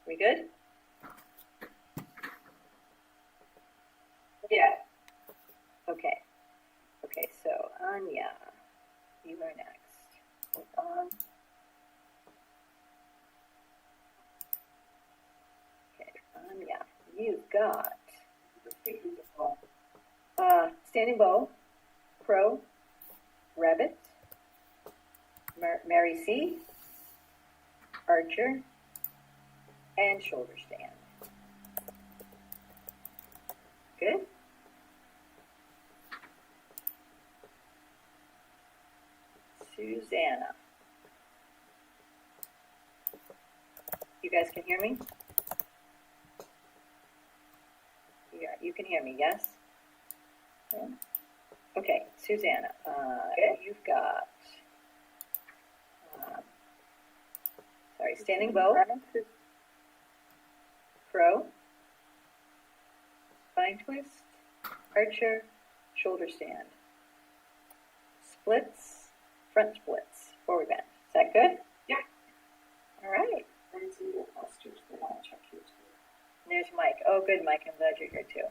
We good? Yeah. Okay. Okay, so Anya, you are next. Hold on. Okay, Anya, you've got standing bow, crow, rabbit, Mary C, archer, and shoulder stand. Good? Susanna. You guys can hear me? Yeah, you can hear me, yes? Yeah. Okay, Susanna, you've got, standing bow, crow, spine twist, archer, shoulder stand, splits, front splits, forward bend. Is that good? Yeah. All right. Lindsay will posters, but I'll check you too. There's Mike. Oh, good, Mike. I'm glad you're here too.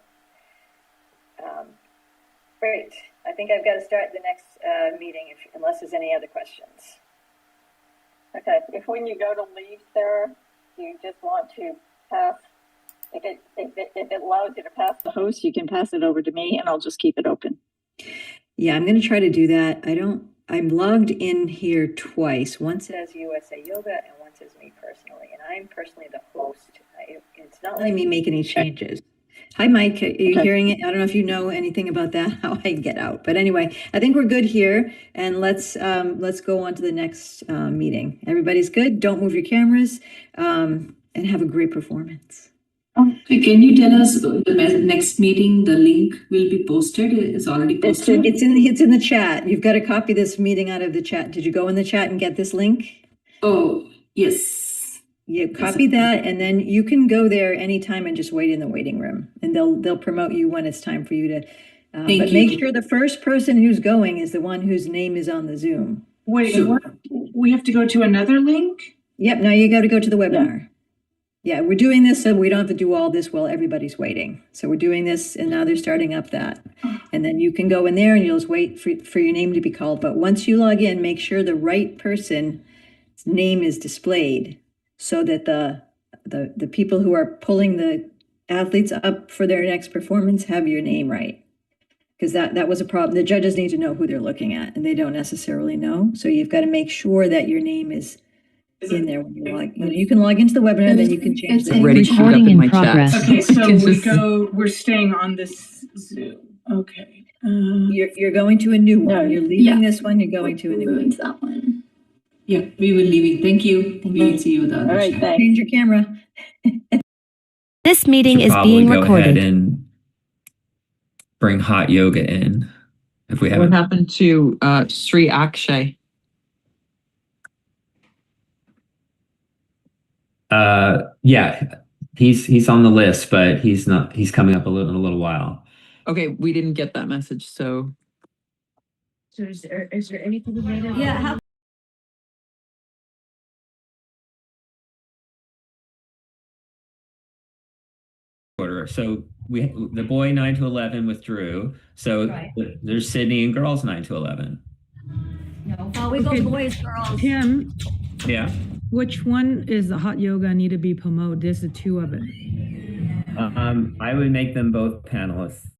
Great. I think I've got to start the next meeting unless there's any other questions. Okay, if when you go to leave, Sarah, you just want to pass, if it allows you to pass the host, you can pass it over to me and I'll just keep it open. Yeah, I'm going to try to do that. I'm logged in here twice. Once says USA Yoga and one says me personally, and I'm personally the host. It's not letting me make any changes. Hi, Mike. Are you hearing it? I don't know if you know anything about that, how I get out. But anyway, I think we're good here. And let's go on to the next meeting. Everybody's good. Don't move your cameras and have a great performance. Okay, can you tell us the next meeting, the link will be posted? It's already posted? It's in the chat. You've got to copy this meeting out of the chat. Did you go in the chat and get this link? Oh, yes. You copy that, and then you can go there anytime and just wait in the waiting room, and they'll promote you when it's time for you to. But make sure the first person who's going is the one whose name is on the Zoom. Wait, what? We have to go to another link? Yep. Now you got to go to the webinar. Yeah, we're doing this so we don't have to do all this while everybody's waiting. So we're doing this, and now they're starting up that, and then you can go in there and you'll just wait for your name to be called. But once you log in, make sure the right person's name is displayed, so that the people who are pulling the athletes up for their next performance have your name right. Because that was a problem. The judges need to know who they're looking at, and they don't necessarily know. So you've got to make sure that your name is in there when you log. You can log into the webinar, then you can change the recording in progress. Okay, so we're staying on this Zoom. Okay. You're going to a new one. You're leaving this one. You're going to a new one. That one. Yeah, we will leave it. Thank you. We'll see you the other right, thanks. Change your camera. This meeting is being go recorded. ahead and bring hot yoga in if we haven't. What happened to Shri A? Yeah, he's on the list, but he's not. He's coming up in a little while. Okay, we didn't get that message, so. So is there anything available? Yeah. Order. So the boy 9 to 11 withdrew. So Right. There's Sydney and girls 9 to 11. No. Oh, we go boys, girls. Tim, Yeah. which one is the hot yoga need to be promoted? There's the two of it. I would make them both panelists.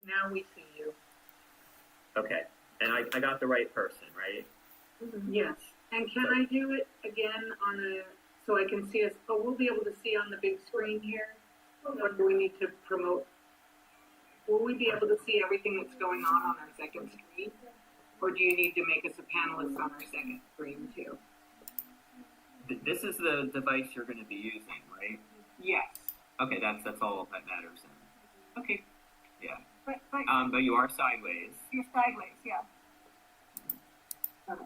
Now we see you. Okay, and I got the right person, right? Yes. And can I do it again on so I can see us? Oh, we'll be able to see on the big screen here. Or do we need to promote? Will we be able to see everything that's going on our second screen? Or do you need to make us a panelist on our second screen too? This is the device you're going to be using, right? Yes. Okay, that's all that matters. Then. Okay, yeah. Right. But you are sideways. You're sideways, yeah. That's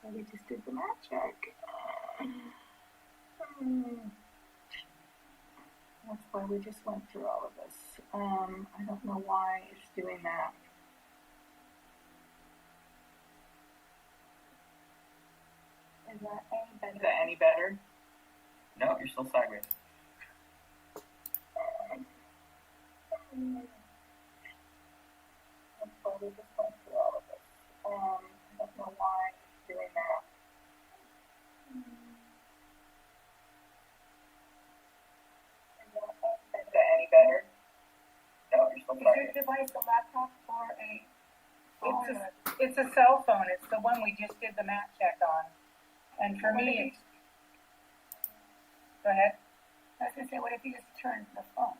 why we just did the math check. That's why we just went through all of this. I don't know why it's doing that. Is that any better? Is that any better? No, you're still sideways. That's why we just went through all of this. I don't know why it's doing that. Is that any better? No, you're still Is sideways. your device a laptop or a phone? It's a cell phone. It's the one we just did the math check on. And for me, it's. Go ahead. I was gonna say, what if you just turned the phone?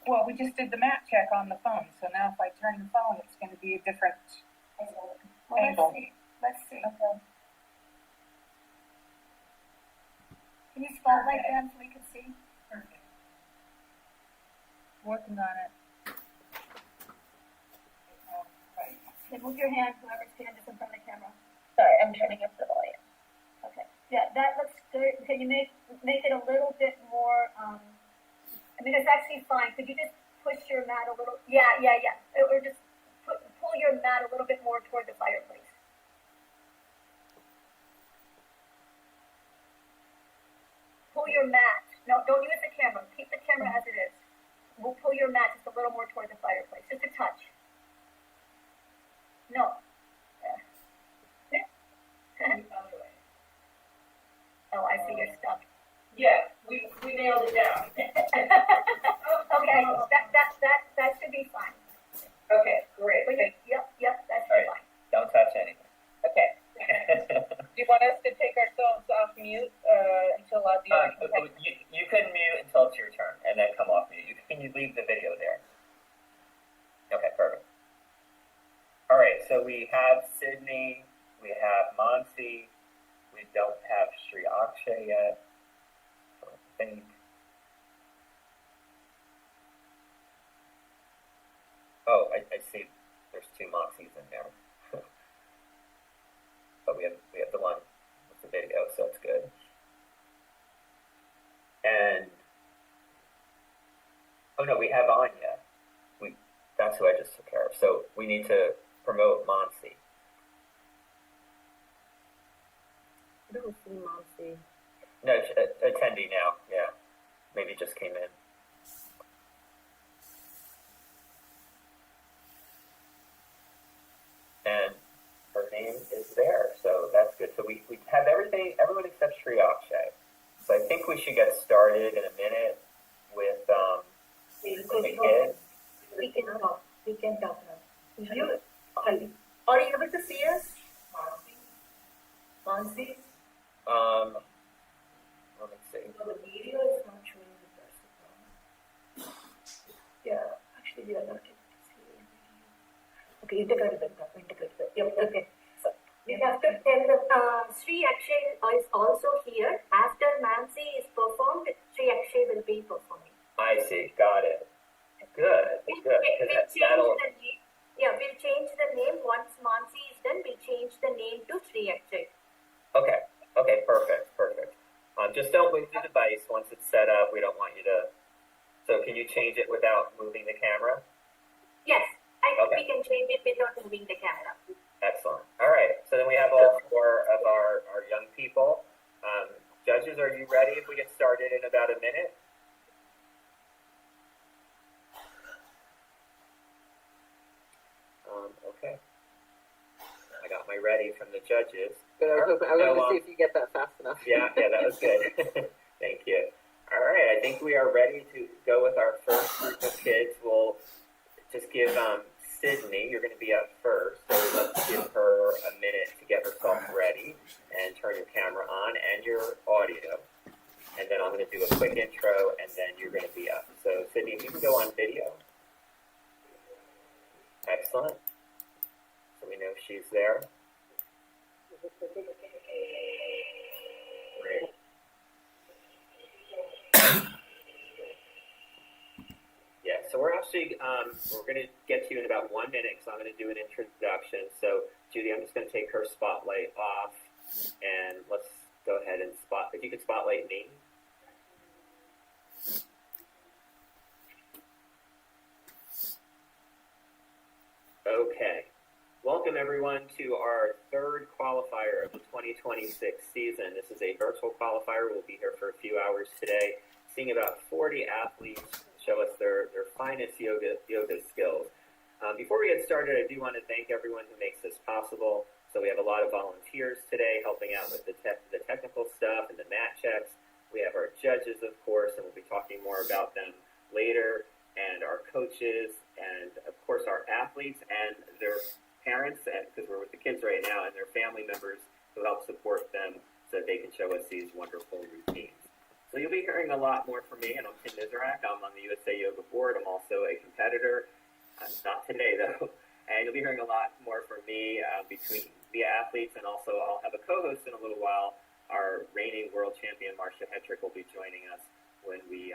Well, we just did the map check on the phone, so now if I turn the phone, it's going to be a different Well, angle. Let's see. Okay. Can you spotlight them so we can see? Perfect. Working on it. Right. Okay, move your hand, whoever's standing in front of the camera. Sorry, I'm turning up the volume. Okay. Yeah, that looks good. Can you make it a little bit more, I mean, it's actually fine. Could you just push your mat a little? Yeah. Or just pull your mat a little bit more toward the fireplace. Pull your mat. No, don't use the camera. Keep the camera as it is. We'll pull your mat just a little more toward the fireplace. Just a touch. No. Oh, I see you're stuck. Yeah, we nailed it down. Okay, that should be fine. Okay, great. Yep, that should be fine. Don't touch anything. Okay. Do you want us to take ourselves off mute until the other You can mute until it's your turn, and then come off mute. Can you leave the video there? Okay, perfect. All right, so we have Sydney, we have Monsi, we don't have Shri A yet. I don't think. Oh, I see. There's two Monsis in there. But we have the one with the video, so it's good. And oh no, we have Anya. That's who I just took care of. So we need to promote Monsi. I don't see Monsi. No, attendee now. Yeah, maybe just came in. And her name is there, so that's good. So we have everyone except Shri A. So I think we should get started in a minute with the kids. We can talk now. Are you able to see us? Monsi? Let me see. No, the video is not showing the person. Yeah, actually we are not able to see the video. Okay, integrate it. Yep, okay. So we have to tell them, Shri Akshay is also here. After Mansi is performed, Shri Akshay will be performing. I see. Got it. Good. Good. We'll change the name. Once Mansi is done, we'll change the name to Shri Akshay. Okay. Perfect. Just don't move the device once it's set up. We don't want you to. So can you change it without moving the camera? Yes, I think Okay. we can change it without moving the camera. Excellent. All right. So then we have all four of our young people. Judges, are you ready if we get started in about a minute? Okay. I got my ready from the judges. Good. I wanted to So, see if you get that fast enough. Yeah, that was good. Thank you. think we are ready to go with our first group of kids. We'll just give Sydney, you're going to be up first, so let's give her a minute to get herself ready and turn your camera on and your audio. And then I'm going to do a quick intro, and then you're going to be up. So Sydney, if you can go on video. Excellent. So we know she's there. Great. Yeah, so we're actually, we're going to get to you in about 1 minute, so I'm going to do an introduction. So Judy, I'm just going to take her spotlight off, and let's go ahead and if you could spotlight me. Okay. Welcome everyone to our third qualifier of the 2026 season. This is a virtual qualifier. We'll be here for a few hours today, seeing about 40 athletes show us their finest yoga skills. Before we get started, I do want to thank everyone who makes this possible. So we have a lot of volunteers today helping out with the technical stuff and the mat checks. We have our judges, of course, and we'll be talking more about them later, and our coaches, and of course our athletes and their parents, because we're with the kids right now, and their family members who help support them so that they can show us these wonderful routines. So you'll be hearing a lot more from me, and I'm Tim Miserak. I'm on the USA Yoga Board. I'm also a competitor. Not today, though. And you'll be hearing a lot more from me between the athletes, and also I'll have a co-host in a little while. Our reigning world champion, Marcia Hetrick, will be joining us when we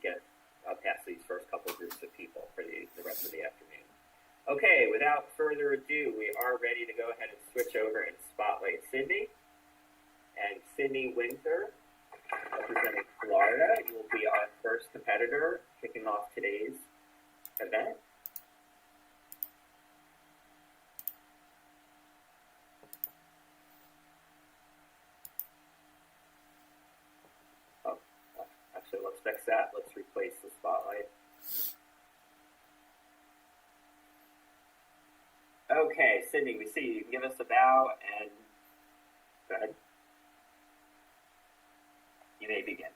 get past these first couple of groups of people for the rest of the afternoon. Okay, without further ado, we are ready to go ahead and switch over and spotlight Sydney. And Sydney Winter, representing Florida, will be our first competitor kicking off today's event. Oh, actually, let's fix that. Let's replace the spotlight. Okay, Sydney, we see you. You can give us a bow and go ahead. You may begin.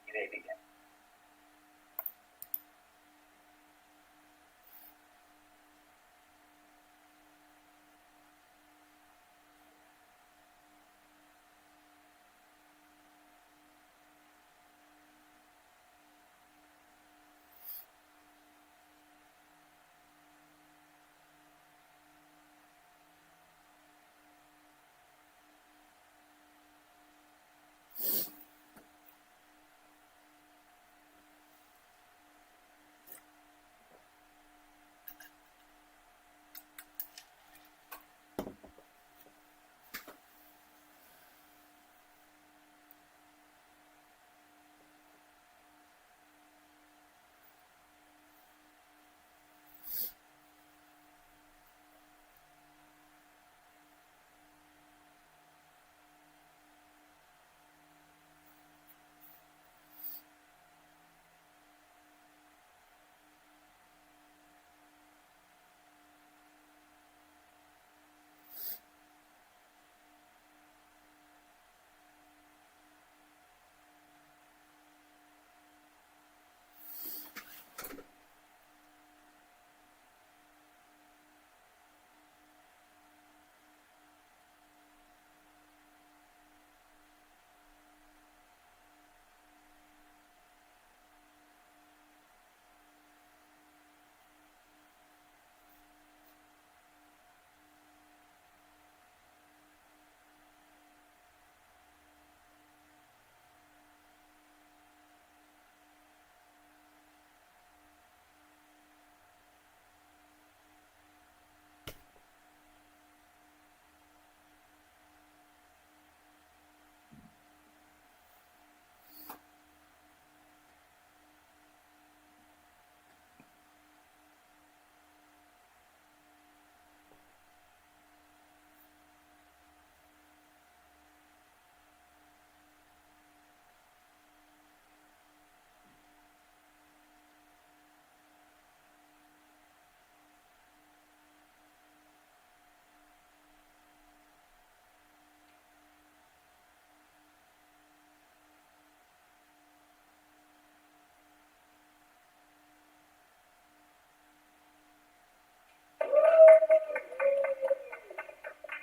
You may begin.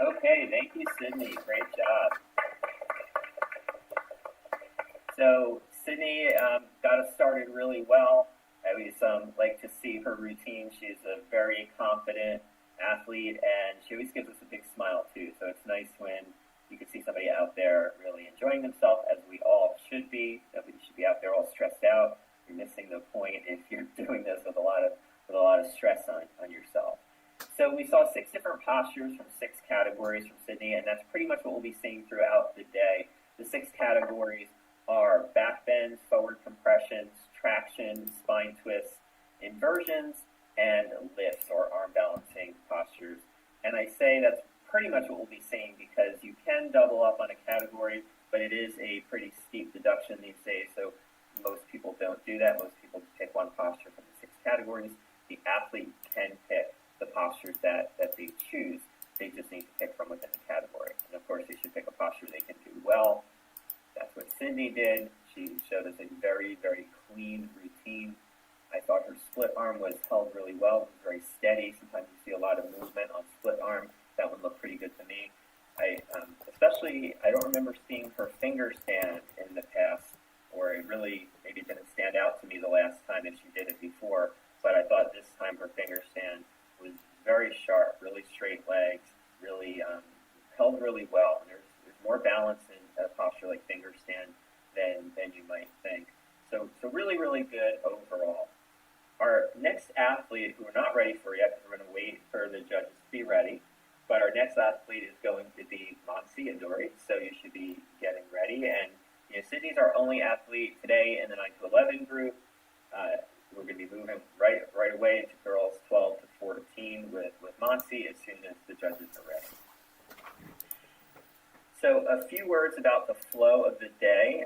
Okay, thank you, Sydney. Great job. So Sydney got us started really well. I always like to see her routine. She's a very confident athlete, and she always gives us a big smile too. So it's nice when you can see somebody out there really enjoying themselves, as we all should be. Nobody should be out there all stressed out. You're missing the point if you're doing this with a lot of stress on yourself. So we saw 6 different postures from 6 categories from Sydney, and that's pretty much what we'll be seeing throughout the day. The 6 categories are back bends, forward compressions, traction, spine twists, inversions, and lifts or arm balancing postures. And I say that's pretty much what we'll be seeing because you can double up on a category, but it is a pretty steep deduction these days, so most people don't do that. Most people pick one posture from the 6 categories. The athlete can pick the postures that they choose. They just need to pick from within the category. And of course, they should pick a posture they can do well. That's what Sydney did. She showed us a very, very clean routine. I thought her split arm was held really well. It was very steady. Sometimes you see a lot of movement on split arm. That one looked pretty good to me. I don't remember seeing her finger stand in the past, or it really maybe didn't stand out to me the last time if she did it before. But I thought this time her finger stand was very sharp, really straight legs, really held really well. And there's more balance in a posture like finger stand than you might think. So really, really good overall. Our next athlete, who we're not ready for yet, because we're going to wait for the judges to be ready, but our next athlete is going to be Monsi Adori, so you should be getting ready. And Sydney's our only athlete today in the 9 to 11 group. We're going to be moving right away to girls 12 to 14 with Monsi as soon as the judges are ready. So a few words about the flow of the day.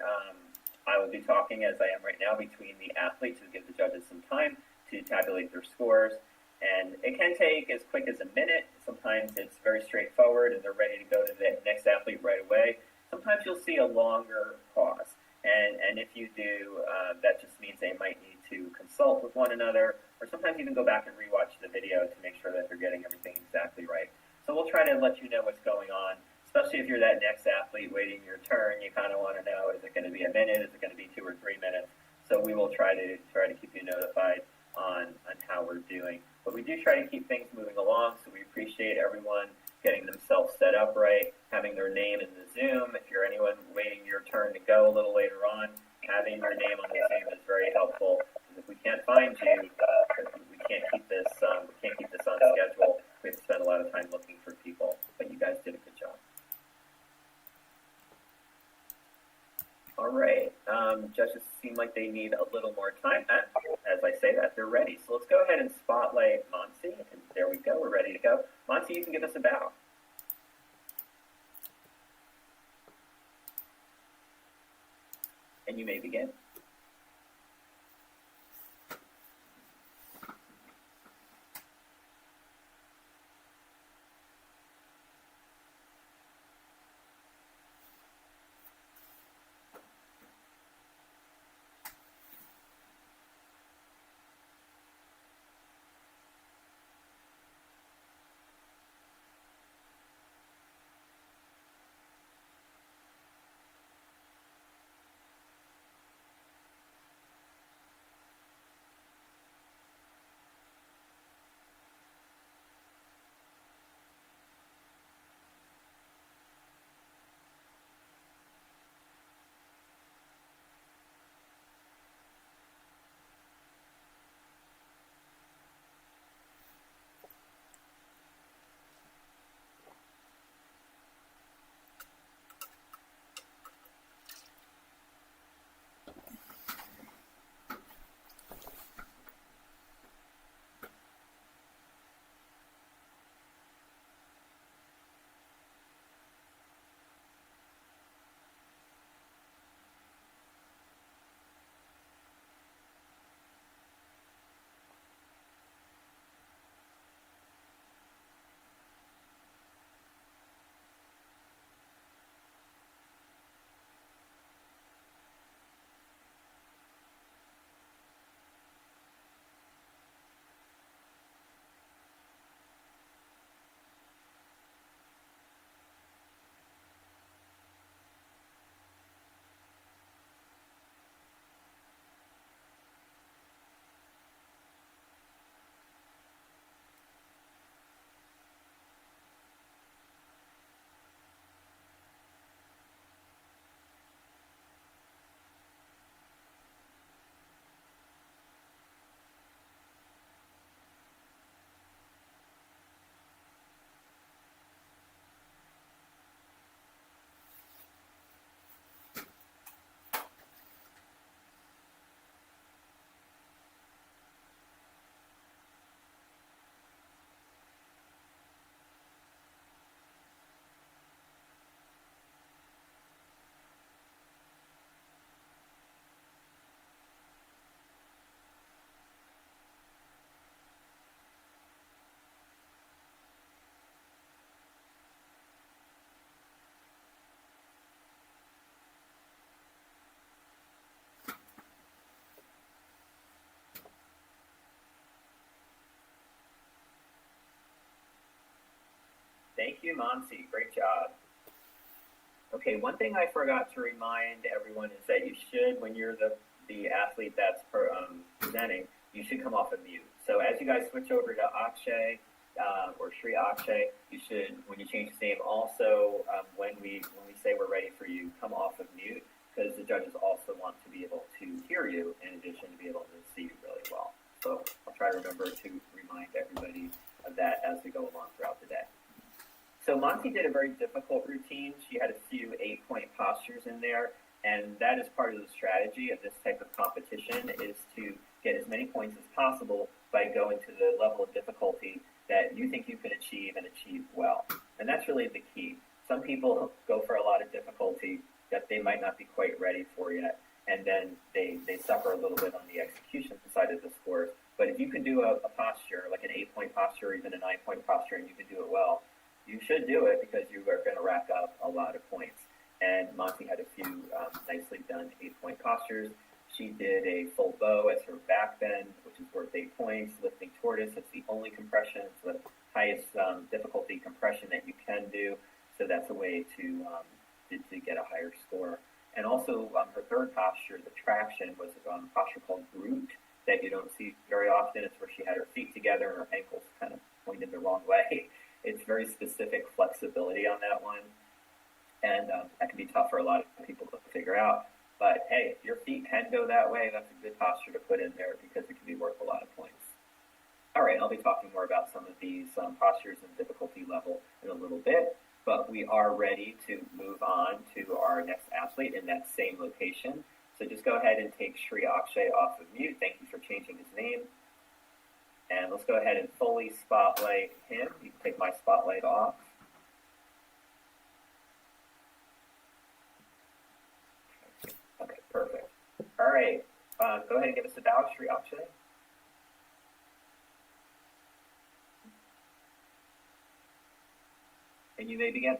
I will be talking, as I am right now, between the athletes to give the judges some time to tabulate their scores. And it can take as quick as a minute. Sometimes it's very straightforward and they're ready to go to the next athlete right away. Sometimes you'll see a longer pause. And if you do, that just means they might need to consult with one another, or sometimes even go back and rewatch the video to make sure that they're getting everything exactly right. So we'll try to let you know what's going on. Especially if you're that next athlete waiting your turn, you kind of want to know, is it going to be a minute? Is it going to be 2 or 3 minutes? So we will try to keep you notified on how we're doing. But we do try to keep things moving along, so we appreciate everyone getting themselves set up right, having their name in the Zoom. If you're anyone waiting your turn to go a little later on, having your name on the Zoom is very helpful. If we can't find you, we can't keep this on schedule. We have to spend a lot of time looking for people. But you guys did a good job. All right, judges seem like they need a little more time. As I say that, they're ready. So let's go ahead and spotlight Monsi. And there we go, we're ready to go. Monsi, you can give us a bow. And you may begin. Thank you, Monty. Great job. Okay, one thing I forgot to remind everyone is that you should, when you're the athlete that's presenting, you should come off of mute. So as you guys switch over to Akshay or Shri Akshay, you should, when you change his name, also when we say we're ready for you, come off of mute, because the judges also want to be able to hear you in addition to be able to see you really well. So I'll try to remember to remind everybody of that as we go along throughout the day. So Monty did a very difficult routine. She had a few 8-point postures in there, and that is part of the strategy of this type of competition, is to get as many points as possible by going to the level of difficulty that you think you can achieve and achieve well. And that's really the key. Some people go for a lot of difficulty that they might not be quite ready for yet, and then they suffer a little bit on the execution side of the scores. But if you can do a posture, like an 8-point posture or even a 9-point posture, and you can do it well, you should do it because you are going to rack up a lot of points. And Monty had a few nicely done 8-point postures. She did a full bow as her back bend, which is worth 8 points. Lifting tortoise, it's the only compression. It's the highest difficulty compression that you can do. So that's a way to get a higher score. And also her third posture, the traction, was a posture called Groot that you don't see very often. It's where she had her feet together and her ankles kind of pointed the wrong way. It's very specific flexibility on that one. And that can be tough for a lot of people to figure out. But hey, if your feet can go that way, that's a good posture to put in there because it can be worth a lot of points. All right, I'll be talking more about some of these postures and difficulty level in a little bit, but we are ready to move on to our next athlete in that same location. So just go ahead and take Shri Akshay off of mute. Thank you for changing his name. And let's go ahead and fully spotlight him. You can take my spotlight off. Okay, perfect. All right, go ahead and give us a bow, Shri Akshay. And you may begin.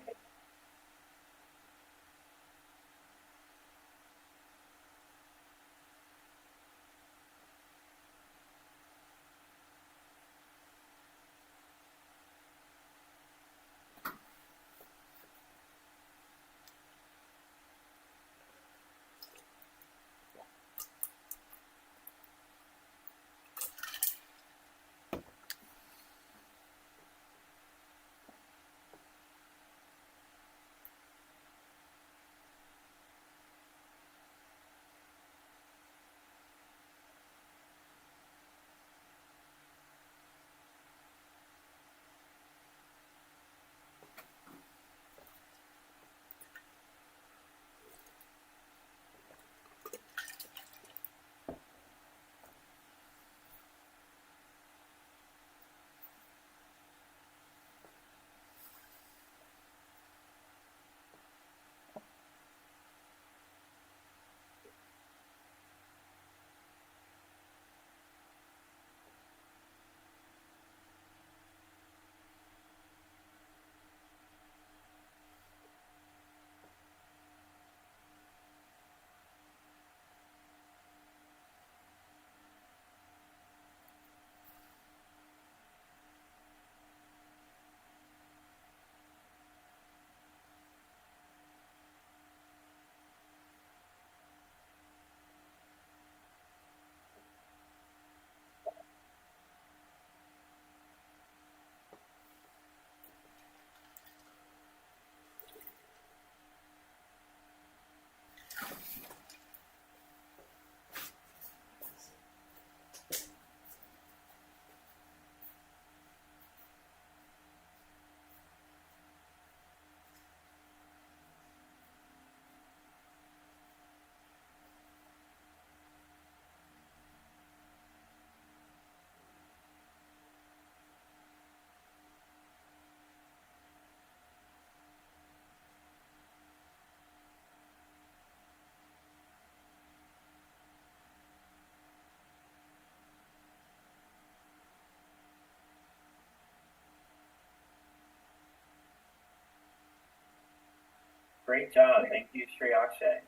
Great job. Thank you, Shri Akshay.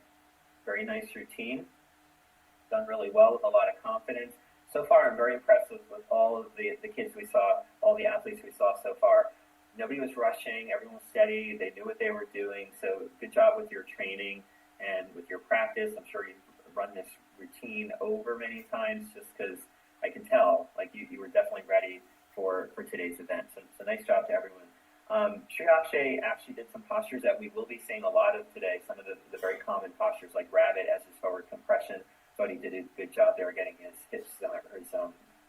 Very nice routine. Done really well with a lot of confidence. So far, I'm very impressed with all of the kids we saw, all the athletes we saw so far. nobody was rushing, everyone was steady, they knew what they were doing. So good job with your training and with your practice. I'm sure you run this routine over many times just because I can tell, like you were definitely ready for today's event. So nice job to everyone. Shri A actually did some postures that we will be seeing a lot of today. Some of the very common postures like rabbit as his forward compression. Thought he did a good job there getting his hips, his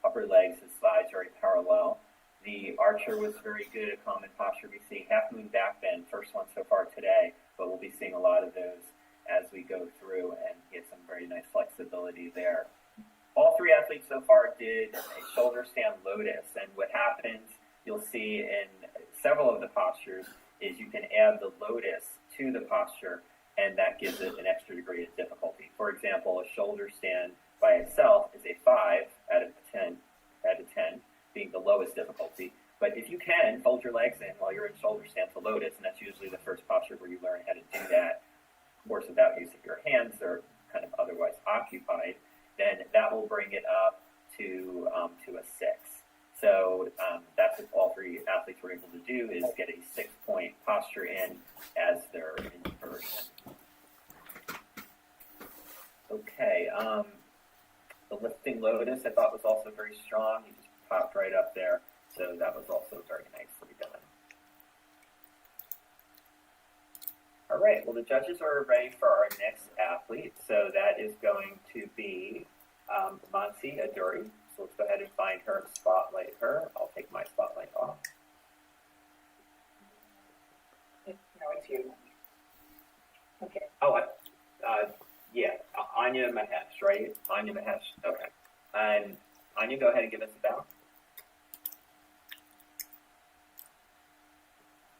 upper legs, his thighs very parallel. The archer was very good, a common posture we see. Half moon back bend, first one so far today, but we'll be seeing a lot of those as we go through and get some very nice flexibility there. All three athletes so far did a shoulder stand lotus, and what happens, you'll see in several of the postures, is you can add the lotus to the posture, and that gives it an extra degree of difficulty. For example, a shoulder stand by itself is a 5 out of 10, being the lowest difficulty. But if you can, fold your legs in while you're in shoulder stand to lotus, and that's usually the first posture where you learn how to do that, of course, without using your hands, they're kind of otherwise occupied, then that will bring it up to a 6. So that's what all three athletes were able to do, is get a 6-point posture in as their inversion. Okay, the lifting lotus I thought was also very strong. He just popped right up there, so that was also very nicely done. All right, well, the judges are ready for our next athlete, so that is going to be Mansi Aduri. So let's go ahead and find her and spotlight her. I'll take my spotlight off. No, it's you. Okay. Oh, yeah, Anya Mahesh, right? Anya Mahesh, okay. And Anya, go ahead and give us a bow.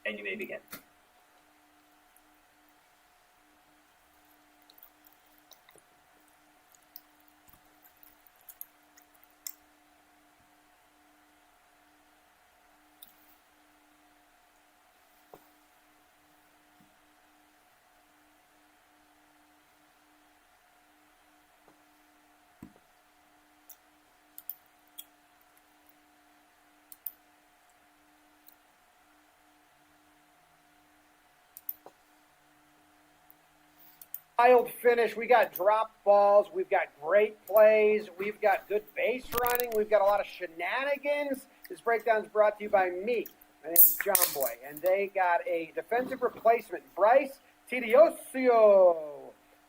And you may begin. Wild finish. We got drop balls. We've got great plays. We've got good base running. We've got a lot of shenanigans. This breakdown is brought to you by me. My name is John Boy, and they got a defensive replacement, Bryce Tedioso,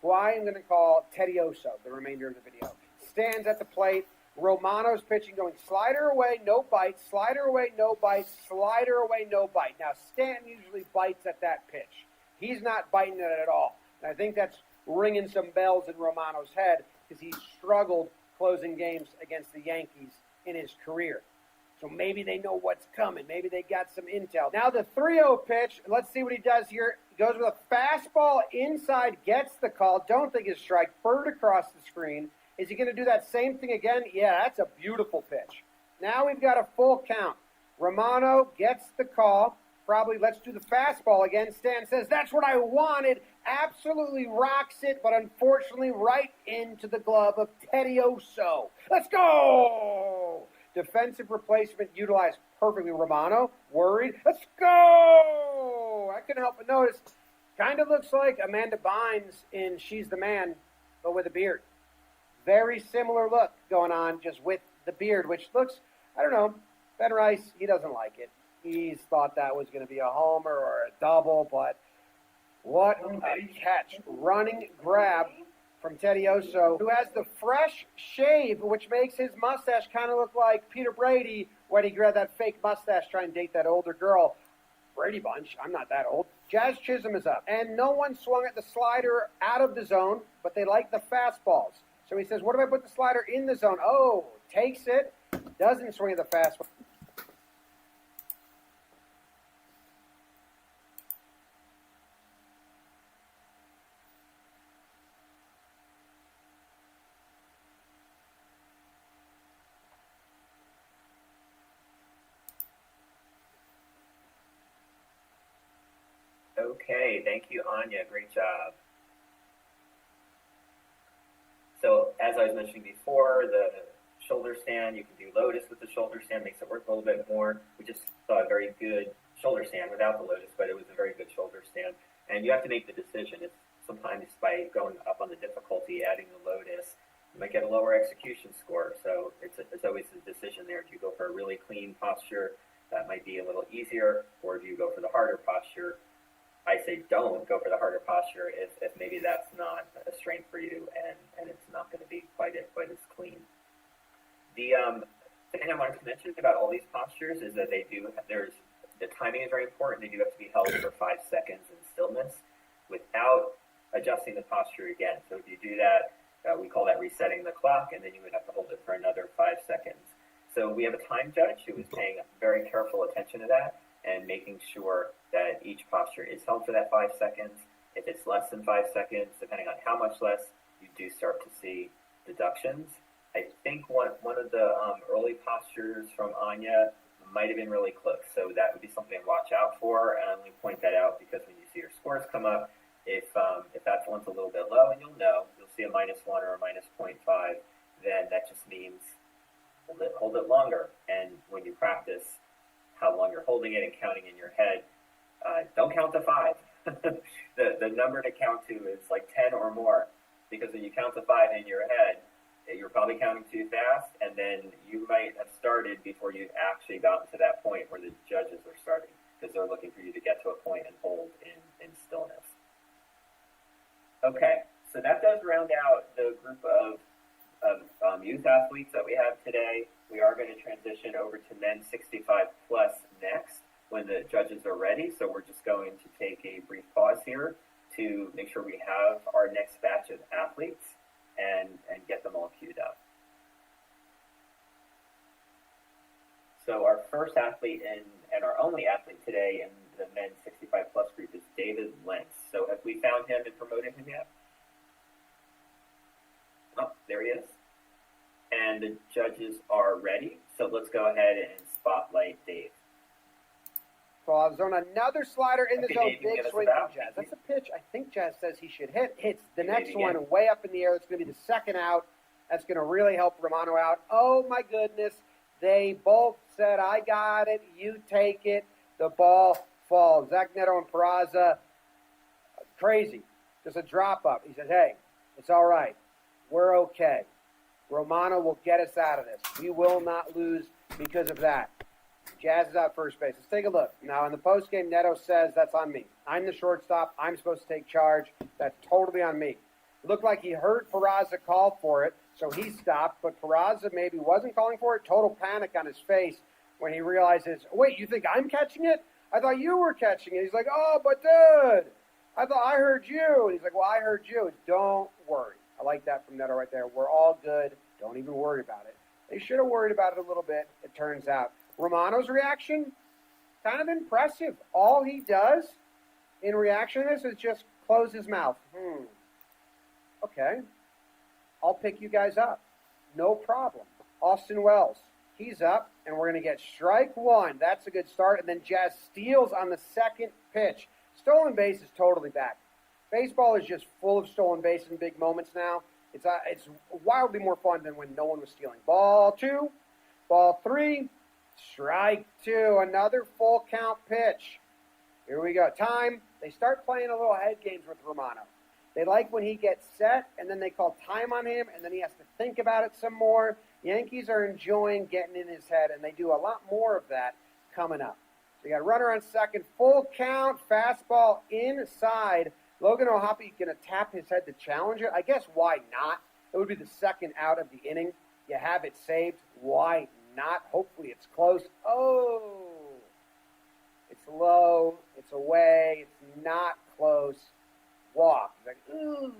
who I am going to call Tedioso the remainder of the video. Stands at the plate. Romano's pitching, going slider away, no bite, slider away, no bite, slider away, no bite. Now, Stanton usually bites at that pitch. He's not biting it at all. And I think that's ringing some bells in Romano's head because he struggled closing games against the Yankees in his career. So maybe they know what's coming. Maybe they got some intel. Now the 3-0 pitch. Let's see what he does here. He goes with a fastball inside, gets the call. Don't think it's a strike. Bird across the screen. Is he going to do that same thing again? Yeah, that's a beautiful pitch. Now we've got a full count. Romano gets the call. Probably let's do the fastball again. Stan says, that's what I wanted. Absolutely rocks it, but unfortunately right into the glove of Tedioso. Let's go! Defensive replacement utilized perfectly. Romano, worried. Let's go! I couldn't help but notice, kind of looks like Amanda Bynes in She's the Man, but with a beard. Very similar look going on, just with the beard, which looks, I don't know, Ben Rice, he doesn't like it. He's thought that was going to be a homer or a double, but what a catch. Running grab from Tedioso, who has the fresh shave, which makes his mustache kind of look like Peter Brady when he grabbed that fake mustache trying to date that older girl. Brady Bunch, I'm not that old. Jazz Chisholm is up. And no one swung at the slider out of the zone, but they like the fastballs. So he says, what if I put the slider in the zone? Oh, takes it, doesn't swing at the fastball. Okay, thank you, Anya. Great job. So, as I was mentioning before, the shoulder stand, you can do lotus with the shoulder stand, makes it work a little bit more. We just saw a very good shoulder stand without the lotus, but it was a very good shoulder stand. And you have to make the decision. It's sometimes by going up on the difficulty, adding the lotus, you might get a lower execution score. So it's always a decision there. Do you go for a really clean posture that might be a little easier, or do you go for the harder posture? I say don't go for the harder posture if maybe that's not a strength for you and it's not going to be quite as clean. The thing I wanted to mention about all these postures is that the timing is very important. They do have to be held for 5 seconds in stillness without adjusting the posture again. So if you do that, we call that resetting the clock, and then you would have to hold it for another 5 seconds. So we have a time judge who is paying very careful attention to that and making sure that each posture is held for that 5 seconds. If it's less than 5 seconds, depending on how much less, you do start to see deductions. I think one of the early postures from Anya might have been really close, so that would be something to watch out for. And I only point that out because when you see your scores come up, if that one's a little bit low, and you'll see a -1 or a -0.5, then that just means hold it longer. And when you practice how long you're holding it and counting in your head, don't count to 5. The number to count to is like 10 or more, because when you count to 5 in your head, you're probably counting too fast, and then you might have started before you actually gotten to that point where the judges are starting, because they're looking for you to get to a point and hold in stillness. Okay, so that does round out the group of youth athletes that we have today. We are going to transition over to men 65 plus next when the judges are ready. So we're just going to take a brief pause here to make sure we have our next batch of athletes and get them all queued up. So our first athlete and our only athlete today in the men 65 plus group is David Lentz. So have we found him and promoted him yet? Oh, there he is. And the judges are ready. So let's go ahead and spotlight Dave. Falls on another slider in the zone. Dave, Big swing from Jazz. That's a pitch I think Jazz says he should hit. Hits the next one way up in the air. That's going to be the second out. That's going to really help Romano out. Oh, my goodness. They both said, I got it. You take it. The ball falls. Zach Neto and Peraza, crazy. Just a drop up. He says, hey, it's all right. We're okay. Romano will get us out of this. We will not lose because of that. Jazz is out first base. Let's take a look. Now, in the postgame, Neto says that's on me. I'm the shortstop. I'm supposed to take charge. That's totally on me. It looked like he heard Peraza call for it, so he stopped, but Peraza maybe wasn't calling for it. Total panic on his face when he realizes, wait, you think I'm catching it? I thought you were catching it. He's like, oh, but dude, I thought I heard you. And he's like, well, I heard you. Don't worry. I like that from Neto right there. We're all good. Don't even worry about it. They should have worried about it a little bit, it turns out. Romano's reaction, kind of impressive. All he does in reaction to this is just close his mouth. Okay. I'll pick you guys up. No problem. Austin Wells, he's up, and we're going to get strike one. That's a good start. And then Jazz steals on the second pitch. Stolen base is totally back. Baseball is just full of stolen bases in big moments now. It's wildly more fun than when no one was stealing. Ball 2, ball 3, strike 2. Another full count pitch. Here we go. Time. They start playing a little head games with Romano. They like when he gets set, and then they call time on him, and then he has to think about it some more. Yankees are enjoying getting in his head, and they do a lot more of that coming up. So you got a runner on second, full count, fastball inside. Logan O'Hoppe going to tap his head to challenge it. I guess why not? It would be the second out of the inning. You have it saved. Why not? Hopefully it's close. Oh, it's low. It's away. It's not close. Walk. He's like, ooh,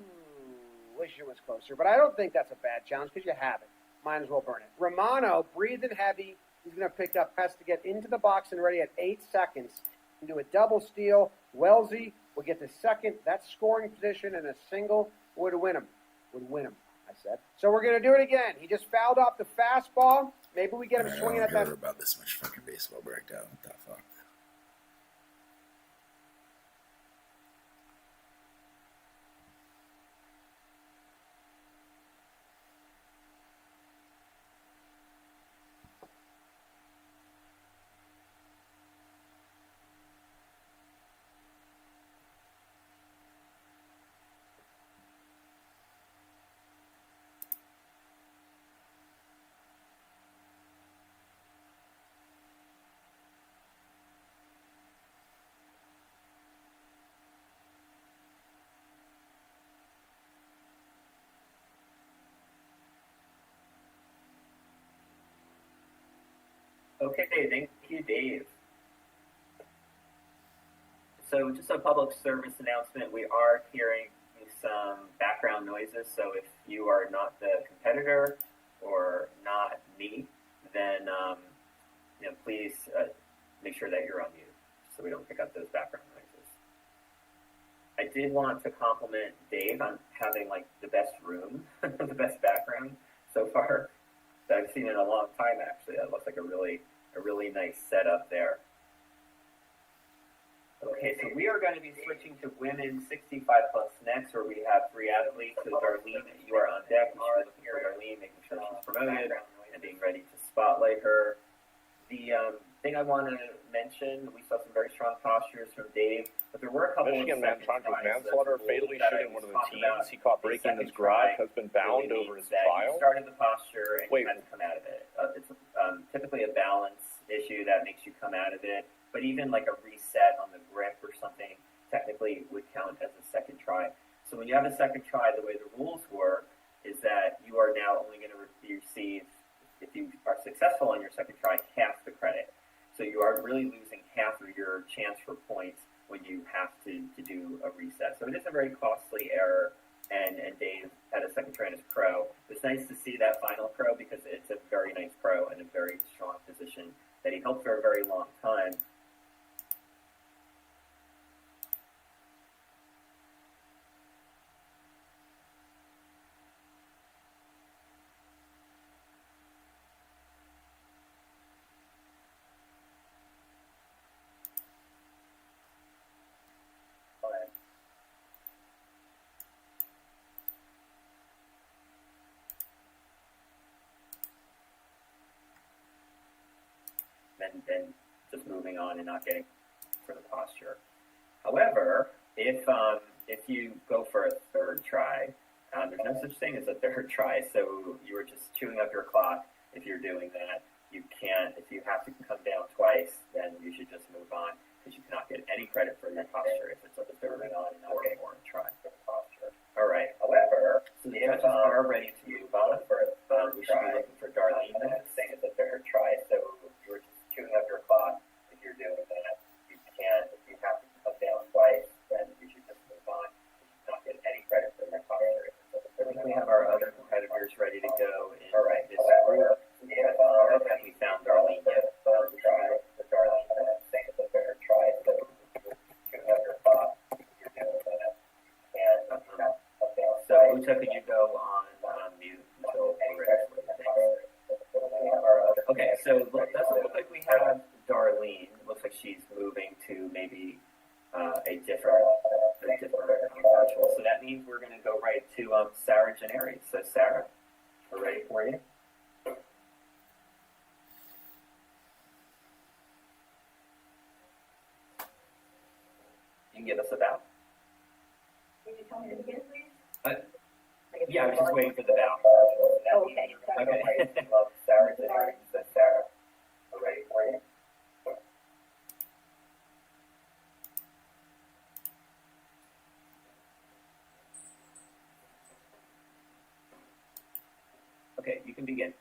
wish it was closer. But I don't think that's a bad challenge because you have it. Might as well burn it. Romano, breathing heavy. He's going to pick up, has to get into the box and ready at 8 seconds. Do a double steal. Wellesley will get the second. That's scoring position, and a single would win him. I said. So we're going to do it again. He just fouled off the fastball. Maybe we get him swinging at that. I don't care about this much fucking baseball breakdown. What the fuck? Okay, thank you, Dave. So just a public service announcement, we are hearing some background noises, so if you are not the competitor or not me, then please make sure that you're on mute so we don't pick up those background noises. I did want to compliment Dave on having like the best room, the best background so far that I've seen in a long time. Actually, that looks like a really nice setup there. Okay, so we are going to be switching to women 65 plus next, where we have 3 athletes. So Darlene, you are on deck. We should be looking for Darlene, making sure she's promoted and being ready to spotlight her. The thing I want to mention, we saw some very strong postures from Dave, but there were a couple Michigan of man charged with manslaughter, fatally shooting one of the teams. He caught breaking his garage, has been bound over his file. You started the posture and you hadn't come out of it. It's typically a balance issue that makes you come out of it. But even like a reset on the grip or something technically would count as a second try. So when you have a second try, the way the rules work is that you are now only going to receive, if you are successful on your second try, half the credit. So you are really losing half of your chance for points when you have to do a reset. So it is a very costly error, and Dave had a second try in his crow. It's nice to see that final crow because it's a very nice crow and a very strong position that he held for a very long time. And just moving on and not getting for the posture. However, if you go for a third try, there's no such thing as a third try. So you are just chewing up your clock. If you're doing that, you can't. If you have to come down twice, then you should just move on because you cannot get any credit for your posture if it's a third on and not getting more try for the posture. All right. However, so the judges are ready to move on. We should be looking for Darlene next. Saying it's a third try. So you were just chewing up your clock. If you're doing that, you can't. If you have to come down twice, then you should just move on. You should not get any credit for your posture. I think we have our other competitors ready to go in this group. Have we found Darlene yet? Try for Darlene. Saying it's a third try. So chewing up your clock. If you're doing that, and so Uta, could you go on mute until we're actually okay, so it doesn't look like we have Darlene. Looks like she's moving to maybe a different virtual. So that means we're going to go right to Sarah Gennari. So Sarah, we're ready for you. You can give us a bow. Can you tell me it again, please? Yeah, I was just waiting for the bow. Oh, okay. Okay. Sarah Gennari. So Sarah, we're ready for you. Okay, you can begin.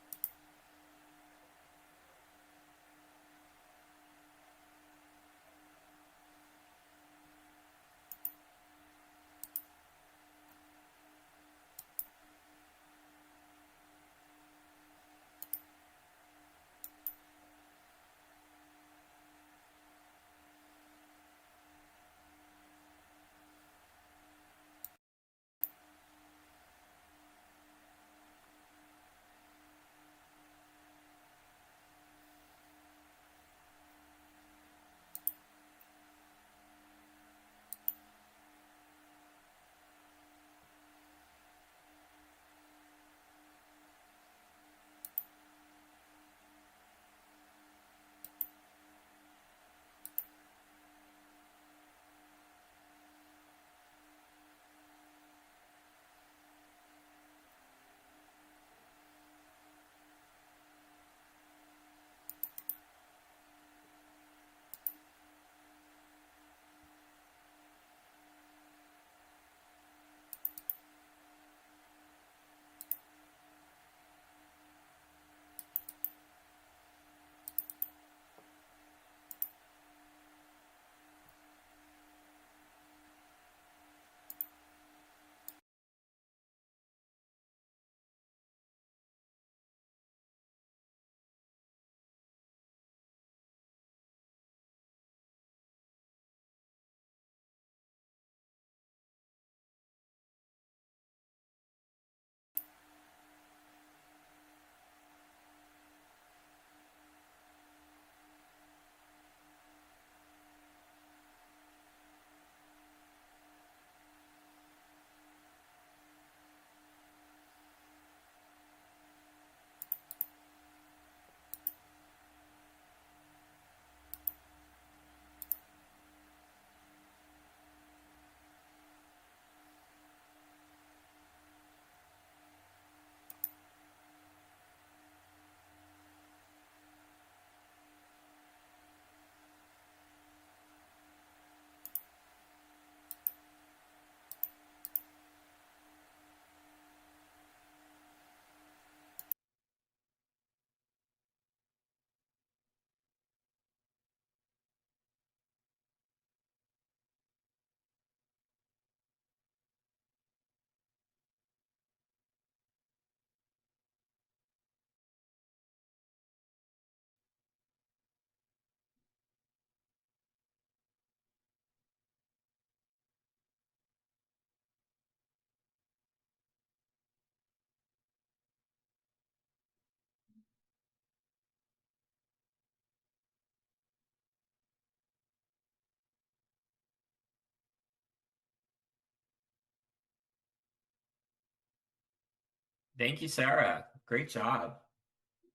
Thank you, Sarah. Great job.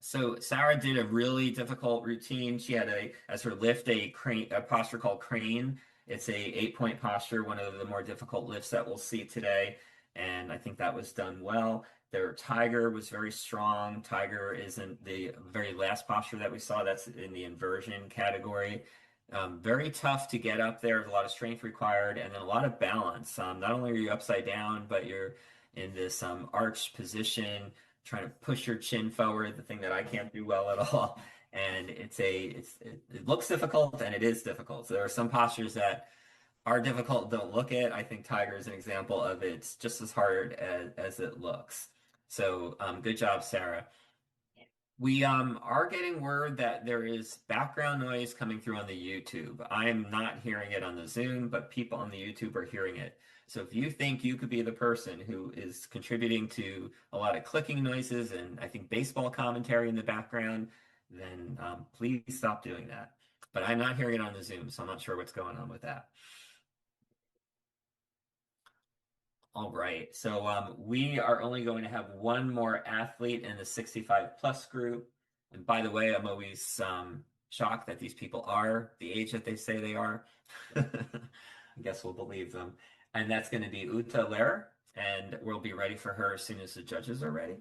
So Sarah did a really difficult routine. She had as her lift a posture called crane. It's a 8-point posture, one of the more difficult lifts that we'll see today. And I think that was done well. Their tiger was very strong. Tiger isn't the very last posture that we saw. That's in the inversion category. Very tough to get up there. There's a lot of strength required and then a lot of balance. Not only are you upside down, but you're in this arched position trying to push your chin forward, the thing that I can't do well at all. And it looks difficult and it is difficult. So there are some postures that are difficult, don't look it. I think Tiger is an example of it's just as hard as it looks. So good job, Sarah. We are getting word that there is background noise coming through on the YouTube. I'm not hearing it on the Zoom, but people on the YouTube are hearing it. So if you think you could be the person who is contributing to a lot of clicking noises and I think baseball commentary in the background, then please stop doing that. But I'm not hearing it on the Zoom, so I'm not sure what's going on with that. All right, so we are only going to have one more athlete in the 65 plus group. And by the way, I'm always shocked that these people are the age that they say they are. I guess we'll believe them. And that's going to be Uta Lehrer, and we'll be ready for her as soon as the judges are ready.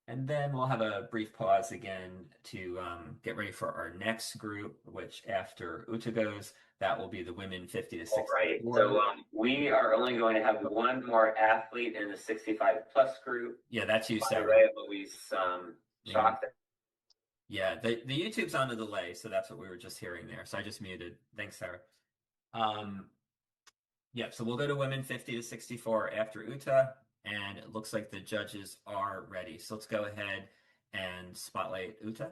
And then we'll have a brief pause again to get ready for our next group, which after Uta goes, that will be the women 50 to 64. All right, so we are only going to have one more athlete in the 65 plus group. Yeah, that's you, Sarah. I'm always shocked. Yeah, the YouTube's on a delay, so that's what we were just hearing there. So I just muted. Thanks, Sarah. Yeah, so we'll go to women 50 to 64 after Uta. And it looks like the judges are ready. So let's go ahead and spotlight Uta.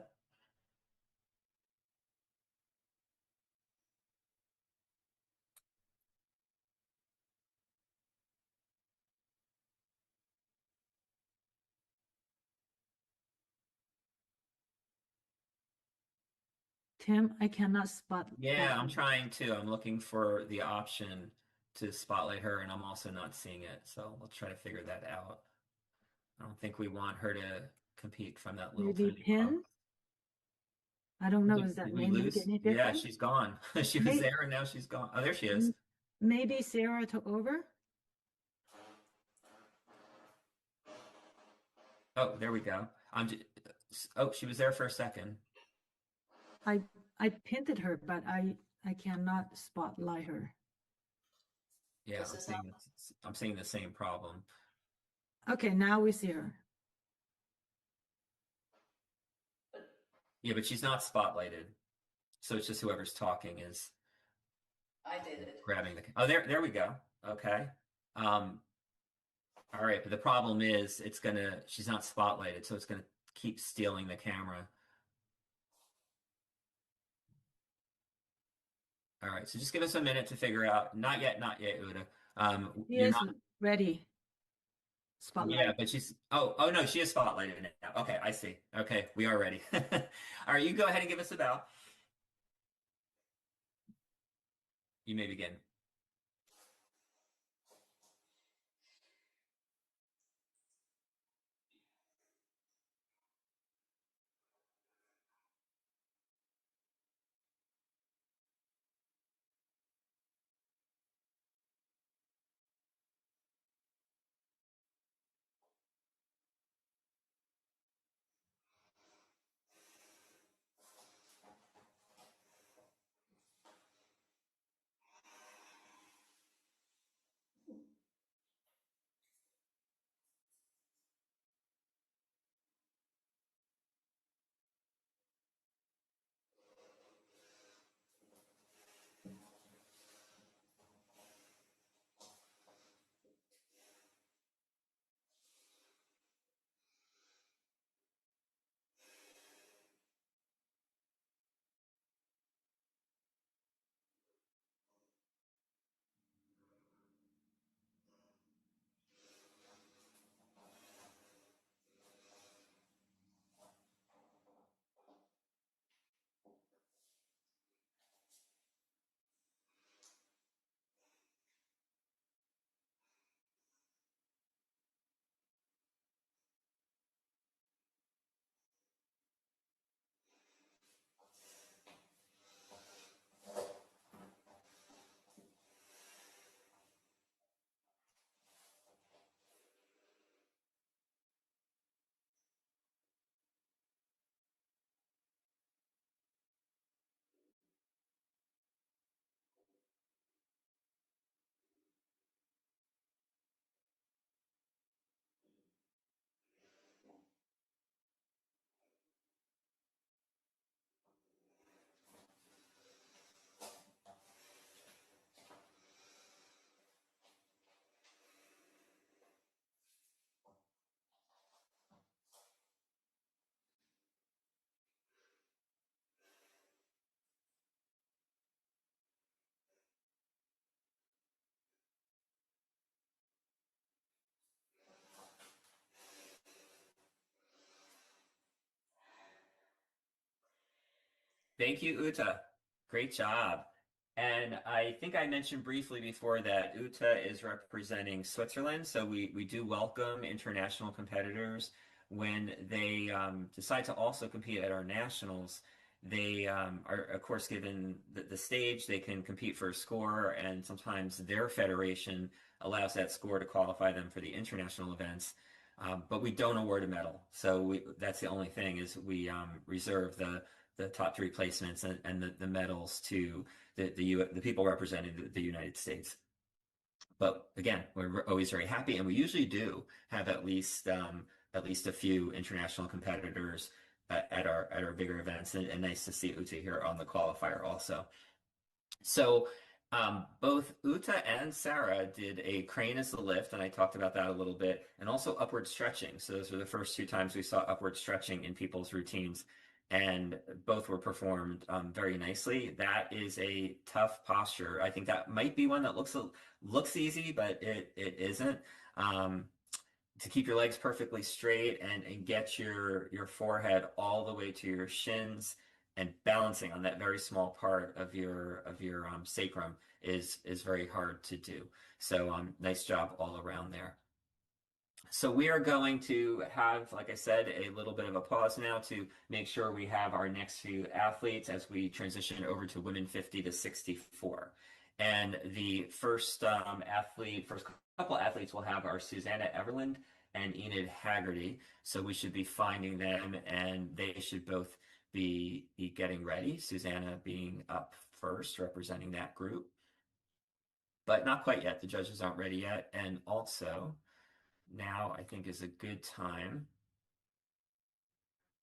Tim, I cannot spot. Yeah, I'm trying to. I'm looking for the option to spotlight her, and I'm also not seeing it. So let's try to figure that out. I don't think we want her to compete from that little Maybe tiny pin? box. I don't know. Is that Did we may make lose? any Yeah, difference? she's gone. She was there and now she's gone. Oh, there she is. Maybe Sarah took over? Oh, there we go. Oh, she was there for a second. I pinned her, but I cannot spotlight her. Yeah, I'm seeing the same problem. Okay, now we see her. Yeah, but she's not spotlighted. So it's just whoever's talking is I did it. grabbing the. Oh, there we go. Okay. All right, but the problem is she's not spotlighted, so it's gonna keep stealing the camera. All right, so just give us a minute to figure out. Not yet, Uda. You're Yes, ready. Spotlight. Yeah, but oh no, she is spotlighted now. Okay, I see. Okay, we are ready. All right, you go ahead and give us a bell. You may begin. Thank you, Uta. Great job. And I think I mentioned briefly before that Uta is representing Switzerland, so we do welcome international competitors when they decide to also compete at our nationals. They are, of course, given the stage, they can compete for a score, and sometimes their federation allows that score to qualify them for the international events. But we don't award a medal, so that's the only thing is we reserve the top three placements and the medals to the people representing the United States. But again, we're always very happy, and we usually do have at least a few international competitors at our bigger events, and nice to see Uta here on the qualifier also. So both Uta and Sarah did a crane as the lift, and I talked about that a little bit, and also upward stretching. So those were the first two times we saw upward stretching in people's routines, and both were performed very nicely. That is a tough posture. I think that might be one that looks easy, but it isn't. To keep your legs perfectly straight and get your forehead all the way to your shins and balancing on that very small part of your sacrum is very hard to do. So nice job all around there. So we are going to have, like I said, a little bit of a pause now to make sure we have our next few athletes as we transition over to women 50 to 64. And the first couple athletes we'll have are Susanna Everland and Enid Haggerty. So we should be finding them, and they should both be getting ready. Susanna being up first, representing that group. But not quite yet. The judges aren't ready yet. And also, now I think is a good time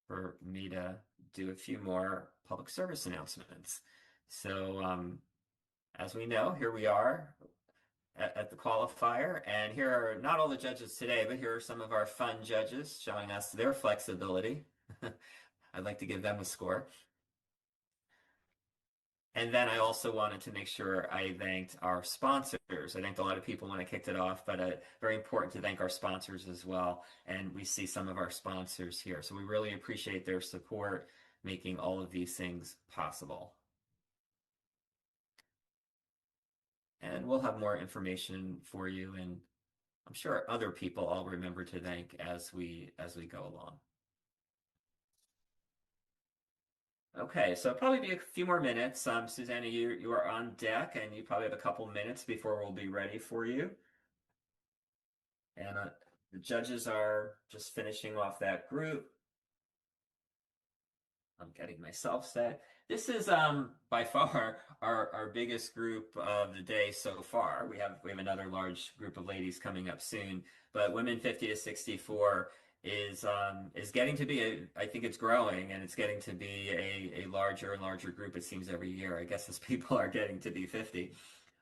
for me to do a few more public service announcements. So as we know, here we are at the qualifier, and here are not all the judges today, but here are some of our fun judges showing us their flexibility. I'd like to give them a score. And then I also wanted to make sure I thanked our sponsors. I thanked a lot of people when I kicked it off, but very important to thank our sponsors as well. And we see some of our sponsors here. So we really appreciate their support, making all of these things possible. And we'll have more information for you, and I'm sure other people I'll remember to thank as we go along. Okay, so it'll probably be a few more minutes. Susanna, you are on deck, and you probably have a couple minutes before we'll be ready for you. And the judges are just finishing off that group. I'm getting myself set. This is by far our biggest group of the day so far. We have another large group of ladies coming up soon, but women 50 to 64 is getting to be I think it's growing, and it's getting to be a larger and larger group, it seems, every year, I guess, as people are getting to be 50.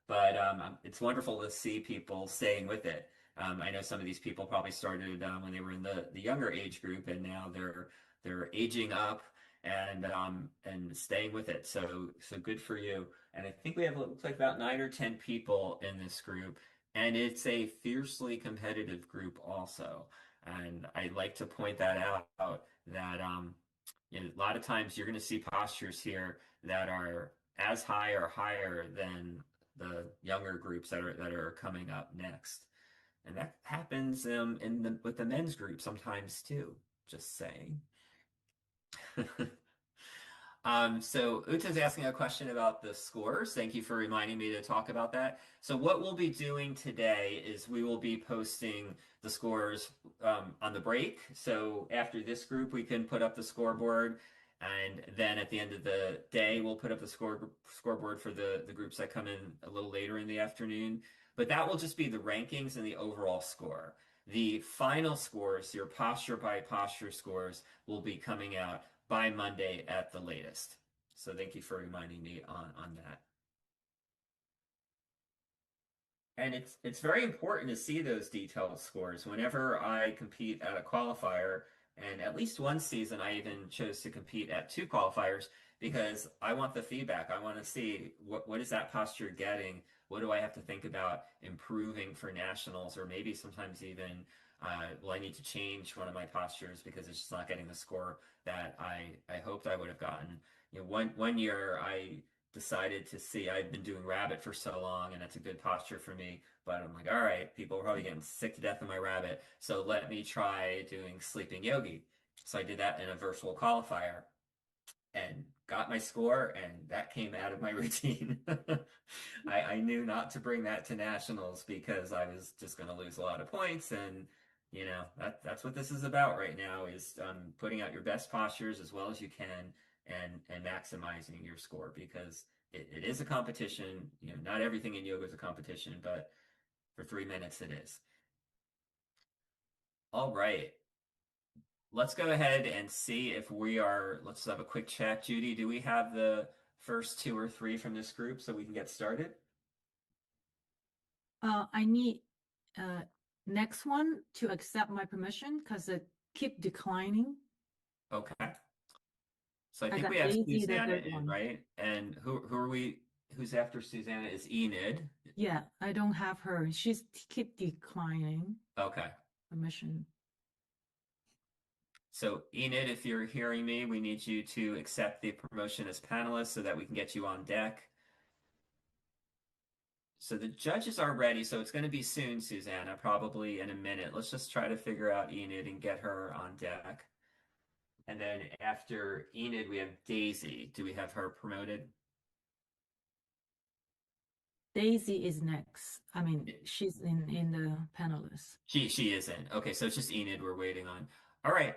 But it's wonderful to see people staying with it. I know some of these people probably started when they were in the younger age group, and now they're aging up and staying with it. So good for you. And I think we have, it looks like, about 9 or 10 people in this group, and it's a fiercely competitive group also. And I like to point that out, that a lot of times you're going to see postures here that are as high or higher than the younger groups that are coming up next. And that happens with the men's group sometimes too, just saying. So Uta's asking a question about the scores. Thank you for reminding me to talk about that. So what we'll be doing today is we will be posting the scores on the break. So after this group, we can put up the scoreboard, and then at the end of the day, we'll put up the scoreboard for the groups that come in a little later in the afternoon. But that will just be the rankings and the overall score. The final scores, your posture by posture scores, will be coming out by Monday at the latest. So thank you for reminding me on that. And it's very important to see those detailed scores. Whenever I compete at a qualifier, and at least one season I even chose to compete at 2 qualifiers, because I want the feedback. I want to see what is that posture getting? What do I have to think about improving for nationals, or maybe sometimes even will I need to change one of my postures because it's just not getting the score that I hoped I would have gotten. one year I decided to see, I've been doing rabbit for so long and it's a good posture for me, but I'm like, all right, people are probably getting sick to death of my rabbit, so let me try doing sleeping yogi. So I did that in a virtual qualifier and got my score, and that came out of my routine. I knew not to bring that to nationals because I was just going to lose a lot of points, and that's what this is about right now is putting out your best postures as well as you can and maximizing your score because it is a competition. Not everything in yoga is a competition, but for 3 minutes it is. All right. Let's go ahead and see if let's have a quick check. Judy, do we have the first two or three from this group so we can get started? I need next one to accept my permission because it keep declining. Okay. So I I think got we have Daisy, the Susanna third in, one. right? And who are we? Who's after Susanna is Enid. Yeah, I don't have her. She's keep declining Okay. permission. So Enid, if you're hearing me, we need you to accept the promotion as panelist so that we can get you on deck. So the judges are ready, so it's going to be soon, Susanna, probably in a minute. Let's just try to figure out Enid and get her on deck. And then after Enid, we have Daisy. Do we have her promoted? Daisy is next. I mean, she's in the panelists. She is in. Okay, so it's just Enid we're waiting on. All right.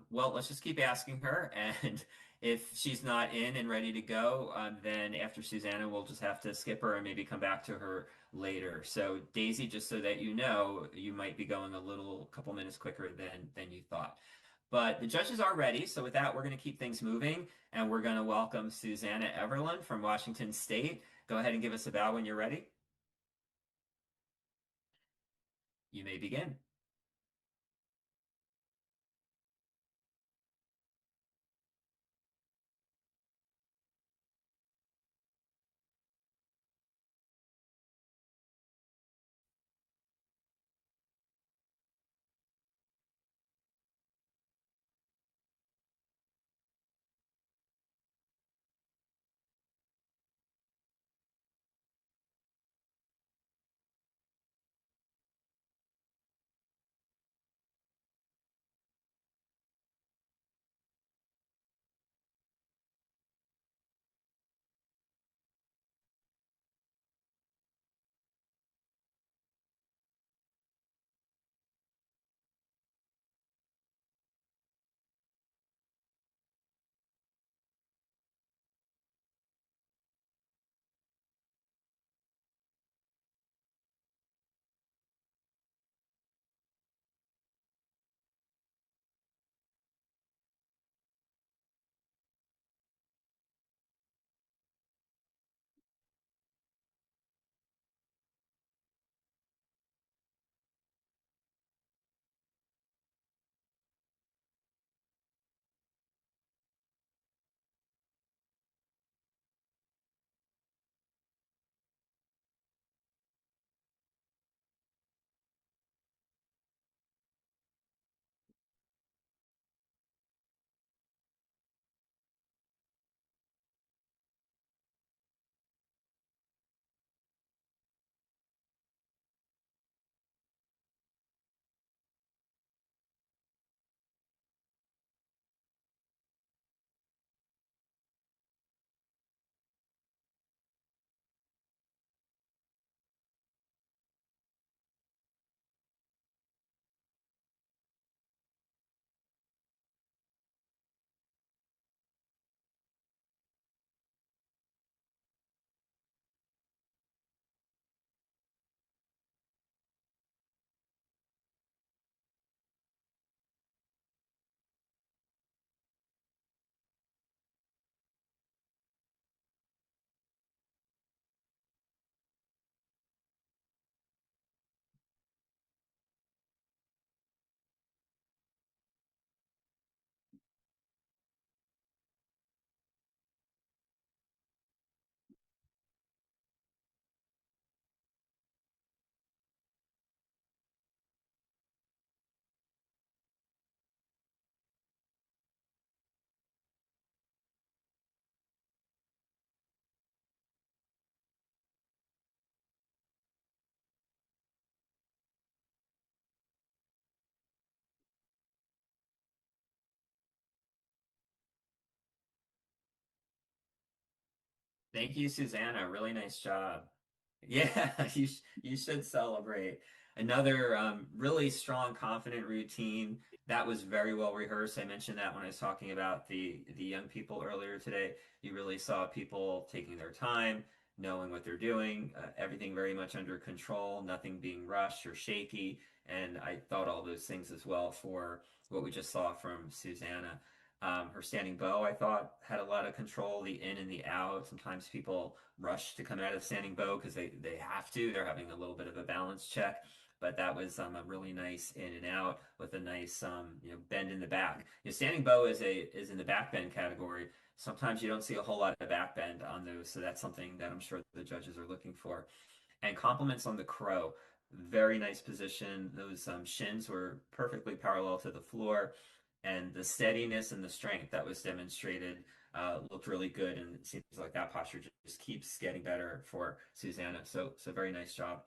Well, let's just keep asking her, and if she's not in and ready to go, then after Susanna, we'll just have to skip her and maybe come back to her later. So Daisy, just so that you know, you might be going a couple minutes quicker than you thought. But the judges are ready, so with that, we're going to keep things moving, and we're going to welcome Susanna Everland from Washington State. Go ahead and give us a bow when you're ready. You may begin. Thank you, Susanna. Really nice job. Yeah, you should celebrate. Another really strong, confident routine that was very well rehearsed. I mentioned that when I was talking about the young people earlier today. You really saw people taking their time, knowing what they're doing, everything very much under control, nothing being rushed or shaky. And I thought all those things as well for what we just saw from Susanna. Her standing bow, I thought, had a lot of control, the in and the out. Sometimes people rush to come out of standing bow because they have to. They're having a little bit of a balance check. But that was a really nice in and out with a nice bend in the back. Standing bow is in the back bend category. Sometimes you don't see a whole lot of back bend on those, so that's something that I'm sure the judges are looking for. And compliments on the crow. Very nice position. Those shins were perfectly parallel to the floor, and the steadiness and the strength that was demonstrated looked really good. And it seems like that posture just keeps getting better for Susanna. So very nice job.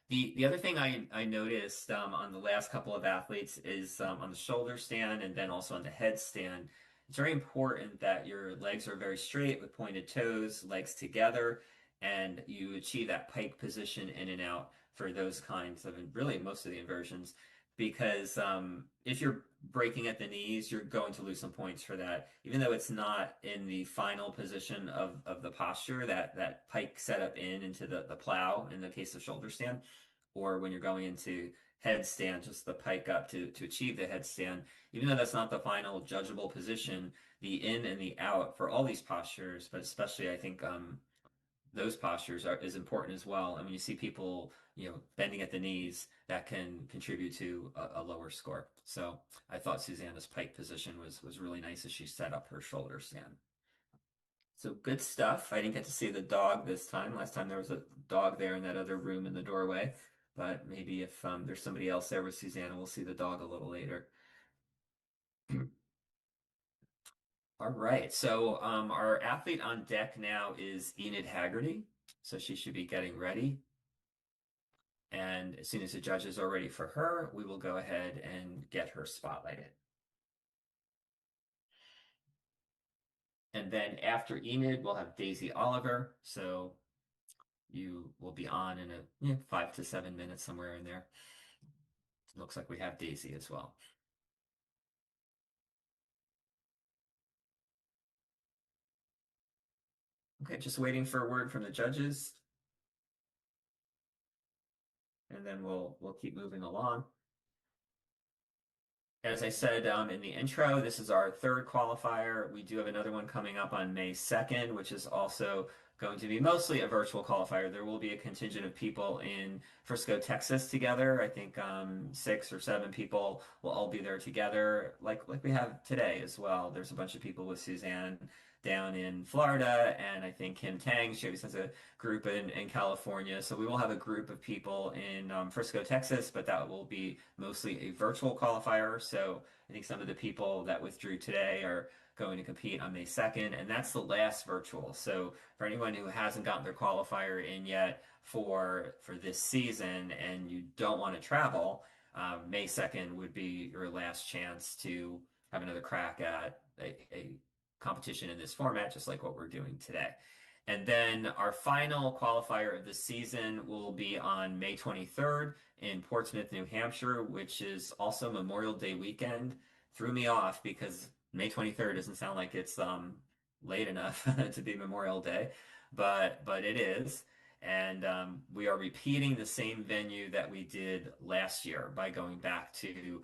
The other thing I noticed on the last couple of athletes is on the shoulder stand and then also on the headstand. It's very important that your legs are very straight with pointed toes, legs together, and you achieve that pike position in and out for those kinds of, really most of the inversions. Because if you're breaking at the knees, you're going to lose some points for that. Even though it's not in the final position of the posture, that pike setup into the plow in the case of shoulder stand, or when you're going into headstand, just the pike up to achieve the headstand. Even though that's not the final judgeable position, the in and the out for all these postures, but especially I think those postures is important as well. And when you see people, bending at the knees, that can contribute to a lower score. So I thought Susanna's pike position was really nice as she set up her shoulder stand. So good stuff. I didn't get to see the dog this time. Last time there was a dog there in that other room in the doorway. But maybe if there's somebody else there with Susanna, we'll see the dog a little later. All right. So our athlete on deck now is Enid Haggerty. So she should be getting ready. And as soon as the judges are ready for her, we will go ahead and get her spotlighted. And then after Enid, we'll have Daisy Oliver. So you will be on in a 5 to 7 minutes, somewhere in there. Looks like we have Daisy as well. Okay, just waiting for a word from the judges. And then we'll keep moving along. As I said in the intro, this is our third qualifier. We do have another one coming up on May 2nd, which is also going to be mostly a virtual qualifier. There will be a contingent of people in Frisco, Texas together. I think 6 or 7 people will all be there together, like we have today as well. There's a bunch of people with Suzanne down in Florida, and I think Kim Tang, she always has a group in California. So we will have a group of people in Frisco, Texas, but that will be mostly a virtual qualifier. So I think some of the people that withdrew today are going to compete on May 2nd, and that's the last virtual. So for anyone who hasn't gotten their qualifier in yet for this season and you don't want to travel, May 2nd would be your last chance to have another crack at a competition in this format, just like what we're doing today. And then our final qualifier of the season will be on May 23rd in Portsmouth, New Hampshire, which is also Memorial Day weekend. Threw me off because May 23rd doesn't sound like it's late enough to be Memorial Day, but it is. And we are repeating the same venue that we did last year by going back to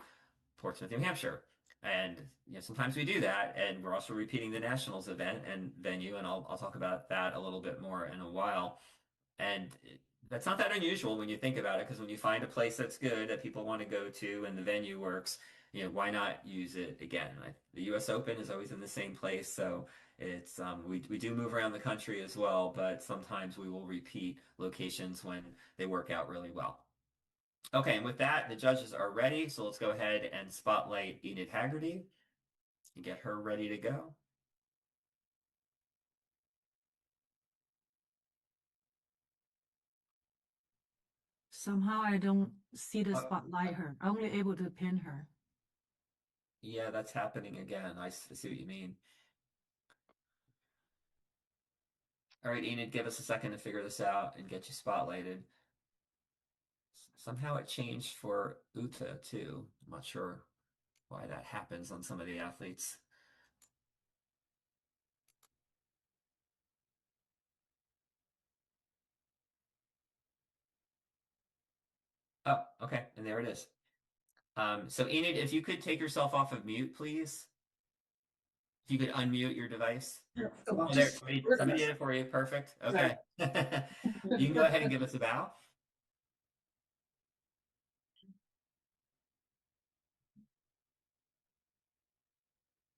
Portsmouth, New Hampshire. And sometimes we do that, and we're also repeating the Nationals event and venue, and I'll talk about that a little bit more in a while. And that's not that unusual when you think about it, because when you find a place that's good that people want to go to and the venue works, why not use it again? The U.S. Open is always in the same place, so it's we do move around the country as well, but sometimes we will repeat locations when they work out really well. Okay, and with that, the judges are ready, so let's go ahead and spotlight Enid Haggerty and get her ready to go. Somehow I don't see the spotlight her. I'm only able to pin her. Yeah, that's happening again. I see what you mean. All right, Enid, give us a second to figure this out and get you spotlighted. Somehow it changed for Uta too. I'm not sure why that happens on some of the athletes. Oh, okay, and there it is. So Enid, if you could take yourself off of mute, please. If you could unmute your device. Oh, there, somebody did it for you. Perfect. Okay. You can go ahead and give us a bow.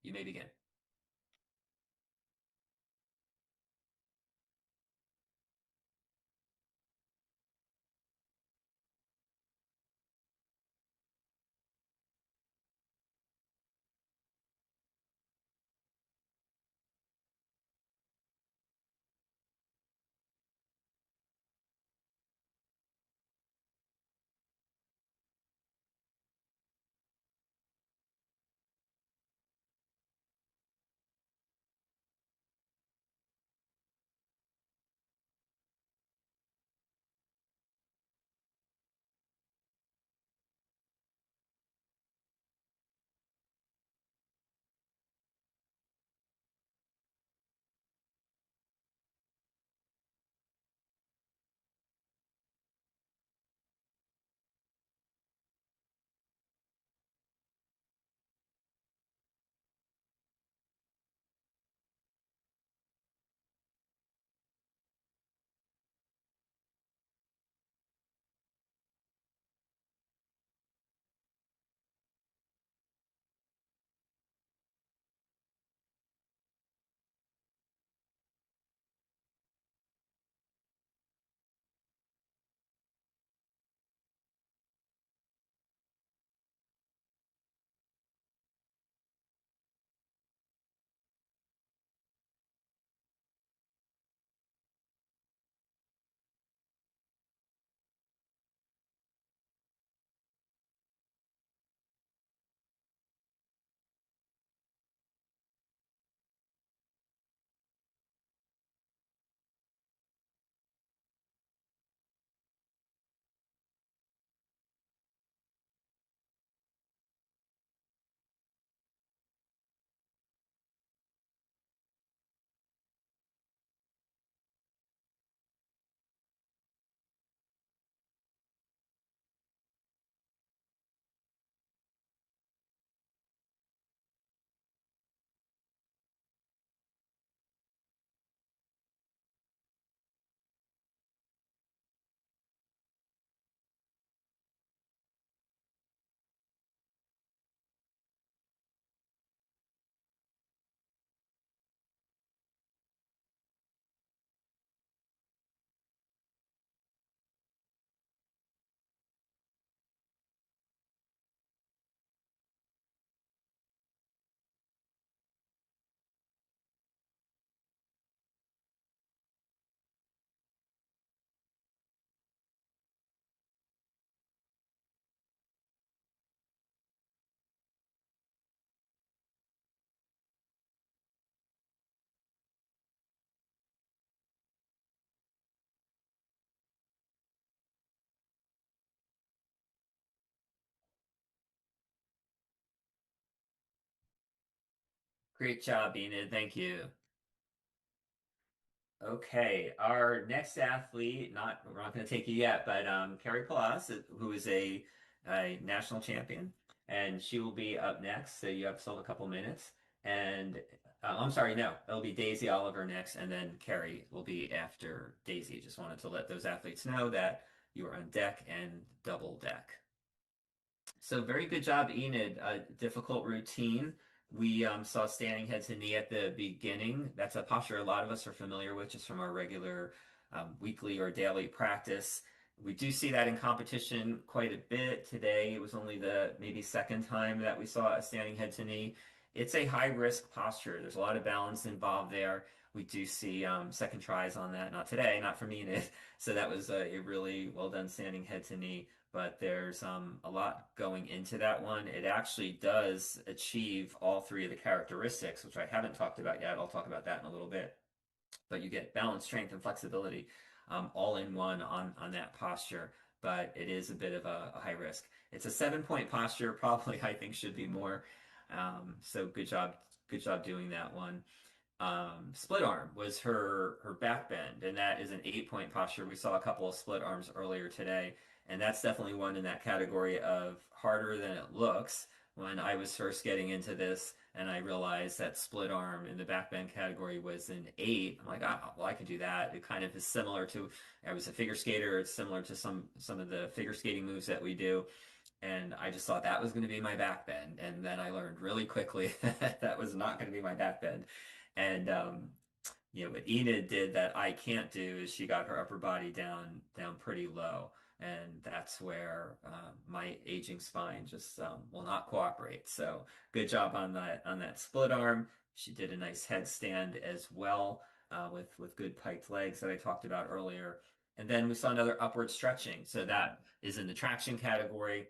You may begin. Great job, Enid. Thank you. Okay, our next athlete, we're not going to take you yet, but Carrie Palas, who is a national champion, and she will be up next. So you have still a couple minutes. And I'm sorry, no, it'll be Daisy Oliver next, and then Carrie will be after Daisy. Just wanted to let those athletes know that you are on deck and double deck. So very good job, Enid. Difficult routine. We saw standing head to knee at the beginning. That's a posture a lot of us are familiar with just from our regular weekly or daily practice. We do see that in competition quite a bit. Today, it was only the maybe second time that we saw a standing head to knee. It's a high risk posture. There's a lot of balance involved there. We do see second tries on that. Not today, not from Enid. So that was a really well done standing head to knee, but there's a lot going into that one. It actually does achieve all three of the characteristics, which I haven't talked about yet. I'll talk about that in a little bit. but you get balance, strength, and flexibility all in one on that posture. But it is a bit of a high risk. It's a 7-point posture. Probably I think should be more. So good job doing that one. Split arm was her back bend, and that is an 8-point posture. We saw a couple of split arms earlier today, and that's definitely one in that category of harder than it looks. When I was first getting into this and I realized that split arm in the back bend category was an 8, I'm like, oh, well, I could do that. It kind of is similar to, I was a figure skater. It's similar to some of the figure skating moves that we do. And I just thought that was going to be my back bend. And then I learned really quickly that that was not going to be my back bend. And what Enid did that I can't do is she got her upper body down pretty low, and that's where my aging spine just will not cooperate. So good job on that split arm. She did a nice headstand as well with good piked legs that I talked about earlier. And then we saw another upward stretching. So that is in the traction category,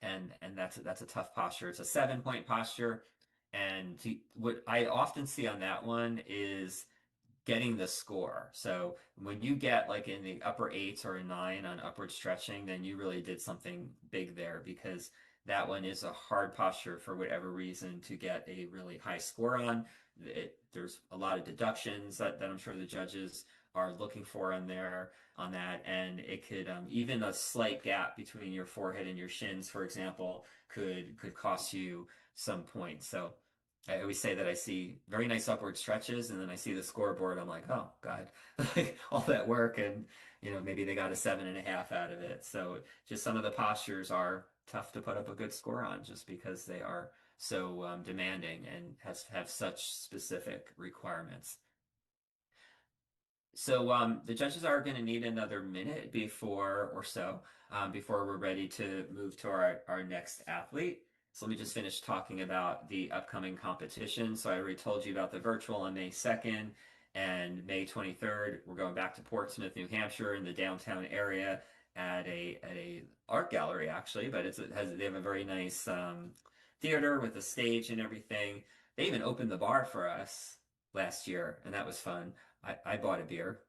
and that's a tough posture. It's a 7-point posture. And what I often see on that one is getting the score. So when you get like in the upper 8s or a 9 on upward stretching, then you really did something big there, because that one is a hard posture for whatever reason to get a really high score on. There's a lot of deductions that I'm sure the judges are looking for on that, and it could even a slight gap between your forehead and your shins, for example, could cost you some points. So I always say that I see very nice upward stretches, and then I see the scoreboard. I'm like, oh God, like all that work, and maybe they got a 7.5 out of it. So just some of the postures are tough to put up a good score on, just because they are so demanding and have such specific requirements. So the judges are going to need another minute before we're ready to move to our next athlete. So let me just finish talking about the upcoming competition. So I already told you about the virtual on May 2nd and May 23rd. We're going back to Portsmouth, New Hampshire, in the downtown area at a art gallery, actually, but they have a very nice theater with a stage and everything. They even opened the bar for us last year, and that was fun. I bought a beer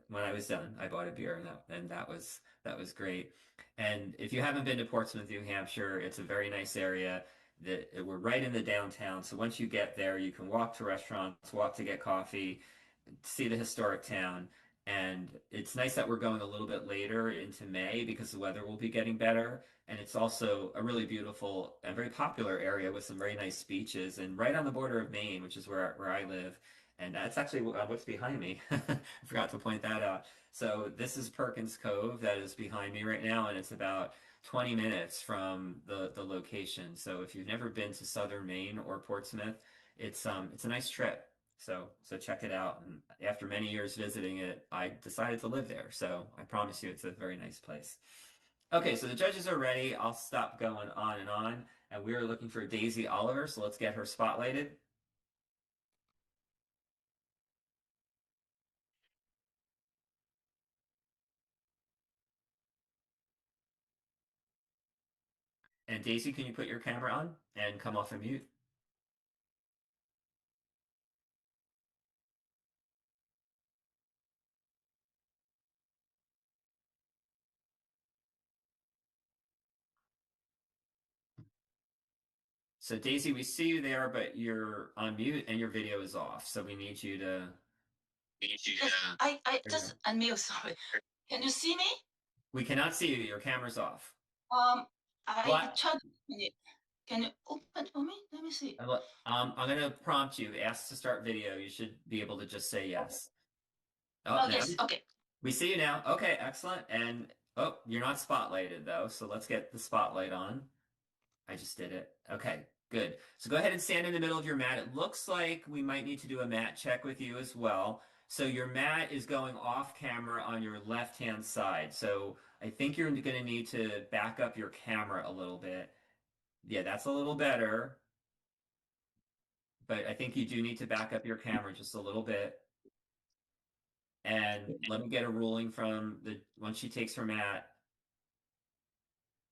when I was done. I bought a beer, and that was great. And if you haven't been to Portsmouth, New Hampshire, it's a very nice area. We're right in the downtown, so once you get there, you can walk to restaurants, walk to get coffee, see the historic town. And it's nice that we're going a little bit later into May, because the weather will be getting better. And it's also a really beautiful and very popular area with some very nice beaches, and right on the border of Maine, which is where I live. And that's actually what's behind me. I forgot to point that out. So this is Perkins Cove that is behind me right now, and it's about 20 minutes from the location. So if you've never been to Southern Maine or Portsmouth, it's a nice trip. So check it out. And after many years visiting it, I decided to live there. So I promise you, it's a very nice place. Okay, so the judges are ready. I'll stop going on, and we're looking for Daisy Oliver. So let's get her spotlighted. And Daisy, can you put your camera on and come off of mute? So Daisy, we see you there, but you're on mute and your video is off. So we need you to. Yes, I just unmute, sorry. Can you see me? We cannot see you. Your camera's off. I What? tried. Can you open for me? Let me see. I'm gonna prompt you. Ask to start video. You should be able to just say yes. Oh, now yes, okay. We see you now. Okay, excellent. And you're not spotlighted though, so let's get the spotlight on. I just did it. Okay, good. So go ahead and stand in the middle of your mat. It looks like we might need to do a mat check with you as well. So your mat is going off camera on your left-hand side. So I think you're going to need to back up your camera a little bit. Yeah, that's a little better. But I think you do need to back up your camera just a little bit. And let me get a ruling from once she takes her mat.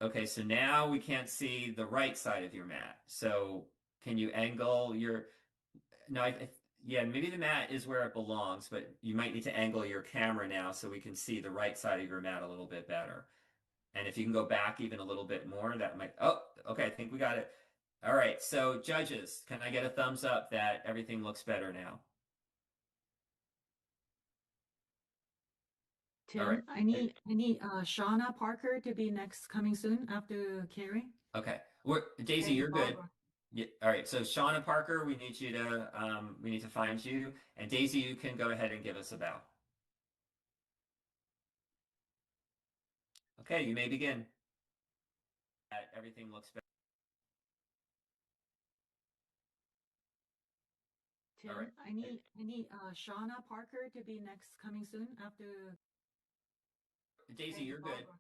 Okay, so now we can't see the right side of your mat. So can you angle your, no, Yeah, maybe the mat is where it belongs, but you might need to angle your camera now so we can see the right side of your mat a little bit better. And if you can go back even a little bit more, that might, oh, okay, I think we got it. All right, so judges, can I get a thumbs up that everything looks better now? Tim, All right. I need Shauna Parker to be next coming soon after Carrie. Okay. Daisy, And you're good. Barbara. Yeah, all right. So Shauna Parker, we need you to we need to find you. And Daisy, you can go ahead and give us a bow. Okay, you may begin. Everything looks better. Tim, right. I need Shauna Parker to be next coming soon after Daisy, and you're good. Barbara.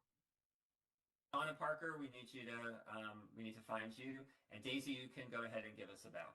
Shauna Parker, we need to find you. And Daisy, you can go ahead and give us a bow.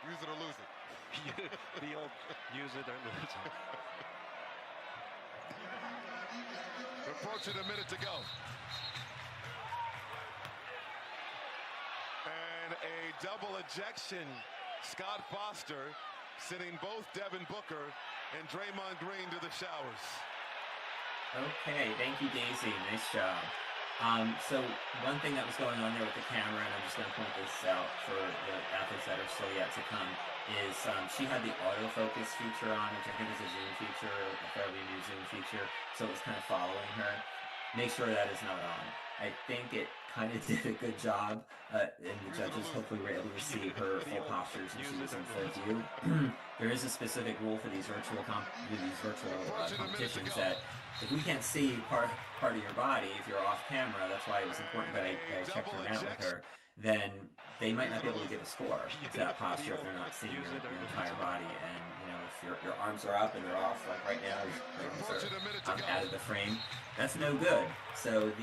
Use it or lose it. The old use it or lose it. Approaching a minute to go. And a double ejection. Scott Foster sending both Devin Booker and Draymond Green to the showers. Okay, thank you, Daisy. Nice job. So one thing that was going on there with the camera, and I'm just going to point this out for the athletes that are still yet to come, is she had the autofocus feature on, which I think is a zoom feature, a fairly new zoom feature, so it was kind of following her. Make sure that is not on. I think it kind of did a good job, and the judges hopefully were able to see her full postures and she was in full view. There is a specific rule for these virtual competitions that if we can't see part of your body, if you're off camera, that's why it was important that I checked her out with her, then they might not be able to give a score to that posture if they're not seeing your entire body. And if your arms are up and they're off, like right now, your arms are out of the frame, that's no good. So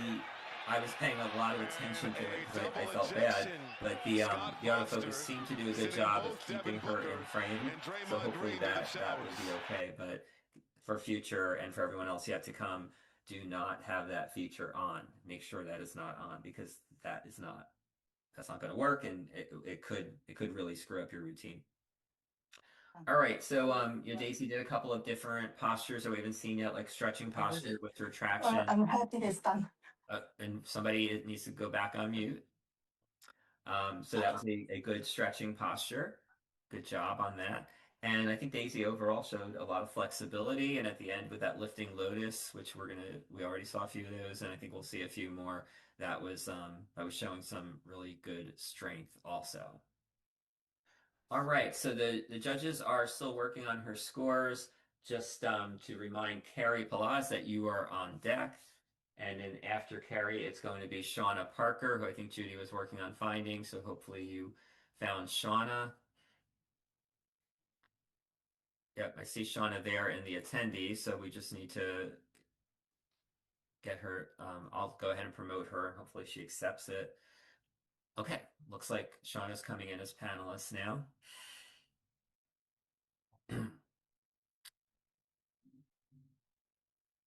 I was paying a lot of attention to it because I felt bad, but the autofocus seemed to do a good job of keeping her in frame, so hopefully that would be okay. But for future and for everyone else yet to come, do not have that feature on. Make sure that is not on, because that's not going to work, and it could really screw up your routine. All right, so Daisy did a couple of different postures that we haven't seen yet, like stretching posture with retraction. I'm happy it's done. And somebody needs to go back on mute. So that was a good stretching posture. Good job on that. And I think Daisy overall showed a lot of flexibility. And at the end with that lifting lotus, which we already saw a few of those, and I think we'll see a few more. that was showing some really good strength also. All right, so the judges are still working on her scores. Just to remind Carrie Palas that you are on deck. And then after Carrie, it's going to be Shauna Parker, who I think Judy was working on finding. So hopefully you found Shauna. Yep, I see Shauna there in the attendees. So we just need to get her. I'll go ahead and promote her. Hopefully she accepts it. Okay, looks like Shauna's coming in as panelist now.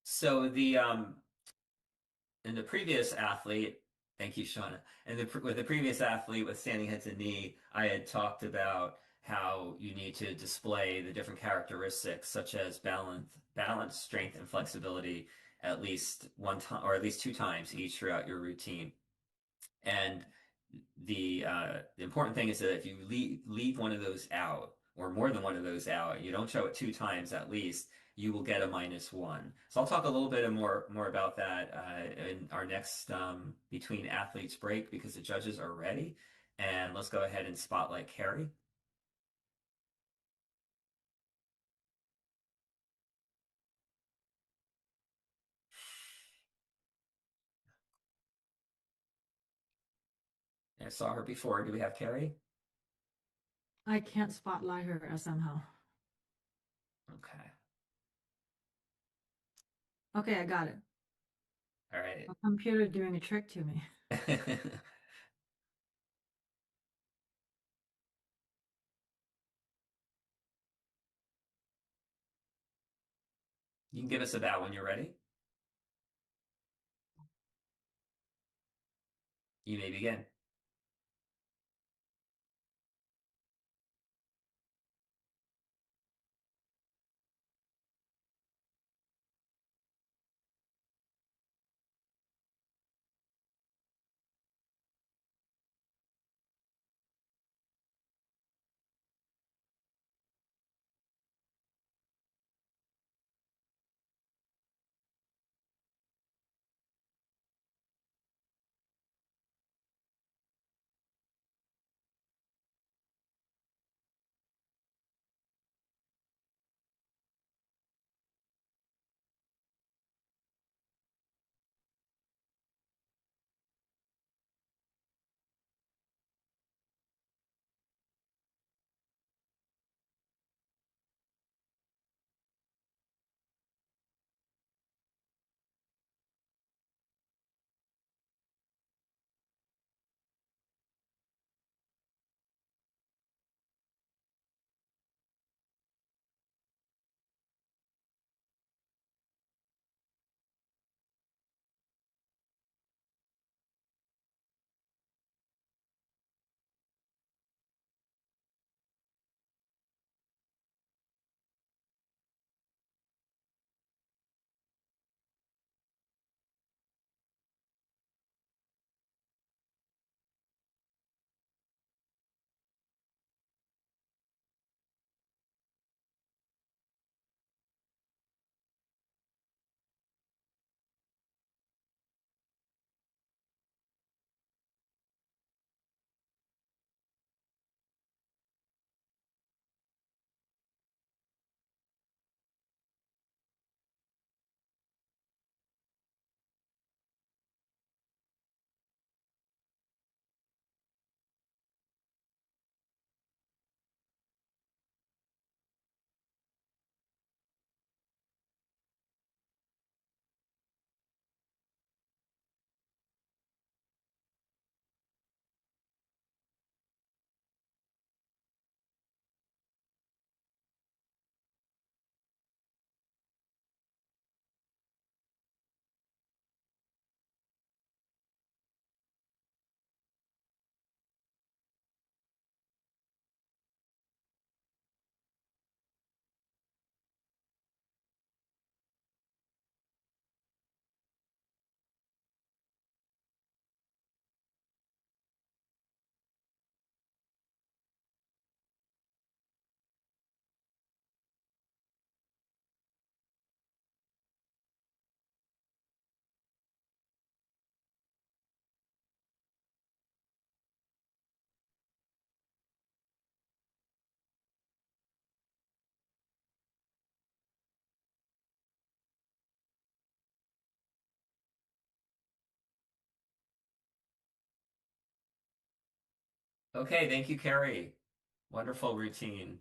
So in the previous athlete, thank you, Shauna. And with the previous athlete with standing head to knee, I had talked about how you need to display the different characteristics such as balance, strength, and flexibility at least one time or at least two times each throughout your routine. And the important thing is that if you leave one of those out or more than one of those out, you don't show it two times at least, you will get a -1. So I'll talk a little bit more about that in our next Between Athletes break because the judges are ready. And let's go ahead and spotlight Carrie. I saw her before. Do we have Carrie? I can't spotlight her somehow. Okay. Okay, I got it. All right. My computer doing a trick to me. You can give us a bow when you're ready. You may begin. Okay, thank you, Carrie. Wonderful routine.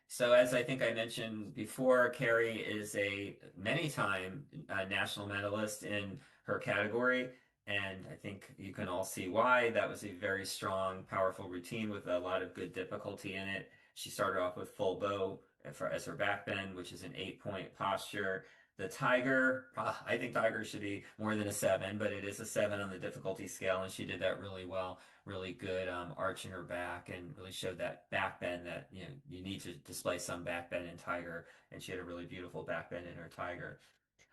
So as I think I mentioned before, Carrie is a many-time national medalist in her category, and I think you can all see why. That was a very strong, powerful routine with a lot of good difficulty in it. She started off with full bow as her back bend, which is an 8-point posture. The tiger, I think tiger should be more than a 7, but it is a 7 on the difficulty scale, and she did that really well. Really good arching her back, and really showed that back bend that you need to display some back bend in tiger, and she had a really beautiful back bend in her tiger.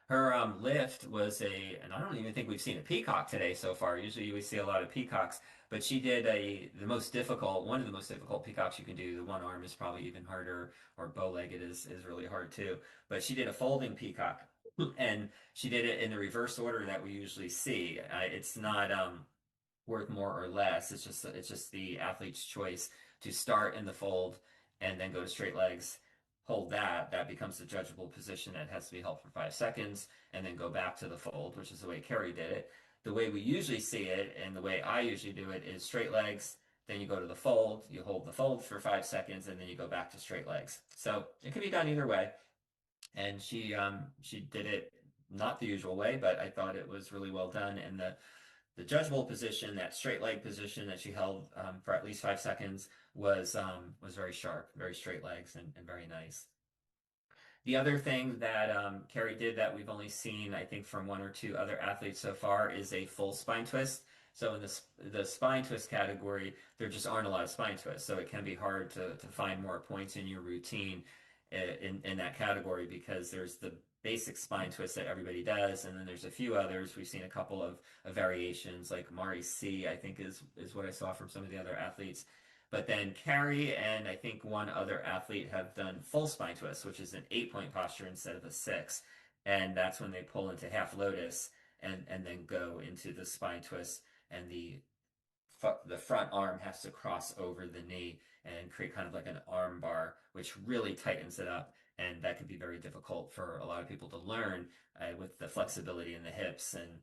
Her lift was and I don't even think we've seen a peacock today so far. Usually we see a lot of peacocks, but she did one of the most difficult peacocks you can do. The one arm is probably even harder, or bow-legged is really hard too. But she did a folding peacock, and she did it in the reverse order that we usually see. It's not worth more or less. It's just the athlete's choice to start in the fold and then go to straight legs. Hold that. That becomes the judgeable position that has to be held for 5 seconds, and then go back to the fold, which is the way Carrie did it. The way we usually see it, and the way I usually do it, is straight legs. Then you go to the fold. You hold the fold for 5 seconds, and then you go back to straight legs. So it can be done either way. And she did it not the usual way, but I thought it was really well done. And the judgeable position, that straight leg position that she held for at least 5 seconds, was very sharp, very straight legs, and very nice. The other thing that Carrie did that we've only seen, I think, from one or two other athletes so far is a full spine twist. So in the spine twist category, there just aren't a lot of spine twists, so it can be hard to find more points in your routine in that category, because there's the basic spine twist that everybody does, and then there's a few others. We've seen a couple of variations, like Mari C, I think is what I saw from some of the other athletes. But then Carrie and I think one other athlete have done full spine twist, which is an 8-point posture instead of a 6. And that's when they pull into half lotus and then go into the spine twist, and the front arm has to cross over the knee and create kind of like an arm bar, which really tightens it up. And that can be very difficult for a lot of people to learn with the flexibility in the hips. And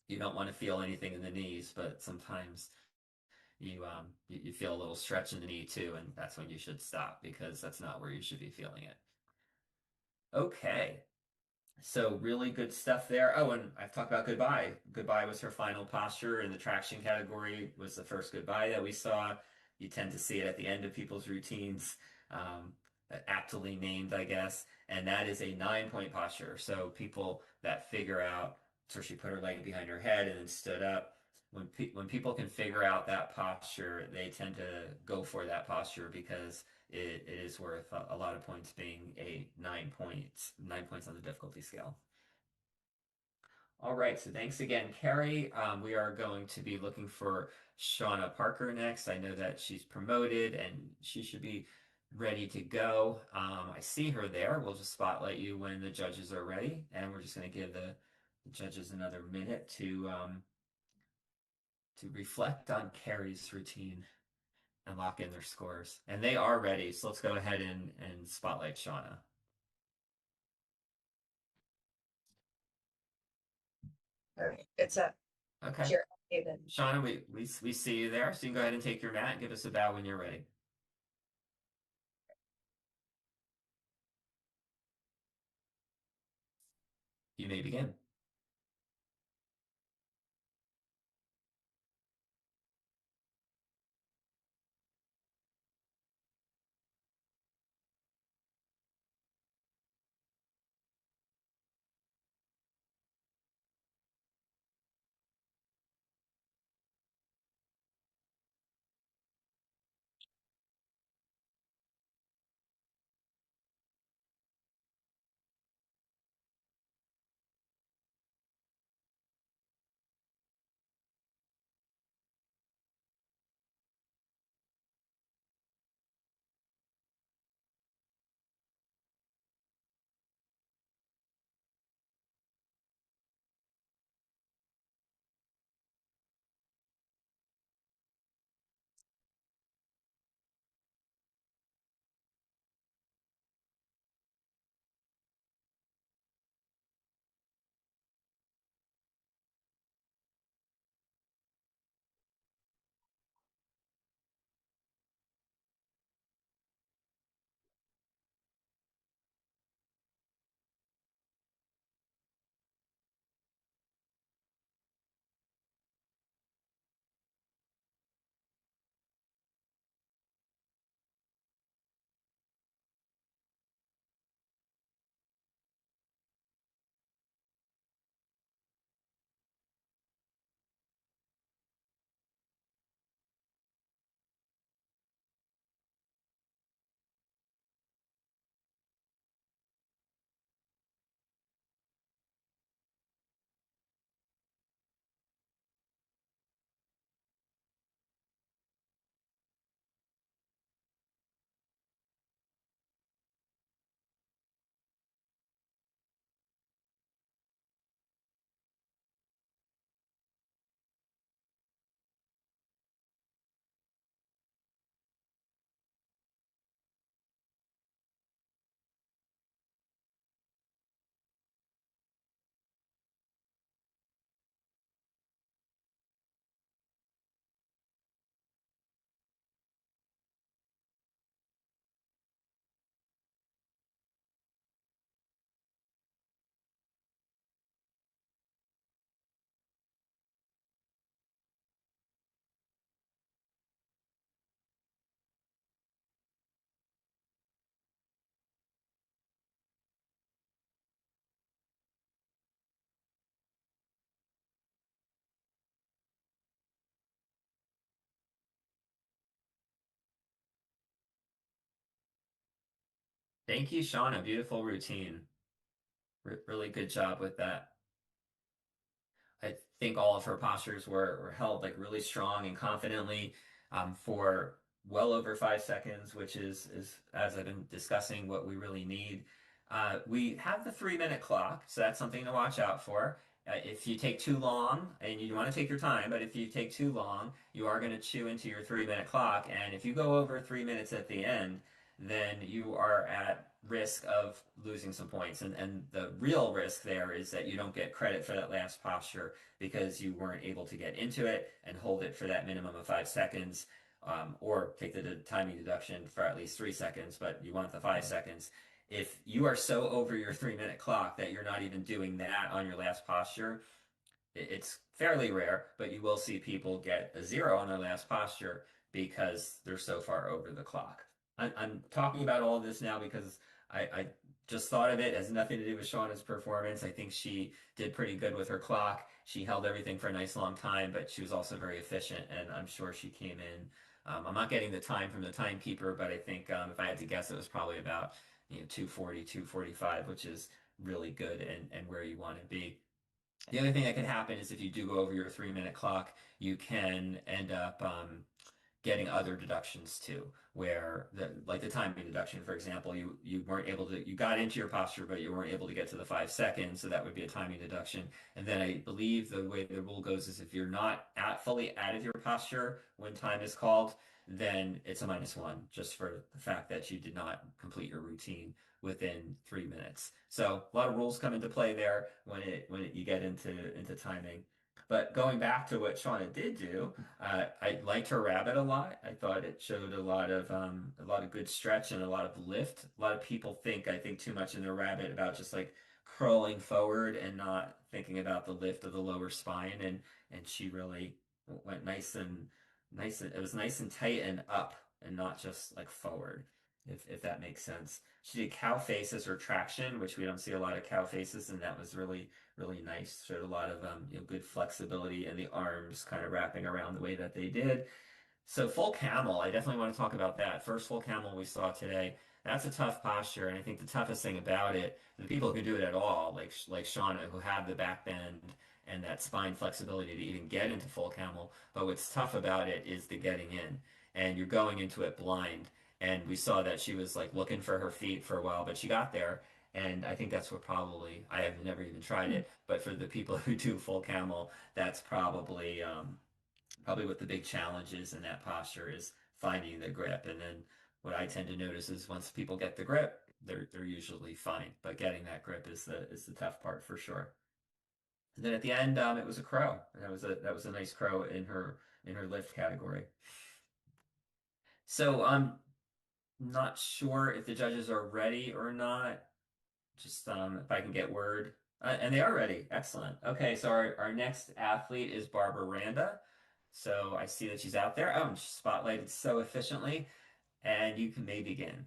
you don't want to feel anything in the knees, but sometimes you feel a little stretch in the knee too, and that's when you should stop, because that's not where you should be feeling it. Okay, so really good stuff there. Oh, and I've talked about goodbye. Goodbye was her final posture in the traction category, was the first goodbye that we saw. You tend to see it at the end of people's routines, um, aptly named, I guess. And that is a 9-point posture. So people that figure out, so she put her leg behind her head and then stood up. When people can figure out that posture, they tend to go for that posture, because it is worth a lot of points, being a 9 points on the difficulty scale. All right, so thanks again, Carrie. We are going to be looking for Shauna Parker next. I know that she's promoted and she should be ready to go. I see her there. We'll just spotlight you when the judges are ready, and we're just going to give the judges another minute to reflect on Carrie's routine and lock in their scores. And they are ready, so let's go ahead and spotlight Shauna. All right, it's up. Okay. Sure. Okay, then. Shauna, we see you there, so you can go ahead and take your mat and give us a bow when you're ready. You may begin. Thank you, Shauna. Beautiful routine. Really good job with that. I think all of her postures were held like really strong and confidently for well over 5 seconds, which is, as I've been discussing, what we really need. We have the 3 minute clock, so that's something to watch out for. If you take too long, and you want to take your time, but if you take too long, you are going to chew into your 3 minute clock. And if you go over 3 minutes at the end, then you are at risk of losing some points. And the real risk there is that you don't get credit for that last posture because you weren't able to get into it and hold it for that minimum of 5 seconds, or take the timing deduction for at least 3 seconds, but you want the 5 seconds. If you are so over your 3 minute clock that you're not even doing that on your last posture, it's fairly rare, but you will see people get a 0 on their last posture because they're so far over the clock. I'm talking about all of this now because I just thought of it. It has nothing to do with Shauna's performance. I think she did pretty good with her clock. She held everything for a nice long time, but she was also very efficient, and I'm sure she came in. I'm not getting the time from the timekeeper, but I think if I had to guess, it was probably about 240, 245, which is really good and where you want to be. The other thing that can happen is if you do go over your 3 minute clock, you can end up getting other deductions too, where like the timing deduction, for example, you weren't able to, you got into your posture, but you weren't able to get to the 5 seconds, so that would be a timing deduction. And then I believe the way the rule goes is if you're not fully out of your posture when time is called, then it's a -1 just for the fact that you did not complete your routine within 3 minutes. So a lot of rules come into play there when you get into timing. But going back to what Shauna did do, I liked her rabbit a lot. I thought it showed a lot of good stretch and a lot of lift. A lot of people I think too much in their rabbit about just like curling forward and not thinking about the lift of the lower spine. And she really went nice. It was nice and tight and up and not just like forward, if that makes sense. She did cow face as her traction, which we don't see a lot of cow faces, and that was really nice. Showed a lot of good flexibility in the arms kind of wrapping around the way that they did. So full camel, I definitely want to talk about that. First full camel we saw today. That's a tough posture, and I think the toughest thing about it, the people who can do it at all, like Shauna, who have the back bend and that spine flexibility to even get into full camel. But what's tough about it is the getting in, and you're going into it blind. And we saw that she was like looking for her feet for a while, but she got there. And I think that's what probably, I have never even tried it, but for the people who do full camel, that's probably what the big challenge is in that posture is finding the grip. And then what I tend to notice is once people get the grip, they're usually fine. But getting that grip is the tough part for sure. And then at the end, it was a crow. And that was a nice crow in her lift category. So I'm not sure if the judges are ready or not. Just if I can get word. And they are ready. Excellent. Okay, so our next athlete is Barbara Randa. So I see that she's out there. Oh, and she's spotlighted so efficiently. And you may begin.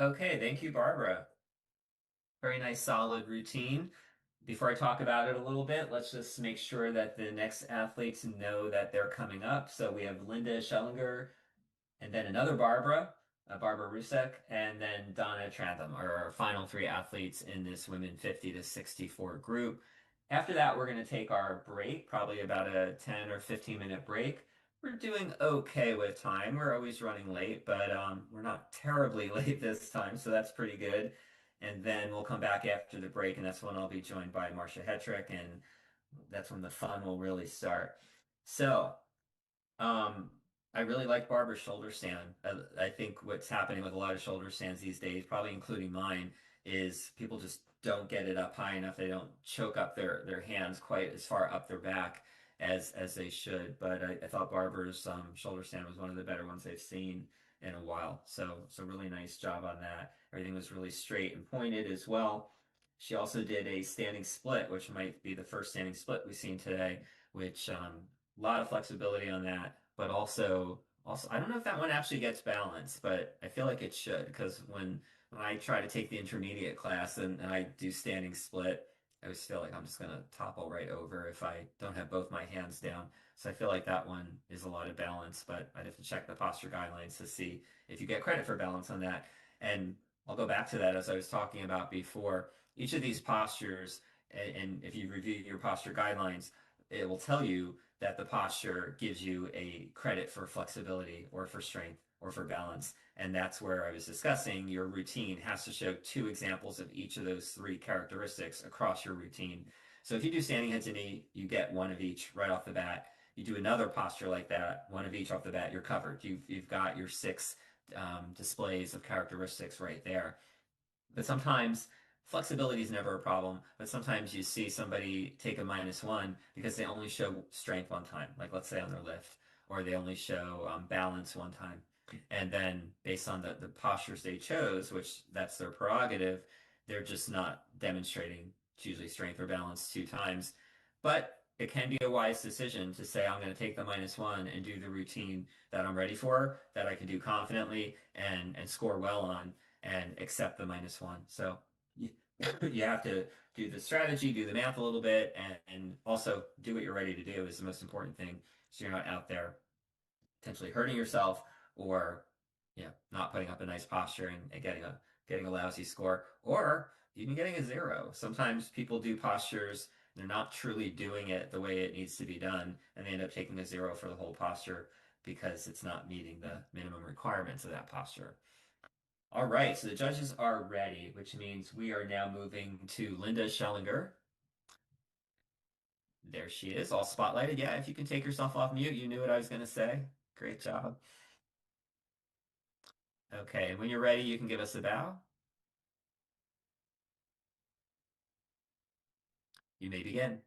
Okay, thank you, Barbara. Very nice, solid routine. Before I talk about it a little bit, let's just make sure that the next athletes know that they're coming up. So we have Linda Schellinger, and then another Barbara, Barbara Rusek, and then Donna Trantham are our final three athletes in this women 50 to 64 group. After that, we're going to take our break, probably about a 10 or 15-minute break. We're doing okay with time. We're always running late, but we're not terribly late this time, so that's pretty good. And then we'll come back after the break, and that's when I'll be joined by Marcia Hetrick, and that's when the fun will really start. So, um, I really like Barbara's shoulder stand. I think what's happening with a lot of shoulder stands these days, probably including mine, is people just don't get it up high enough. They don't choke up their hands quite as far up their back as they should. But I thought Barbara's shoulder stand was one of the better ones I've seen in a while. So really nice job on that. Everything was really straight and pointed as well. She also did a standing split, which might be the first standing split we've seen today, which a lot of flexibility on that, but also I don't know if that one actually gets balanced, but I feel like it should, because when I try to take the intermediate class and I do standing split, I always feel like I'm just gonna topple right over if I don't have both my hands down. So I feel like that one is a lot of balance, but I'd have to check the posture guidelines to see if you get credit for balance on that. And I'll go back to that as I was talking about before. Each of these postures, and if you review your posture guidelines, it will tell you that the posture gives you a credit for flexibility or for strength or for balance. And that's where I was discussing your routine has to show two examples of each of those three characteristics across your routine. So if you do standing head to knee, you get one of each right off the bat. You do another posture like that, one of each off the bat, you're covered. You've got your six displays of characteristics right there. But sometimes flexibility is never a problem, but sometimes you see somebody take a -1 because they only show strength one time, like let's say on their lift, or they only show balance one time. And then based on the postures they chose, which that's their prerogative, they're just not demonstrating usually strength or balance two times. But it can be a wise decision to say, I'm going to take the -1 and do the routine that I'm ready for, that I can do confidently and score well on, and accept the -1. So you, you have to do the strategy, do the math a little bit, and also do what you're ready to do is the most important thing. So you're not out there potentially hurting yourself or not putting up a nice posture and getting a lousy score, or even getting a 0. Sometimes people do postures, they're not truly doing it the way it needs to be done, and they end up taking a 0 for the whole posture because it's not meeting the minimum requirements of that posture. All right, so the judges are ready, which means we are now moving to Linda Schellinger. There she is, all spotlighted. Yeah, if you can take yourself off mute, you knew what I was going to say. Great job. Okay, and when you're ready, you can give us a bow. You may begin.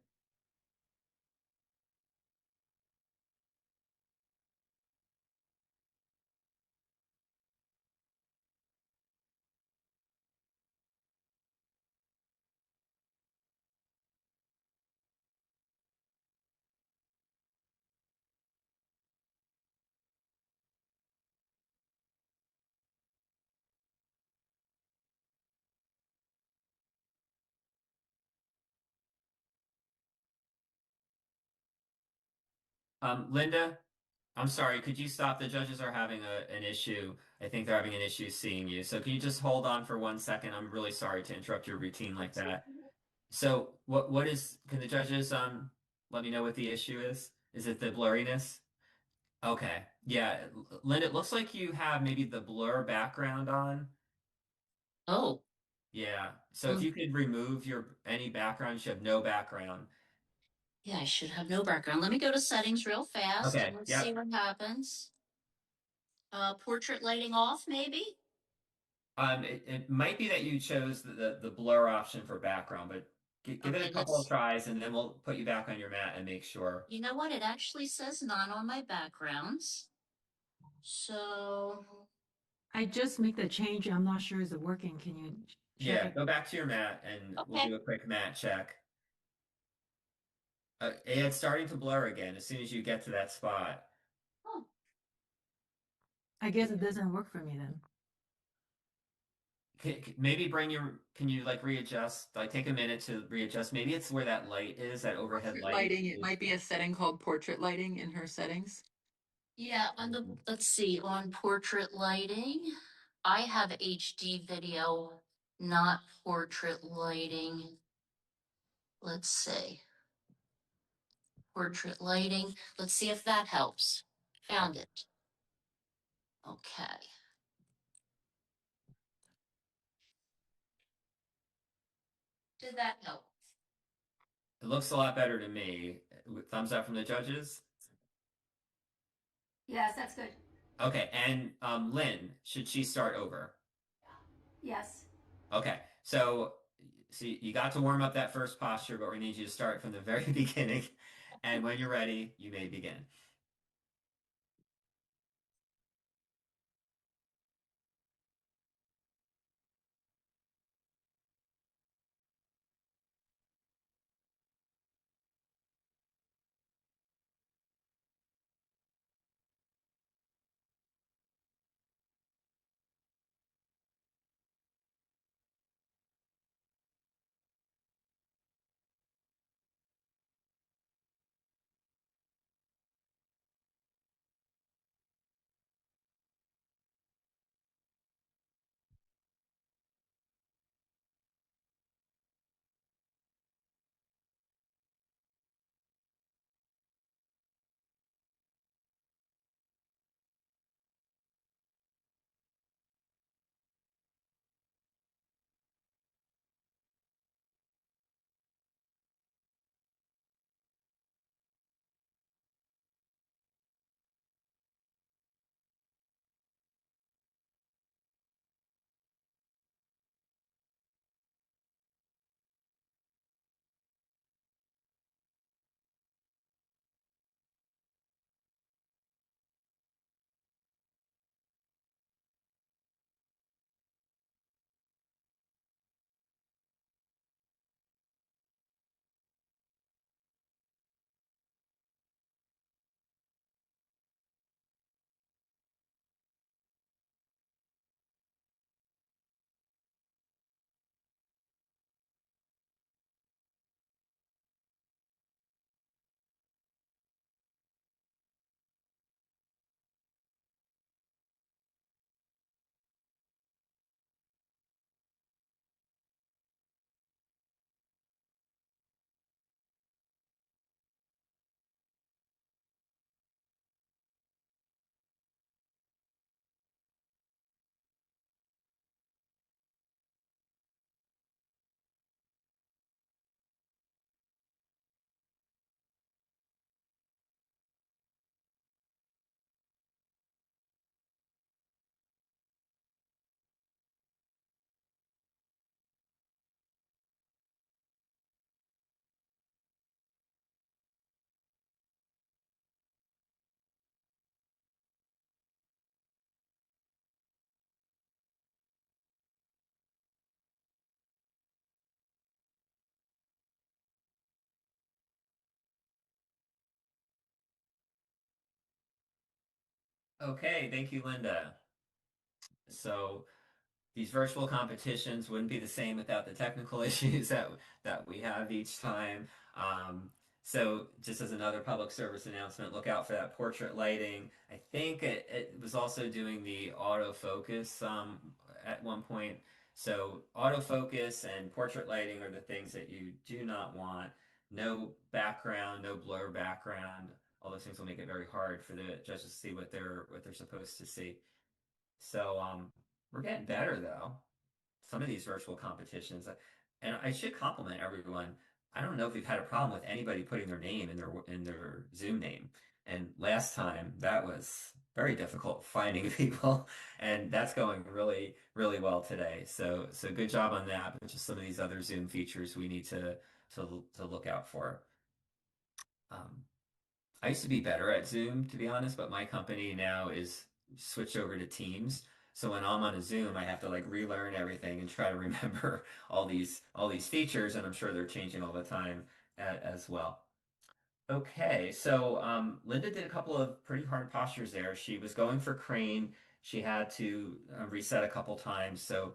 Linda, I'm sorry, could you stop? The judges are having an issue. I think they're having an issue seeing you. So can you just hold on for 1 second? I'm really sorry to interrupt your routine like that. So can the judges let me know what the issue is? Is it the blurriness? Okay. Yeah, Linda, it looks like you have maybe the blur background on. Oh, Yeah. So if you could remove any background, you should have no background. yeah, I should have no background. Let me go to settings real fast and Okay. let's see Yep. what happens. Portrait lighting off, maybe? It might be that you chose the blur option for background, but give it Okay, a couple of tries and then we'll put you back on your mat and make sure. You know what? It actually says none on my backgrounds. So, I just make the change. I'm not sure is it working. Can you check Yeah, it? go back to your mat and we'll okay. do a quick mat check. It's starting to blur again as soon as you get to that spot. I guess it doesn't work for me then. maybe can you like readjust, like take a minute to readjust? Maybe it's where that light is, that overhead Portrait light. lighting, it might be a setting called portrait lighting in her settings. Yeah, let's see, on portrait lighting, I have HD video, not portrait lighting. Let's see. Portrait lighting. Let's see if that helps. Found it. Okay. Did that help? It looks a lot better to me. Thumbs up from the judges. Yes, that's good. Okay, and Lynn, should she start over? Yes. Okay, so you got to warm up that first posture, but we need you to start from the very beginning. And when you're ready, you may begin. Okay, thank you, Linda. So these virtual competitions wouldn't be the same without the technical issues that we have each time. So just as another public service announcement, look out for that portrait lighting. I think it was also doing the autofocus at one point. So autofocus and portrait lighting are the things that you do not want. No background, no blur background. All those things will make it very hard for the judges to see what they're supposed to see. So we're getting better though. Some of these virtual competitions, and I should compliment everyone. I don't know if we've had a problem with anybody putting their name in their Zoom name. And last time that was very difficult finding people, and that's going really, really well today. So good job on that. But just some of these other Zoom features we need to look out for. Um, I used to be better at Zoom, to be honest, but my company now is switched over to Teams. So when I'm on a Zoom, I have to like relearn everything and try to remember all these features, and I'm sure they're changing all the time as well. Okay, so Linda did a couple of pretty hard postures there. She was going for crane. She had to reset a couple times. So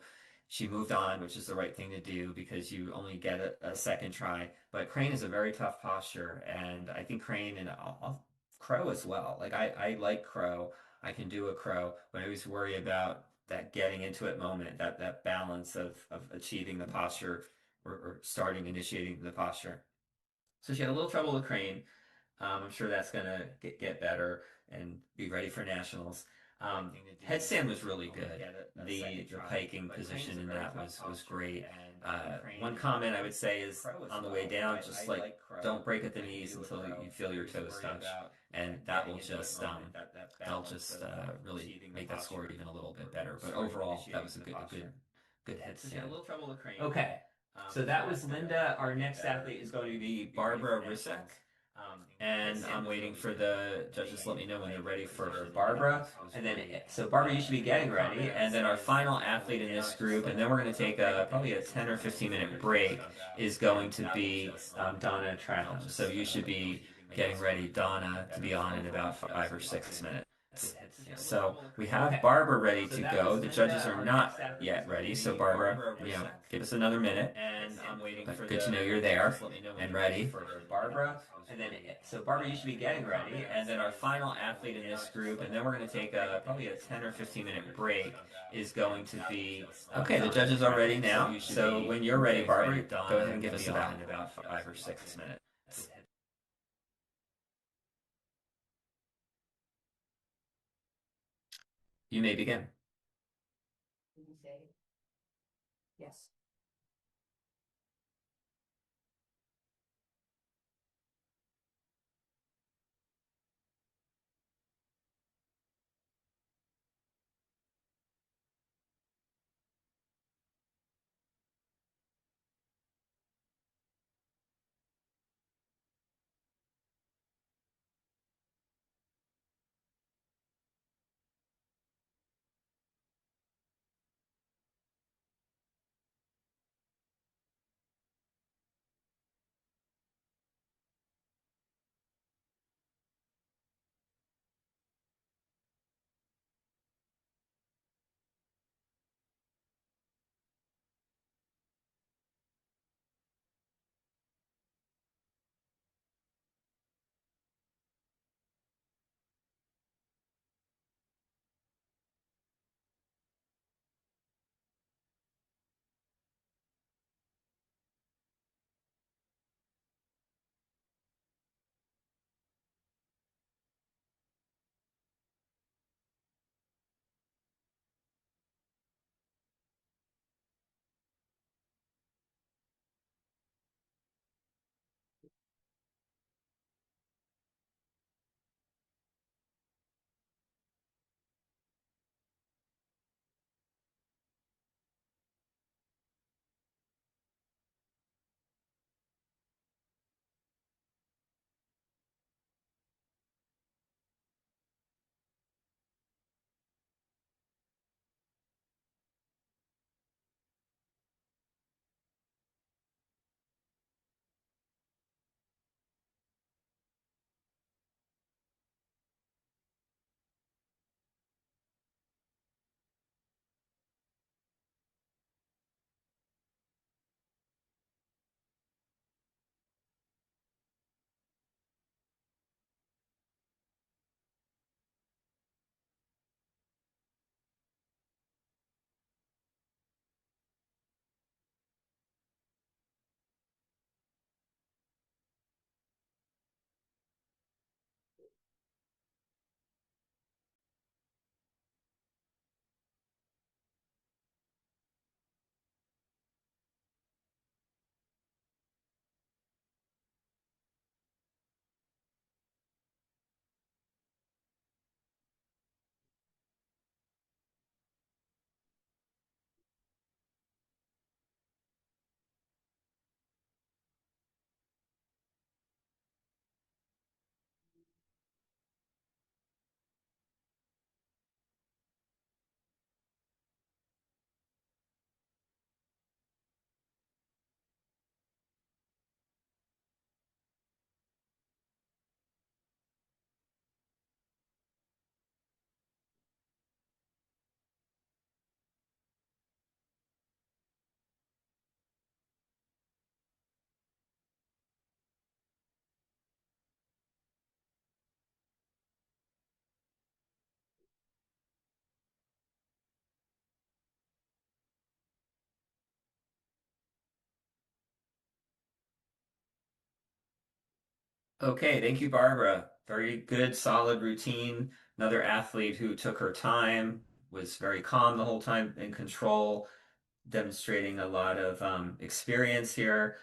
she moved on, which is the right thing to do because you only get a second try. But crane is a very tough posture, and I think crane and I'll crow as well. Like I like crow. I can do a crow, but I always worry about that getting into it moment, that balance of achieving the posture or initiating the posture. So she had a little trouble with crane. I'm sure that's gonna get better and be ready for nationals. Headstand was really good. The hiking position in that was great. One comment I would say is on the way down, just like don't break at the knees until you feel your toes touch, and that will just that'll just really make that score even a little bit better. But overall, that was a good headstand. Okay, so that was Linda. Our next athlete is going to be Barbara Risek. And I'm waiting for the judges to let me know when they're ready for Barbara. And then, so Barbara, you should be getting ready. And then our final athlete in this group, and then we're going to take probably a 10 or 15-minute break, is going to be Donna Traham. So you should be getting ready, Donna, to be on in about 5 or 6 minutes. So we have Barbara ready to go. The judges are not yet ready. So Barbara, give us another minute. And I'm waiting for good to know you're there and ready for Barbara. And then, so Barbara, you should be getting ready. And then our final athlete in this group, and then we're going to take probably a 10 or 15-minute break, is going to be, okay, the judges are ready now. So when you're ready, Barbara, go ahead and give us about 5 or 6 minutes. You may begin. Yes. Okay, thank you, Barbara. Very good, solid routine. Another athlete who took her time, was very calm the whole time, in control, demonstrating a lot of experience here.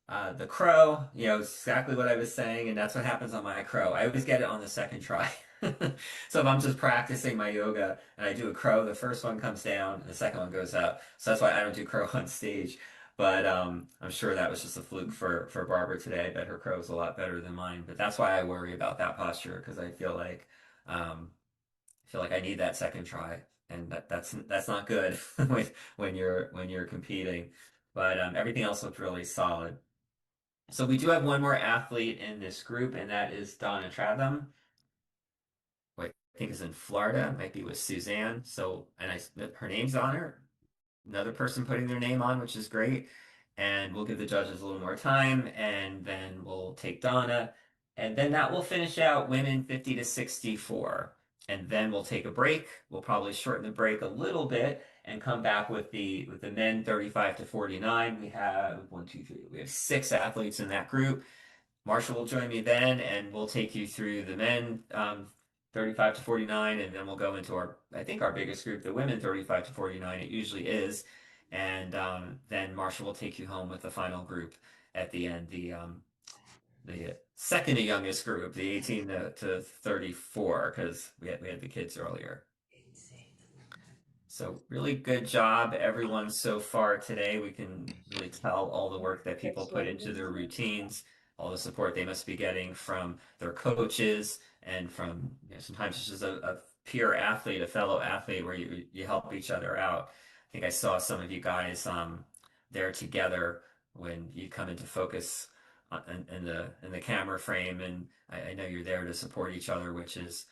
The crow, exactly what I was saying, and that's what happens on my crow. I always get it on the second try. So if I'm just practicing my yoga and I do a crow, the first one comes down and the second one goes up. So that's why I don't do crow on stage. But I'm sure that was just a fluke for Barbara today. I bet her crow is a lot better than mine. But that's why I worry about that posture because I feel like I need that second try, and that's not good when you're competing. But everything else looked really solid. So we do have one more athlete in this group, and that is Donna Tratham. Wait, I think is in Florida, might be with Suzanne. So, and her name's on her. Another person putting their name on, which is great. And we'll give the judges a little more time, and then we'll take Donna, and then that will finish out women 50 to 64. And then we'll take a break. We'll probably shorten the break a little bit and come back with the men 35 to 49. We have one, two, three. We have 6 athletes in that group. Marshall will join me then, and we'll take you through the men 35 to 49, and then we'll go into I think our biggest group, the women 35 to 49. It usually is, and then Marshall will take you home with the final group at the end, the second to youngest group, the 18 to 34, because we had the kids earlier. So really good job, everyone, so far today. We can really tell all the work that people put into their routines, all the support they must be getting from their coaches and from sometimes it's just a peer athlete, a fellow athlete where you help each other out. I think I saw some of you guys there together when you come into focus in the camera frame, and I know you're there to support each other, which is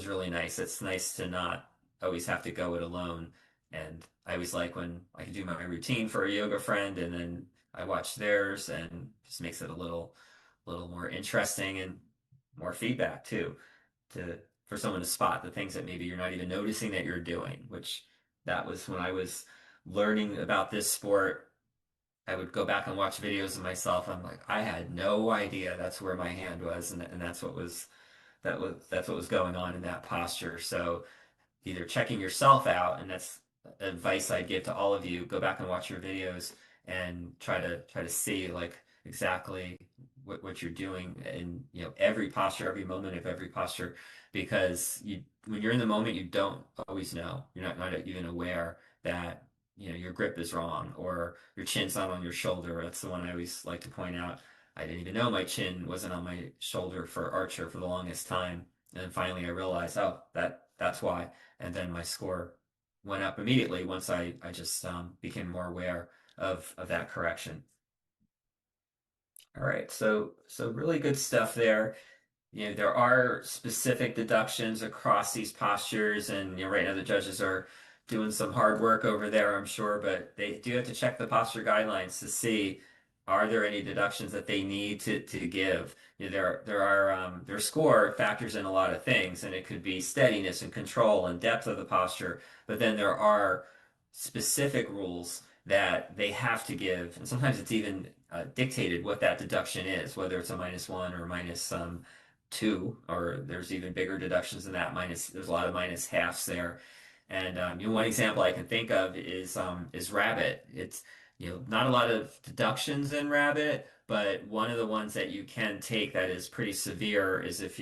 really nice. It's nice to not always have to go it alone. And I always like when I can do my routine for a yoga friend and then I watch theirs, and just makes it a little more interesting and more feedback too, for someone to spot the things that maybe you're not even noticing that you're doing, which that was when I was learning about this sport. I would go back and watch videos of myself. I'm like, I had no idea that's where my hand was, and that's what was going on in that posture. So either checking yourself out, and that's advice I'd give to all of you, go back and watch your videos and try to see like exactly what you're doing in every posture, every moment of every posture, because when you're in the moment you don't always know, you're not even aware that your grip is wrong or your chin's not on your shoulder. That's the one I always like to point out. I didn't even know my chin wasn't on my shoulder for archer for the longest time, and then finally I realized, oh, that's why. And then my score went up immediately once I just became more aware of that correction. All right, so really good stuff there. There are specific deductions across these postures, and right now the judges are doing some hard work over there, I'm sure, but they do have to check the posture guidelines to see are there any deductions that they need to give. Their score factors in a lot of things, and it could be steadiness and control and depth of the posture, but then there are specific rules that they have to give, and sometimes it's even dictated what that deduction is, whether it's a -1 or -2, or there's even bigger deductions than that. There's a lot of minus halves there. And one example I can think of is rabbit. It's not a lot of deductions in rabbit, but one of the ones that you can take that is pretty severe is if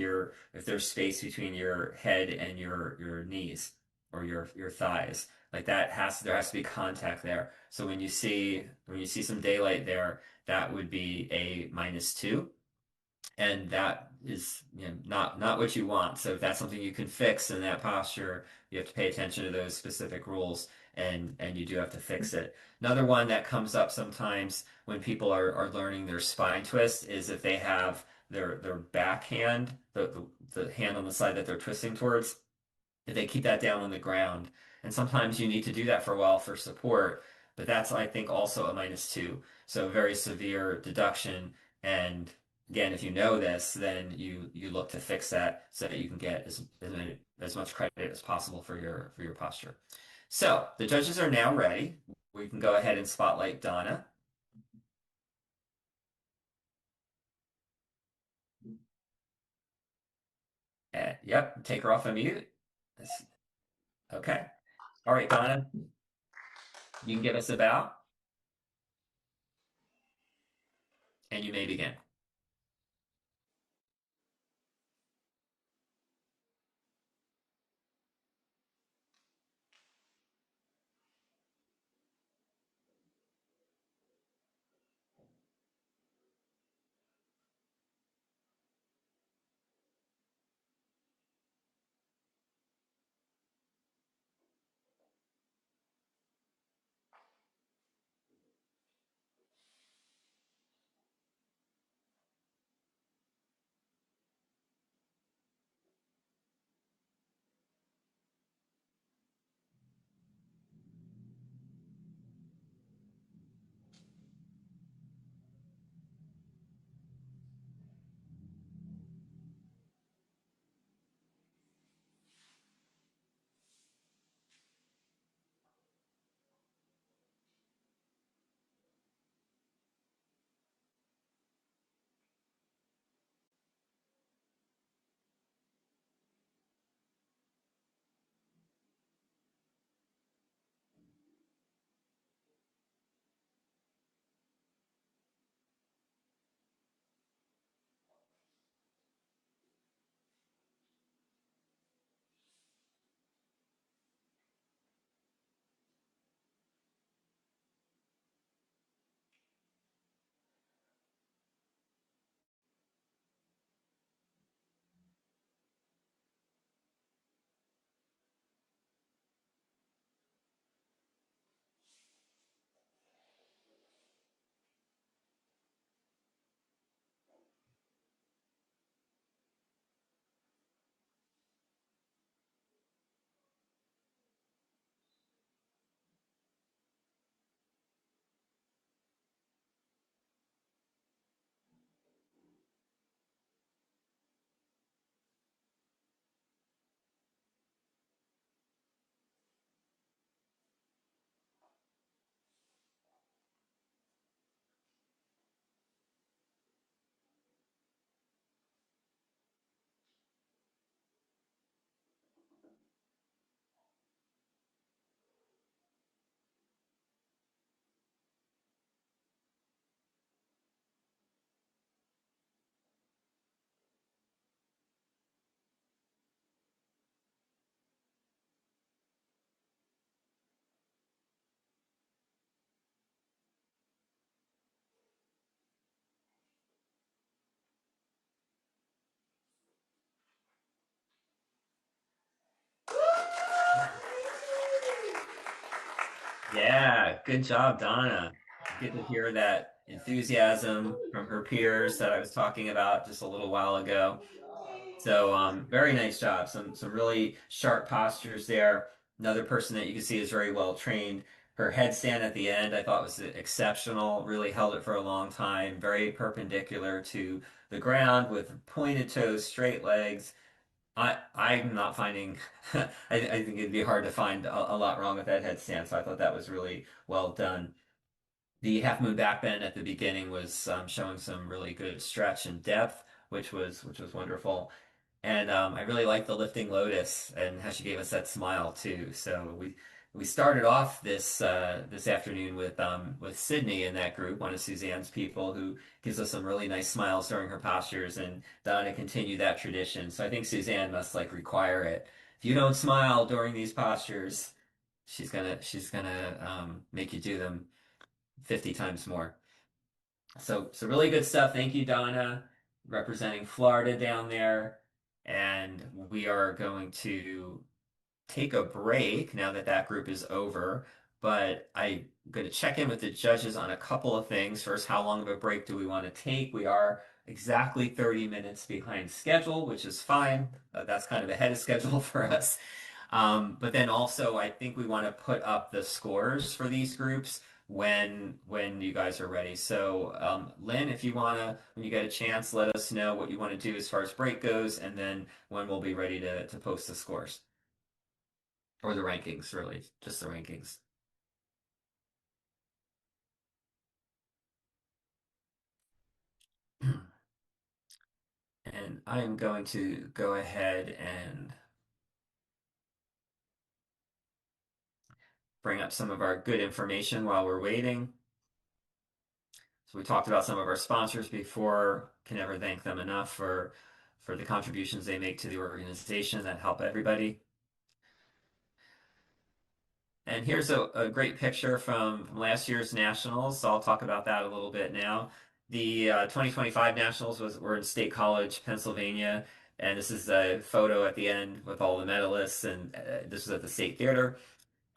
there's space between your head and your knees or your thighs. Like there has to be contact there. So when you see some daylight there, that would be a -2. And that is not what you want. So if that's something you can fix in that posture, you have to pay attention to those specific rules, and you do have to fix it. Another one that comes up sometimes when people are learning their spine twist is if they have their back hand, the hand on the side that they're twisting towards, if they keep that down on the ground. And sometimes you need to do that for a while for support, but that's, I think, also a -2. So very severe deduction. And again, if you know this, then you look to fix that so that you can get as much credit as possible for your posture. So the judges are now ready. We can go ahead and spotlight Donna. Yep, take her off of mute. Okay. All right, Donna, you can give us a bow, and you may begin. Yeah, good job, Donna. Good to hear that enthusiasm from her peers that I was talking about just a little while ago. So, very nice job. Some really sharp postures there. Another person that you can see is very well trained. Her headstand at the end, I thought was exceptional. Really held it for a long time. Very perpendicular to the ground with pointed toes, straight legs. I'm not finding. I think it'd be hard to find a lot wrong with that headstand. So I thought that was really well done. The half moon back bend at the beginning was showing some really good stretch and depth, which was wonderful. And I really liked the lifting lotus and how she gave us that smile too. So we started off this afternoon with Sydney in that group, one of Suzanne's people, who gives us some really nice smiles during her postures, and Donna continued that tradition. So I think Suzanne must like require it. If you don't smile during these postures, she's gonna make you do them 50 times more. So really good stuff. Thank you, Donna, representing Florida down there. And we are going to take a break now that that group is over. But I'm going to check in with the judges on a couple of things. First, how long of a break do we want to take? We are exactly 30 minutes behind schedule, which is fine. That's kind of ahead of schedule for us. But then also, I think we want to put up the scores for these groups when you guys are ready. So, Lynn, if you wanna, when you get a chance, let us know what you want to do as far as break goes, and then when we'll be ready to post the scores or the rankings, really, just the rankings. And I'm going to go ahead and bring up some of our good information while we're waiting. So we talked about some of our sponsors before. Can never thank them enough for the contributions they make to the organization that help everybody. And here's a great picture from last year's Nationals. So I'll talk about that a little bit now. The 2025 Nationals were in State College, Pennsylvania. And this is a photo at the end with all the medalists. And this was at the State Theater.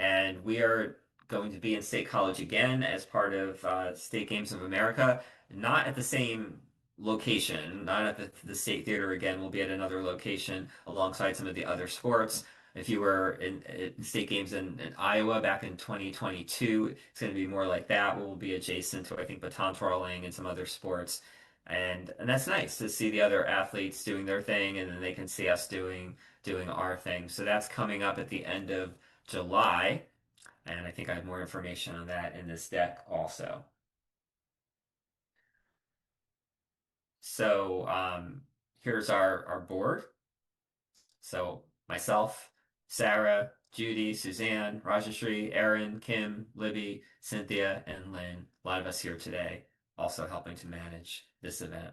And we are going to be in State College again as part of State Games of America. Not at the same location, not at the State Theater again. We'll be at another location alongside some of the other sports. If you were in state games in Iowa back in 2022, it's going to be more like that. We'll be adjacent to, I think, baton twirling and some other sports. And that's nice to see the other athletes doing their thing, and then they can see us doing our thing. So that's coming up at the end of July. And I think I have more information on that in this deck also. So here's our board. So myself, Sarah, Judy, Suzanne, Rajashri, Erin, Kim, Libby, Cynthia, and Lynn. A lot of us here today also helping to manage this event.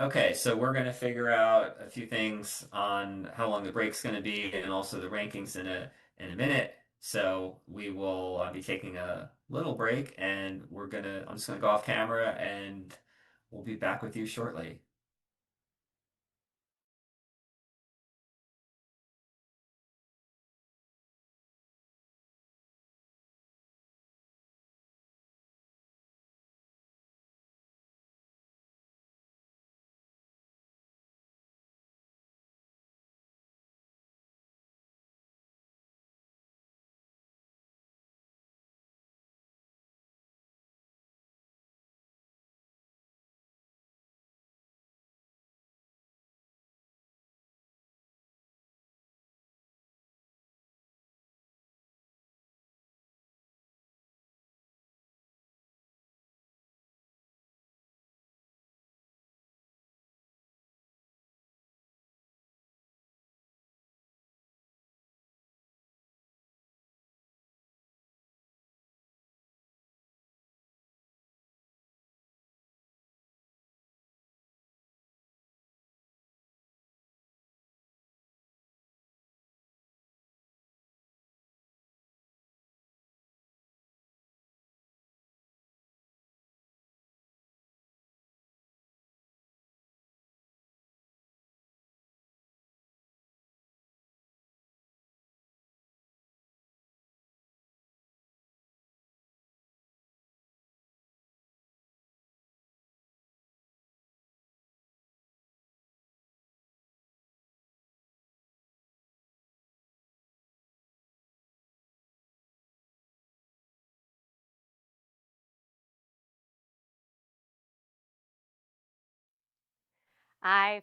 Okay, so we're going to figure out a few things on how long the break's going to be and also the rankings in a minute. So we will be taking a little break and I'm just going to go off camera and we'll be back with you shortly. I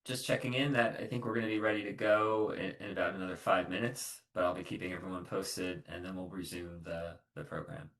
just checking in that I think we're going to be ready to go in about another 5 minutes, but I'll be keeping everyone posted and then we'll resume the program.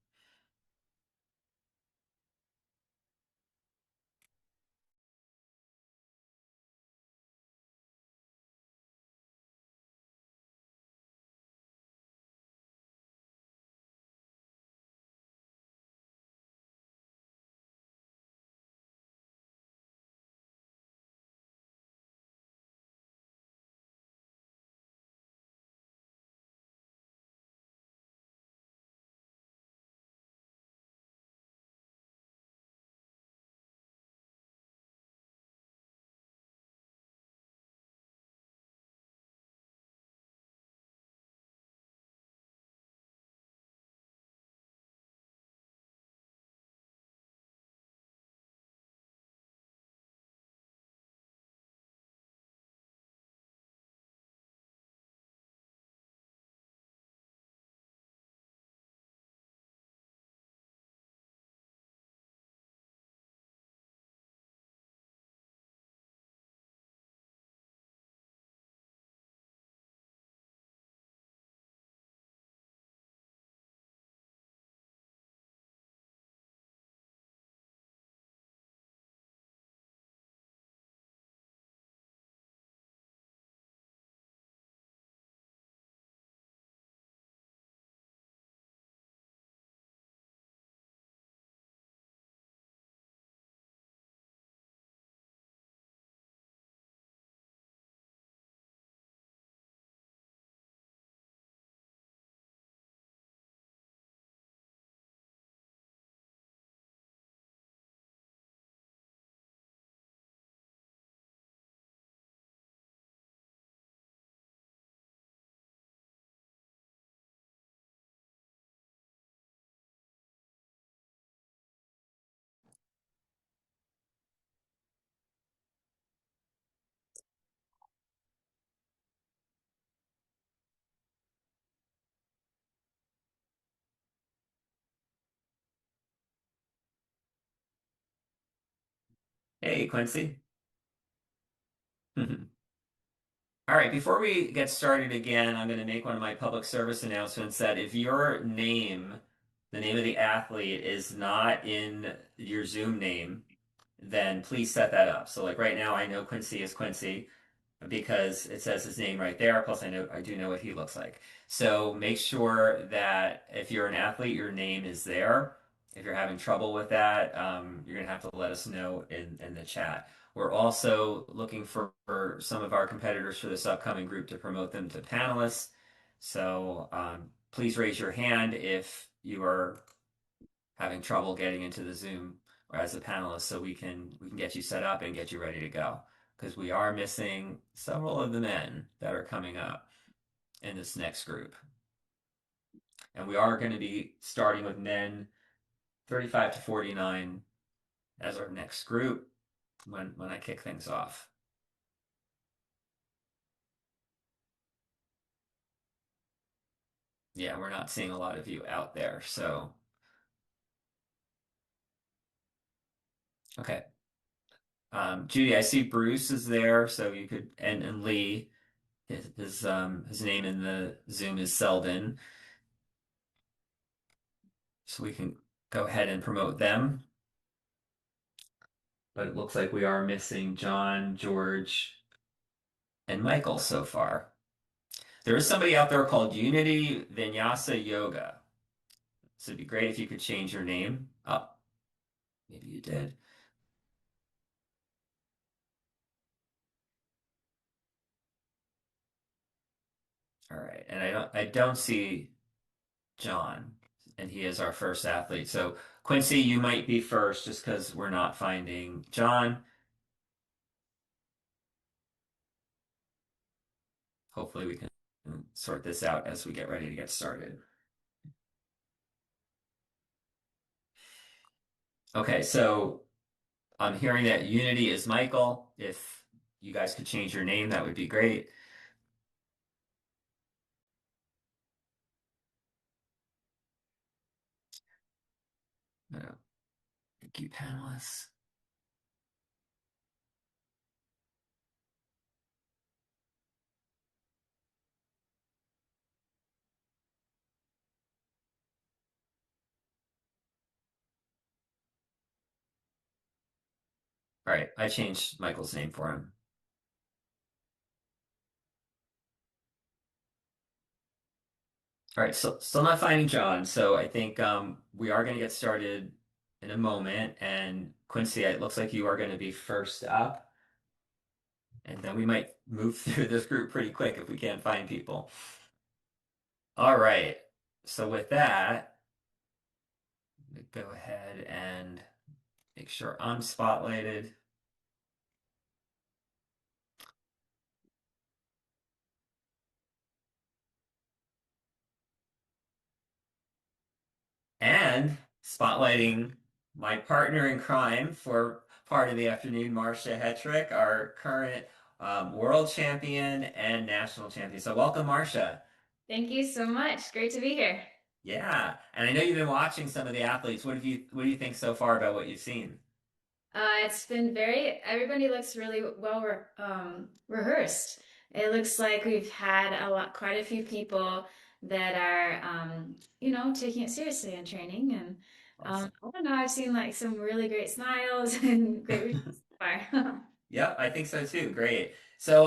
Hey, Quincy. All right, before we get started again, I'm going to make one of my public service announcements that if your name, the name of the athlete, is not in your Zoom name, then please set that up. So like right now, I know Quincy is Quincy because it says his name right there. Plus, I do know what he looks like. So make sure that if you're an athlete, your name is there. If you're having trouble with that, you're gonna have to let us know in the chat. We're also looking for some of our competitors for this upcoming group to promote them to panelists. So please raise your hand if you are having trouble getting into the Zoom or as a panelist, so we can get you set up and get you ready to go. Because we are missing several of the men that are coming up in this next group. And we are going to be starting with men 35 to 49 as our next group when I kick things off. Yeah, we're not seeing a lot of you out there, so. Okay. Judy, I see Bruce is there, so you could, and Lee, his name in the Zoom is Selden. So we can go ahead and promote them. But it looks like we are missing John, George, and Michael so far. There is somebody out there called Unity Vinyasa Yoga. So it'd be great if you could change your name. Oh, maybe you did. All right, and I don't see John, and he is our first athlete. So Quincy, you might be first just because we're not finding John. Hopefully we can sort this out as we get ready to get started. Okay, so I'm hearing that Unity is Michael. If you guys could change your name, that would be great. Thank you, panelists. All right, I changed Michael's name for him. All right, so still not finding John, so I think we are going to get started in a moment. And Quincy, it looks like you are going to be first up, and then we might move through this group pretty quick if we can't find people. All right, so with that, go ahead and make sure I'm spotlighted. And spotlighting my partner in crime for part of the afternoon, Marcia Hetrick, our current world champion and national champion. So welcome, Marcia. Thank you so much. Great to be here. Yeah, and I know you've been watching some of the athletes. What do you think so far about what you've seen? It's been everybody looks really well rehearsed. It looks like we've had quite a few people that are, taking it seriously in training. And Awesome. I don't know, I've seen like some really great smiles and great results so far. Yep, I think so too. Great. So,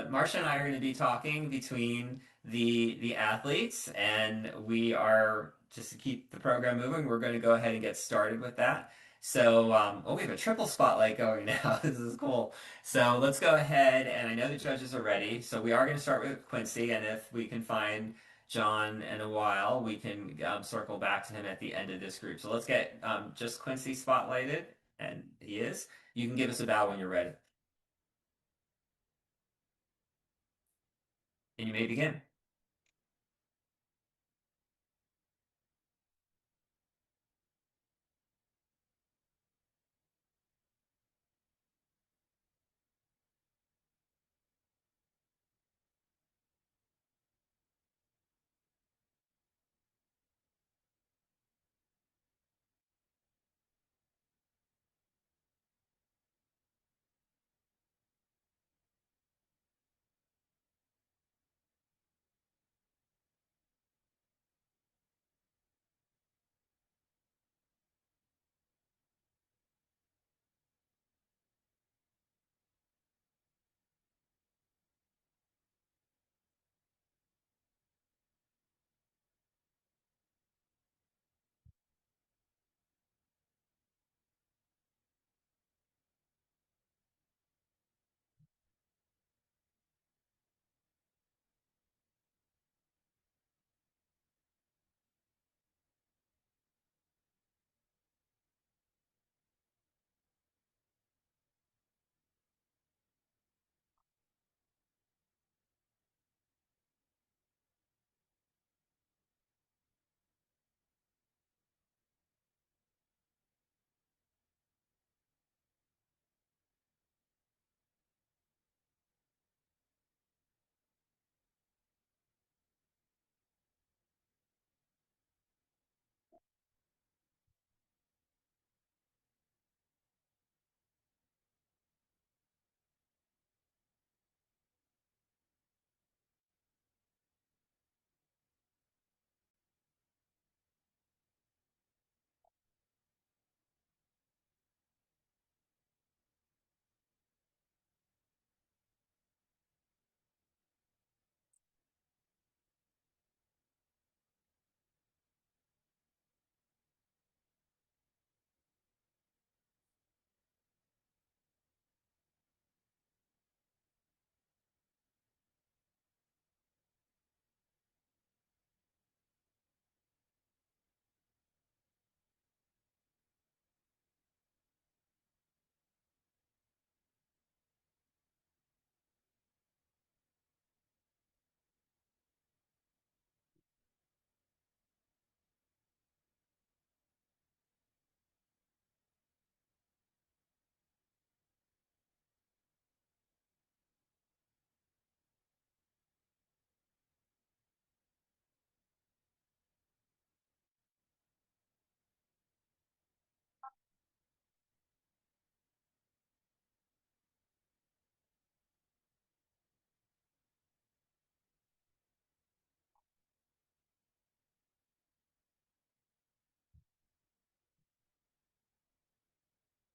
Marcia and I are going to be talking between the athletes, and we are just to keep the program moving. We're going to go ahead and get started with that. So, we have a triple spotlight going now. This is cool. So let's go ahead, and I know the judges are ready. So we are going to start with Quincy, and if we can find John in a while, we can circle back to him at the end of this group. So let's get just Quincy spotlighted, and he is. You can give us a bow when you're ready. And you may begin.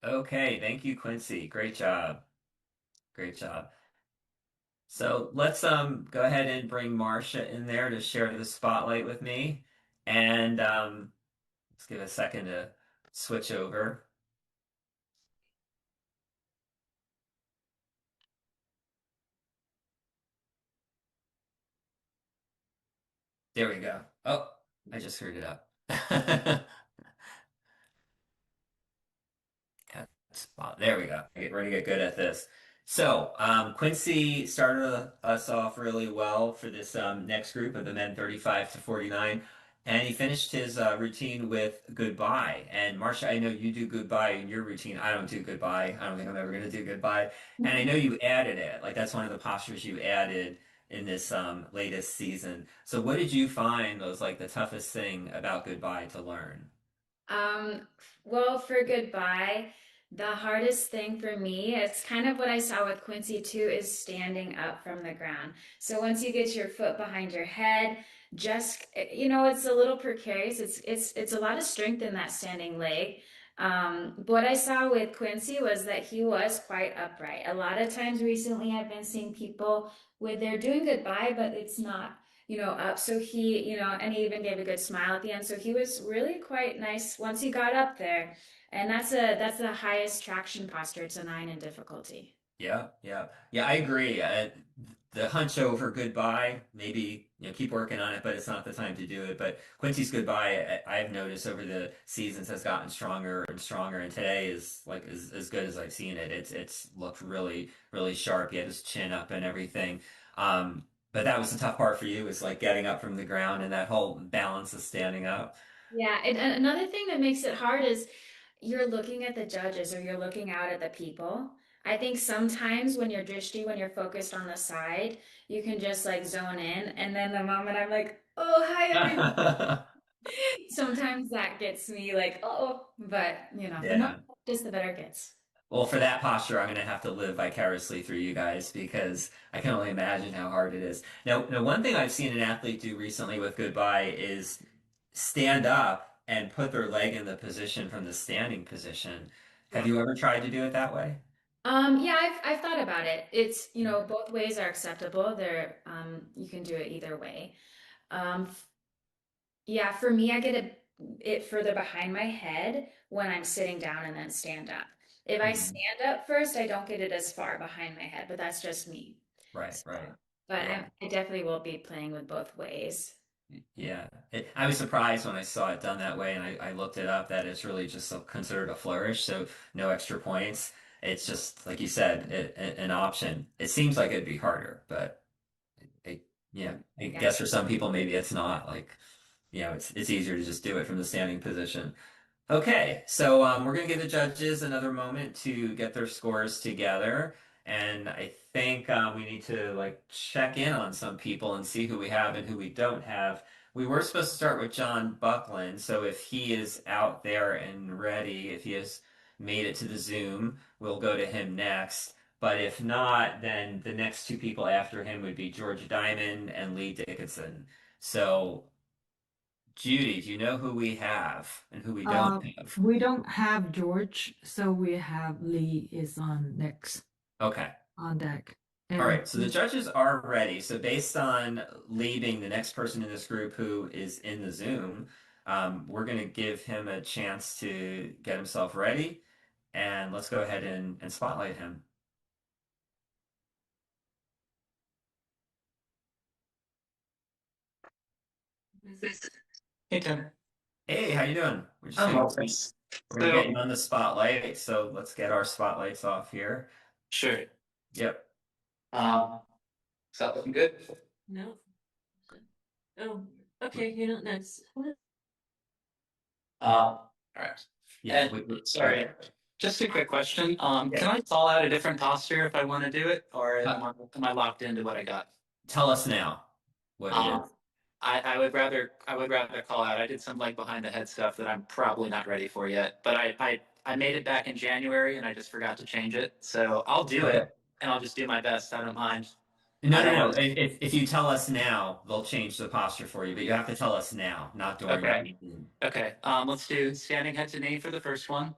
Okay, thank you, Quincy. Great job. Great job. So let's go ahead and bring Marcia in there to share the spotlight with me. And let's give a second to switch over. There we go. Oh, I just screwed it up. Spot. There we go. We're gonna get good at this. So, Quincy started us off really well for this next group of the men 35 to 49, and he finished his routine with goodbye. And Marcia, I know you do goodbye in your routine. I don't do goodbye. I don't think I'm ever gonna do goodbye. And I know you added it. Like that's one of the postures you added in this latest season. So, what did you find was like the toughest thing about goodbye to learn? Um, well, for goodbye, the hardest thing for me, it's kind of what I saw with Quincy too, is standing up from the ground. So once you get your foot behind your head, just it's a little precarious. It's a lot of strength in that standing leg. What I saw with Quincy was that he was quite upright. A lot of times recently, I've been seeing people where they're doing goodbye, but it's not up. So he, and he even gave a good smile at the end. So he was really quite nice once he got up there. And that's the highest traction posture. It's a 9 in difficulty. Yeah, yeah, yeah. I agree. The hunch over goodbye, maybe keep working on it, but it's not the time to do it. But Quincy's goodbye, I've noticed over the seasons has gotten stronger and stronger, and today is like as good as I've seen it. It's looked really really sharp. He had his chin up and everything. But that was the tough part for you is like getting up from the ground and that whole balance of standing up. Yeah, and another thing that makes it hard is you're looking at the judges or you're looking out at the people. I think sometimes when you're drishti, when you're focused on the side, you can just like zone in. And then the moment I'm like, oh, hi, everyone. Sometimes that gets me like, oh, but the more Yeah. practice, the better it gets. Well, for that posture, I'm going to have to live vicariously through you guys because I can only imagine how hard it is. Now, one thing I've seen an athlete do recently with goodbye is stand up and put their leg in the position from the standing position. Have you ever tried to do it that way? Yeah, I've thought about it. It's, both ways are acceptable. You can do it either way. Um, Yeah, for me, I get it further behind my head when I'm sitting down and then stand up. If I Mhm. stand up first, I don't get it as far behind my head, but that's just me. Right, So, right. but Yeah. I definitely will be playing with both ways. Yeah. I was surprised when I saw it done that way, and I looked it up that it's really just considered a flourish, so no extra points. It's just, like you said, an option. It seems like it'd be harder, but I, yeah, I Yeah. guess for some people maybe it's not like, it's easier to just do it from the standing position. Okay, so we're gonna give the judges another moment to get their scores together, and I think we need to like check in on some people and see who we have and who we don't have. We were supposed to start with John Buckland, so if he is out there and ready, if he has made it to the Zoom, we'll go to him next. But if not, then the next two people after him would be George Diamond and Lee Dickinson. So, Judy, do you know who we have and who we don't have? We don't have George, so we have Lee is on next Okay. on deck. All And right. So the judges are ready. So based on Lee being the next person in this group who is in the Zoom, we're going to give him a chance to get himself ready. And let's go ahead and spotlight him. Hey, Tim. Hey, how you doing? We're just Oh, gonna, thanks. we're gonna get you on the spotlight. So let's get our spotlights off here. Sure. Yep. Is that looking good? No. Oh, okay, you're not next. All right. Yeah. And sorry, just a quick question. Yeah. Can I call out a different posture if I want to do it, or am I locked into what I got? Tell us now what it is. I would rather call out. I did some like behind the head stuff that I'm probably not ready for yet, but I made it back in January and I just forgot to change it. So I'll do Okay. it and I'll just do my best. I don't mind. No, I don't no, no. want to- If you tell us now, they'll change the posture for you, but you have to tell us now, not during the Okay. meeting. Okay. Let's do standing head to knee for the first one.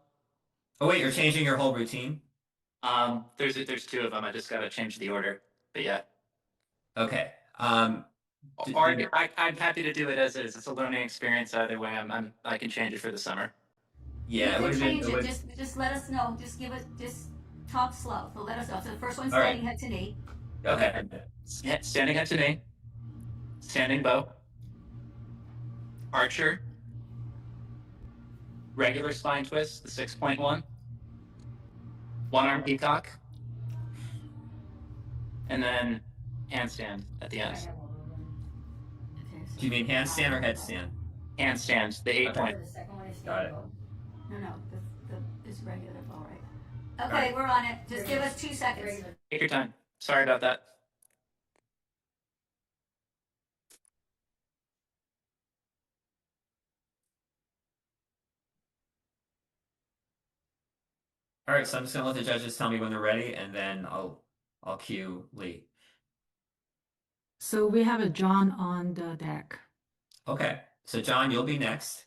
Oh wait, you're changing your whole routine? There's two of them. I just gotta change the order. But yeah. Okay. Or I'm happy to do it as is. It's a learning experience either way. I can change it for the summer. Yeah, it would have been. It would. Just let us know. Just give us, just talk slow. So let us know. So the first one's All right. standing head to knee. Okay. Standing head to knee. Standing bow. Archer. Regular spine twist, the 6.1. One arm peacock. And then handstand at the end. Do you mean handstand or headstand? Handstand, the 8 point. The second one is Got standing it. bow. No, it's regular bow, right? Okay, right. we're on it. Just give us 2 seconds. Take your time. Sorry about that. All right, so I'm just gonna let the judges tell me when they're ready, and then I'll cue Lee. So we have a John on the deck. Okay, so John, you'll be next.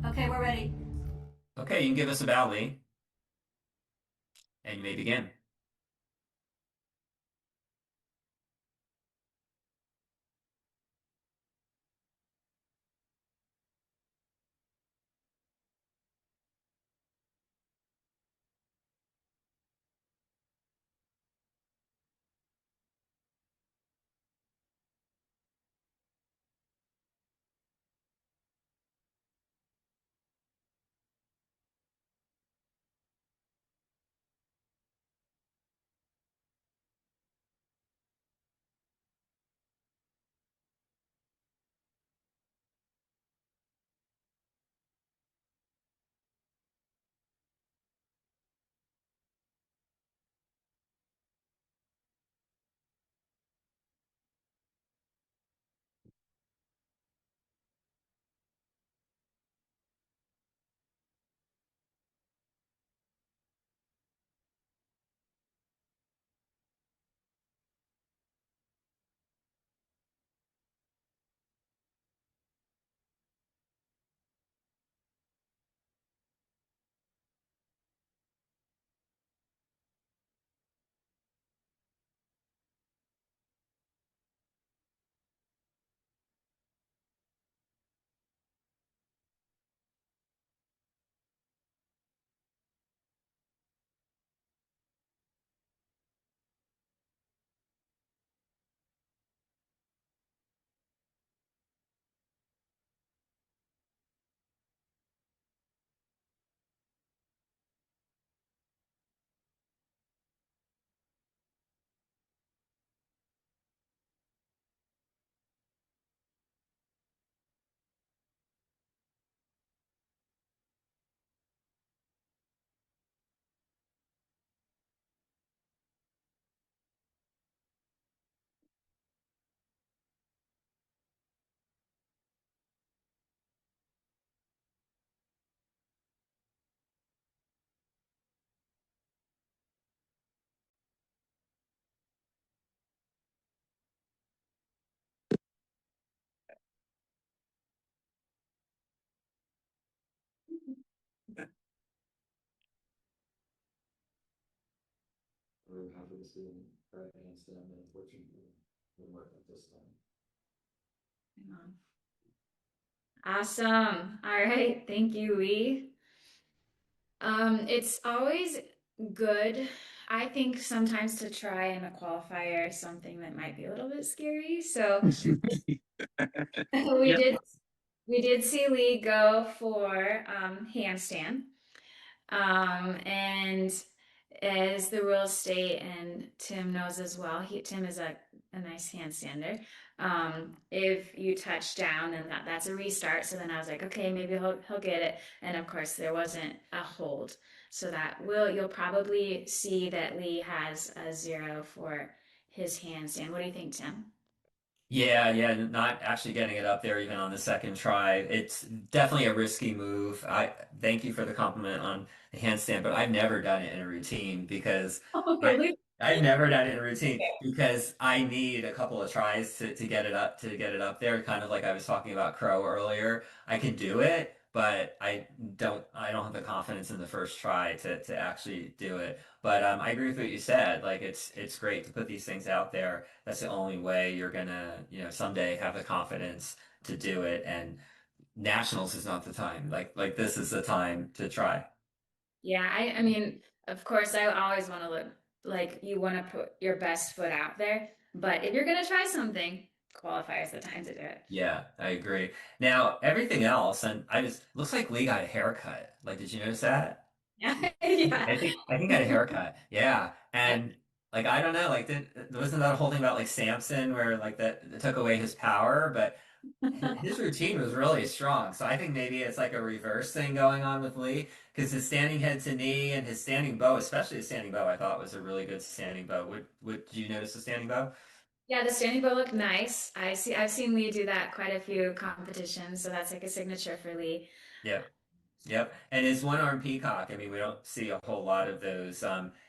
Okay, we're ready. Okay, you can give us a bow, Lee, and you may begin. We're happy to see right handstand, and unfortunately, didn't work out this time. Hang on. Awesome. All right. Thank you, Lee. It's always good, I think, sometimes to try in a qualifier something that might be a little bit scary. So we Yeah. did see Lee go for handstand. And as the rules state, and Tim knows as well, Tim is a nice handstander. If you touch down, then that's a restart. So then I was like, okay, maybe he'll get it. And of course, there wasn't a hold. So you'll probably see that Lee has a 0 for his handstand. What do you think, Tim? Yeah, not actually getting it up there even on the second try. It's definitely a risky move. I thank you for the compliment on the handstand, but I've never done it in a routine because Oh, really? I've never done it in a routine because I need a couple of tries to get it up there, kind of like I was talking about Crow earlier. I can do it, but I don't have the confidence in the first try to actually do it. But I agree with what you said. Like it's great to put these things out there. That's the only way you're gonna, someday have the confidence to do it. And nationals is not the time. Like this is the time to try. Yeah, I mean, of course, I always want to look like you want to put your best foot out there. But if you're gonna try something, qualifier is the time to do it. Yeah, I agree. Now, everything else, and looks like Lee got a haircut. Like, did you notice that? Yeah, yeah. I think I had a haircut. Yeah. And like I don't know, like wasn't that a whole thing about like Samson where like that took away his power, but his routine was really strong. So I think maybe it's like a reverse thing going on with Lee because his standing head to knee and his standing bow, especially his standing bow, I thought was a really good standing bow. Did you notice the standing bow? Yeah, the standing bow looked nice. I've seen Lee do that quite a few competitions, so that's like a signature for Lee. Yep. Yep. And his one arm peacock, I mean, we don't see a whole lot of those.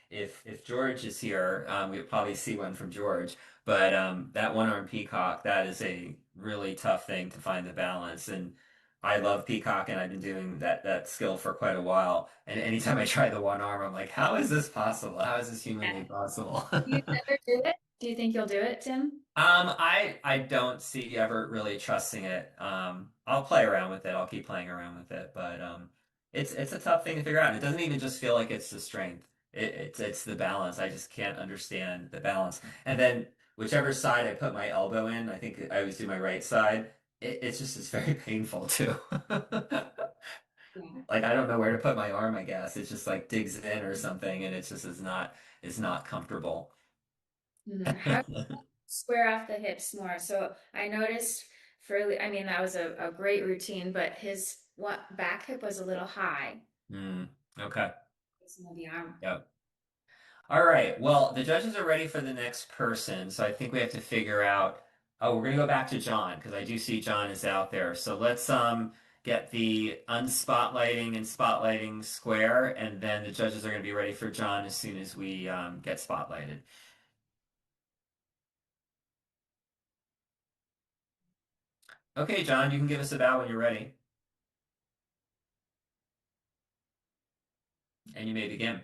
If George is here, we'll probably see one from George. But that one arm peacock, that is a really tough thing to find the balance. And I love peacock, and I've been doing that skill for quite a while. And anytime I try the one arm, I'm like, how is this possible? How is this humanly possible? Do you ever do it? Do you think you'll do it, Tim? I don't see ever really trusting it. I'll play around with it. I'll keep playing around with it, but it's a tough thing to figure out. It doesn't even just feel like it's the strength. It's the balance. I just can't understand the balance. And then whichever side I put my elbow in, I think I always do my right side. It's very painful too. Yeah. Like I don't know where to put my arm, I guess. It just like digs in or something, and is not comfortable. How square off the hips more? So I noticed for Lee, I mean, that was a great routine, but his back hip was a little high. Okay. Some of the arm. Yep. All right. Well, the judges are ready for the next person, so I think we have to figure out. Oh, we're gonna go back to John because I do see John is out there. So let's get the unspotlighting and spotlighting square, and then the judges are gonna be ready for John as soon as we get spotlighted. Okay, John, you can give us a bow when you're ready, and you may begin.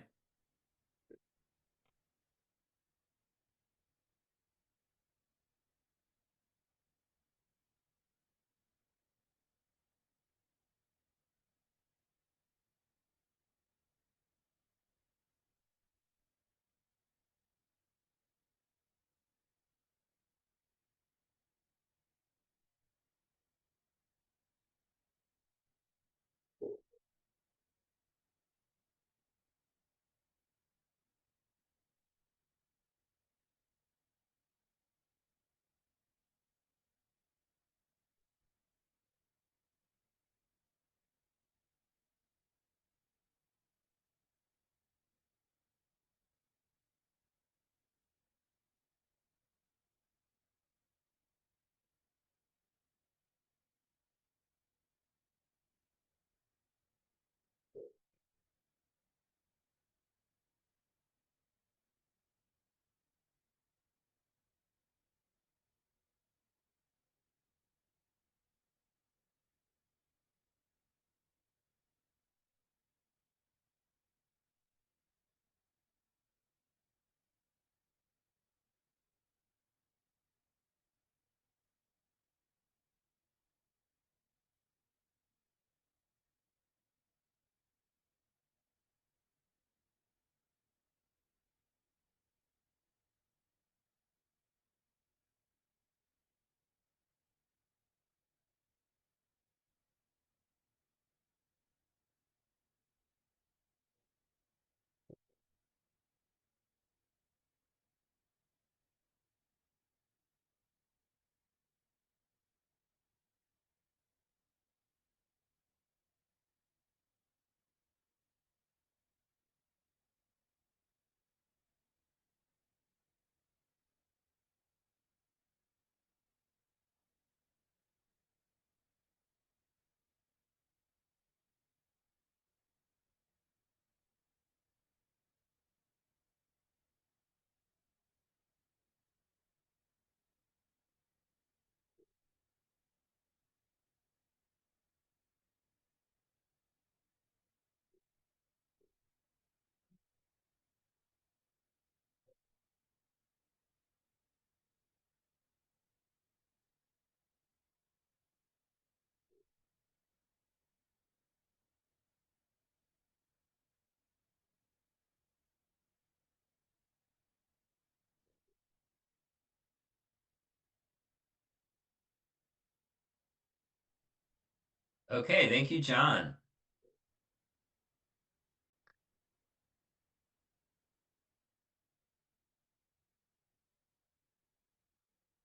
Okay, thank you, John.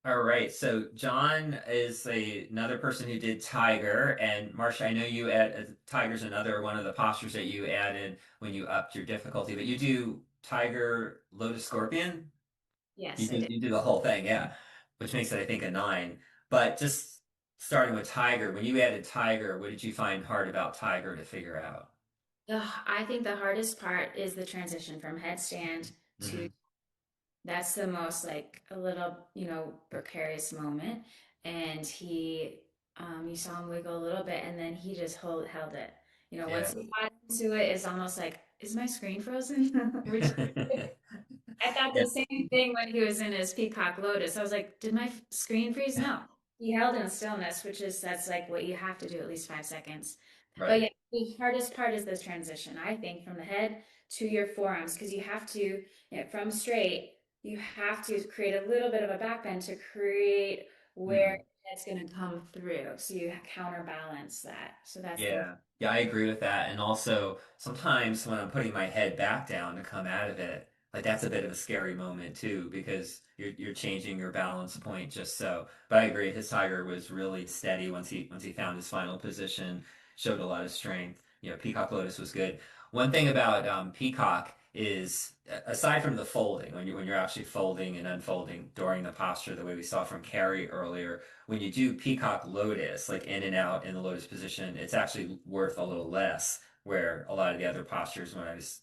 All right, so John is another person who did Tiger, and Marcia, I know you add Tiger's another one of the postures that you added when you upped your difficulty, but you do Tiger, Lotus, Scorpion. Yes, I did. You do the whole thing, yeah, which makes it I think a 9. But just starting with Tiger, when you added Tiger, what did you find hard about Tiger to figure out? I think the hardest part is the transition from headstand to, Mhm. that's the most like a little, precarious moment. And you saw him wiggle a little bit and then he just held it. Once Yeah. he got into it, it's almost like, is my screen frozen? Which I thought Yeah. the same thing when he was in his Peacock Lotus. I was like, did my screen freeze? No. He held in stillness, that's like what you have to do at least 5 seconds. But Right. yeah, the hardest part is this transition, I think, from the head to your forearms, because you have to, from straight, you have to create a little bit of a back bend to create where Mhm. it's going to come through. So you counterbalance that. So that's the Yeah. Yeah, I agree with that. And also, sometimes when I'm putting my head back down to come out of it, like that's a bit of a scary moment too, because you're changing your balance point just so. But I agree, his tiger was really steady once he found his final position, showed a lot of strength. Peacock Lotus was good. One thing about Peacock is aside from the folding, when you're actually folding and unfolding during the posture, the way we saw from Carrie earlier, when you do Peacock Lotus, like in and out in the Lotus position, it's actually worth a little less. Where a lot of the other postures, when I was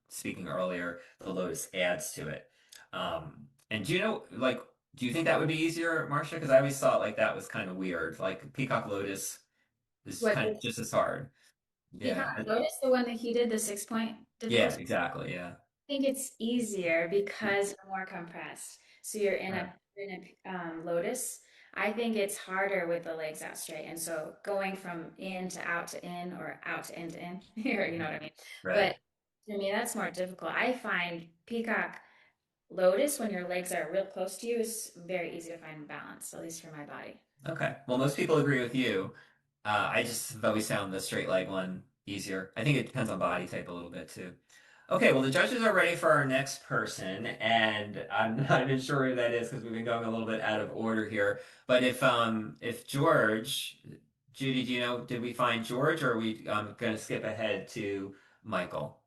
speaking earlier, the Lotus adds to it. And do you know, like, do you think that would be easier, Marcia? Because I always thought like that was kind of weird. Like Peacock Lotus is what kind the of just as hard. Peacock Yeah. Lotus, the one that he did, the 6 point Yeah, difficulty. exactly. Yeah. Think it's easier because you're more compressed. So you're in Right. a lotus. I think it's harder with the legs out straight. And so going from in to in or out to in, here, you know what I mean? Right. But to me, that's more difficult. I find peacock lotus, when your legs are real close to you, is very easy to find balance, at least for my body. Okay. Well, most people agree with you. I just have always found the straight leg one easier. I think it depends on body type a little bit too. Okay, well, the judges are ready for our next person, and I'm not even sure who that is because we've been going a little bit out of order here. But if George, Judy, do you know, did we find George, or are we going to skip ahead to Michael?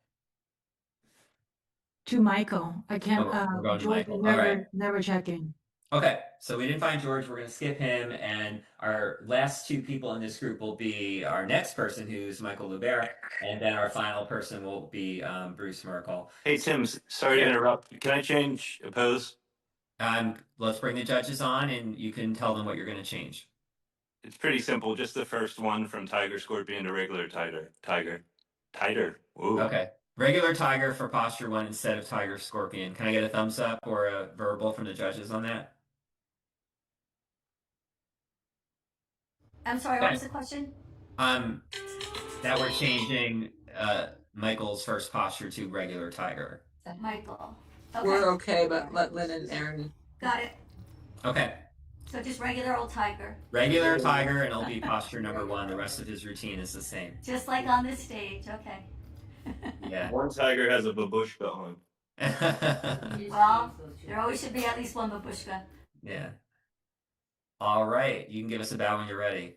To Michael. I Oh, can't, we're going to George Michael. All right. never check in. Okay, so we didn't find George. We're going to skip him, and our last two people in this group will be our next person, who's Michael Lubert, and then our final person will be Bruce Merkel. Hey, Tim, sorry to Yeah. interrupt. Can I change oppose? Let's bring the judges on, and you can tell them what you're going to change. It's pretty simple. Just the first one from Tiger Scorpion to regular Tiger. Ooh. Okay. Regular tiger for posture one instead of tiger scorpion. Can I get a thumbs up or a verbal from the judges on that? I'm sorry, what Okay. was the question? Um, that we're changing Michael's first posture to regular tiger. Michael. Okay. We're okay, but let Lynn and Aaron. Got it. Okay. So just regular old tiger. Regular tiger, and it'll be posture number one. The rest of his routine is the same. Just like on this stage, okay. Yeah. One tiger has a babushka on. Well, there always should be at least one babushka. Yeah. All right. You can give us a bow when you're ready.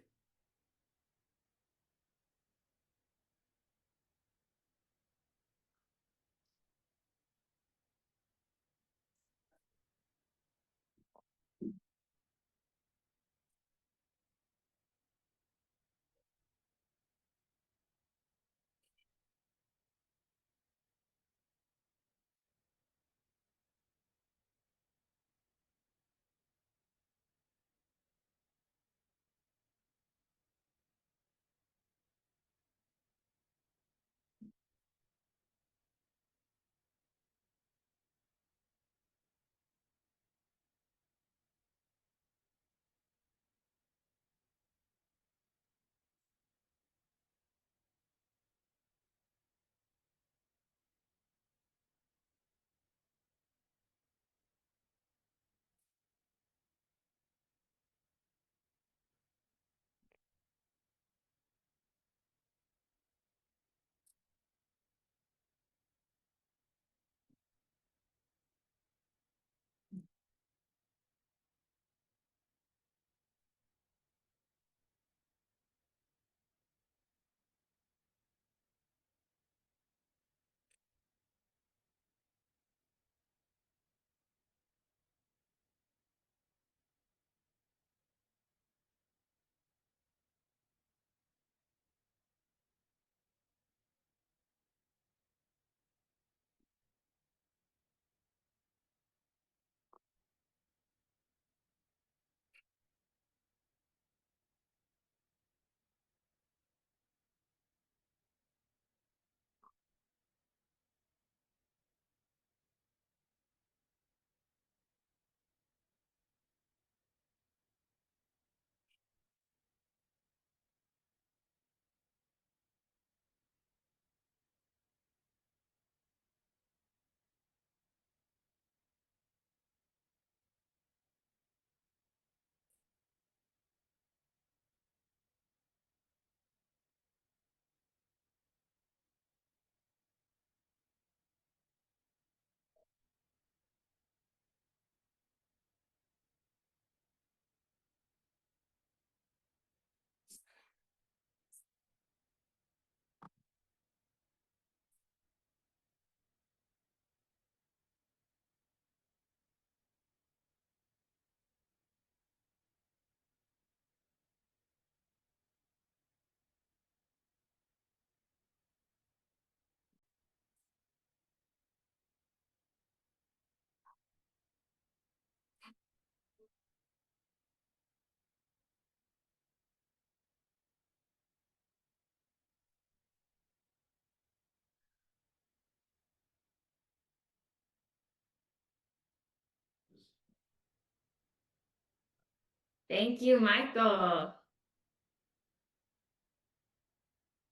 Thank you, Michael.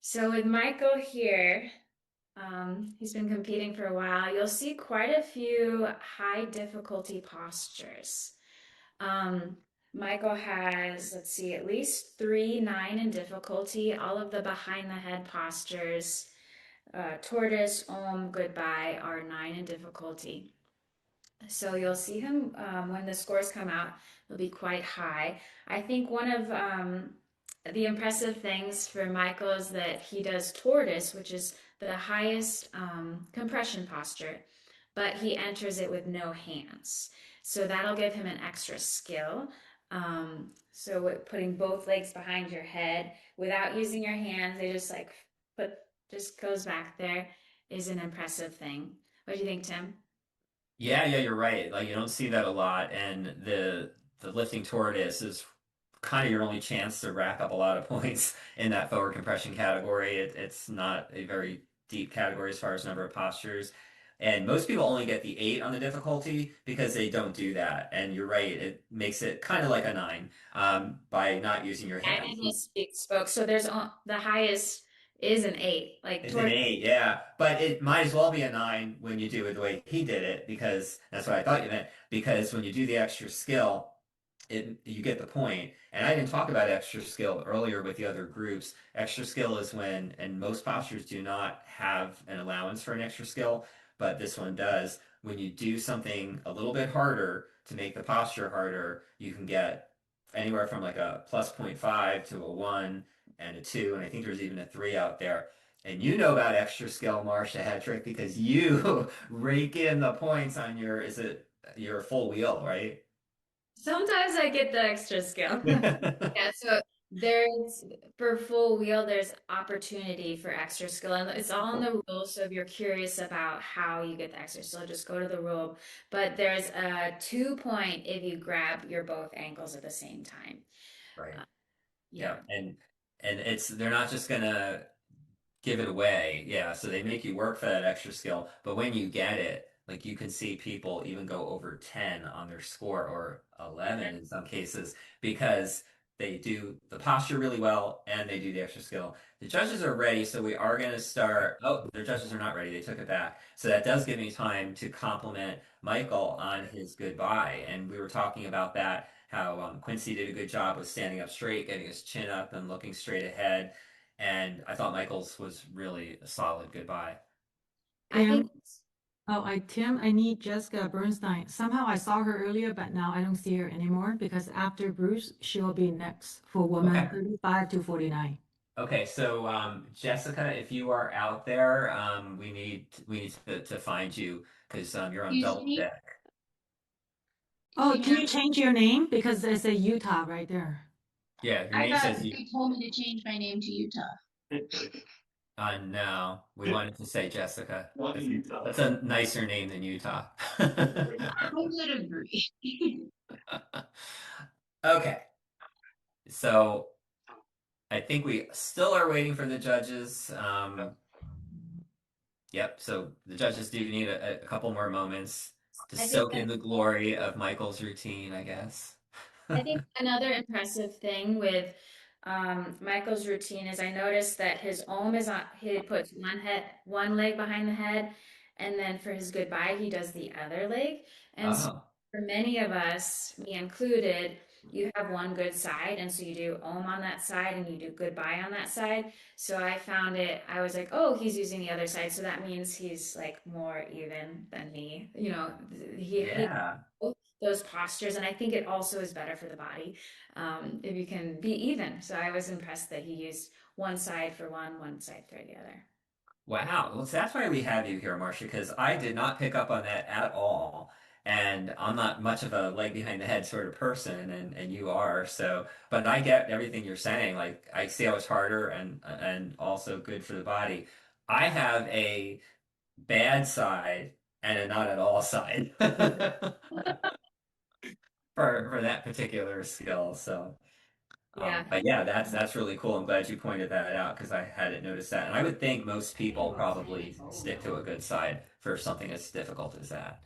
So with Michael here, he's been competing for a while. You'll see quite a few high difficulty postures. Michael has, let's see, at least 3 9 in difficulty, all of the behind the head postures, tortoise, om, goodbye are 9 in difficulty. So you'll see him when the scores come out, they'll be quite high. I think one of the impressive things for Michael is that he does tortoise, which is the highest compression posture, but he enters it with no hands. So that'll give him an extra skill. So putting both legs behind your head without using your hands, they just like just goes back there is an impressive thing. What do you think, Tim? Yeah, you're right. Like you don't see that a lot, and the lifting tortoise is kind of your only chance to rack up a lot of points in that forward compression category. It's not a very deep category as far as number of postures. And most people only get the 8 on the difficulty because they don't do that. And you're right, it makes it kind of like a 9 by not using your And hands. he spoke. So there's the highest is an 8. Like It's an 8, yeah. But it might as well be a 9 when you do it the way he did it, because that's what I thought you meant. Because when you do the extra skill, you get the point. And I didn't talk about extra skill earlier with the other groups. Extra skill is when, and most postures do not have an allowance for an extra skill, but this one does. When you do something a little bit harder to make the posture harder, you can get anywhere from like a plus 0.5 to a 1 and a 2, and I think there's even a 3 out there. And you know about extra skill, Marcia Hedrick, because you rake in the points on your full wheel, right? Sometimes I get the extra skill. Yeah, so there's for full wheel, there's opportunity for extra skill, and it's all in the rules. So if you're curious about how you get the extra skill, just go to the rule. But there's a 2 point if you grab your both ankles at the same time. Right. Yeah. And they're not just gonna give it away. Yeah, so they make you work for that extra skill, but when you get it, like you can see people even go over 10 on their score or 11 in some cases because they do the posture really well and they do the extra skill. The judges are ready, so we are going to start. Oh, their judges are not ready. They took it back. So that does give me time to compliment Michael on his goodbye. And we were talking about that, how Quincy did a good job with standing up straight, getting his chin up and looking straight ahead. And I thought Michael's was really a solid goodbye. I think Tim, I need Jessica Bernstein. Somehow I saw her earlier, but now I don't see her anymore because after Bruce, she will be next for women Okay. 35 to 49. Okay, so Jessica, if you are out there, we need to find you because you're on double deck. Oh, can you change your name? Because there's a Utah right there. Yeah, your I name thought says they told me to change my name to Utah. no, we wanted to say Jessica. That's a nicer name than Utah. I would agree. Okay, so I think we still are waiting for the judges. Yep, so the judges do need a couple more moments to soak in the glory of Michael's routine, I guess. I think another impressive thing with Michael's routine is I noticed that his om is on, he puts one leg behind the head, and then for his goodbye, he does the other leg. And so for many of us, me included, you have one good side, and so you do om on that side and you do goodbye on that side. So I found I was like, oh, he's using the other side, so that means he's like more even than me. You know, he those postures, and I think it also is better for the body if you can be even. So I was impressed that he used one side for one side for the other. Wow, well, that's why we have you here, Marcia, because I did not pick up on that at all. And I'm not much of a leg behind the head sort of person, and you are. So, but I get everything you're saying. Like I see how it's harder and also good for the body. I have a bad side and a not at all side for that particular skill. So. But yeah, that's really cool. I'm glad you pointed that out because I hadn't noticed that. And I would think most people probably stick to a good side for something as difficult as that.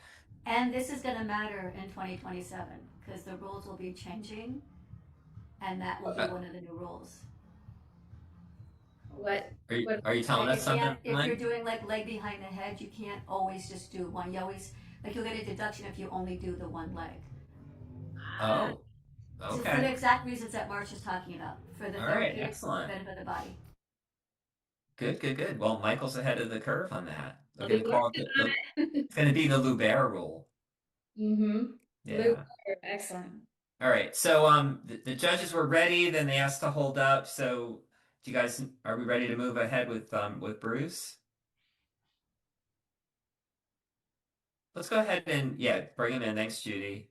And this is going to matter in 2027 because the rules will be changing. and that will be one of the new rules. What? Are you telling us something, If Lynn? you're doing like leg behind the head, you can't always just do one. You always, like, you'll get a deduction if you only do the one leg. Oh, So for the okay. exact reasons that March is talking about, for the All right, therapeutic excellent. benefit of the body. Good. Well, Michael's ahead of the curve on that. I'll They're be gonna call working it on it. it's gonna be the Lubert rule. Mm-hmm. Yeah. Excellent. All right. So the judges were ready, then they asked to hold up. So do you guys are we ready to move ahead with Bruce? Let's go ahead and bring him in. Thanks, Judy.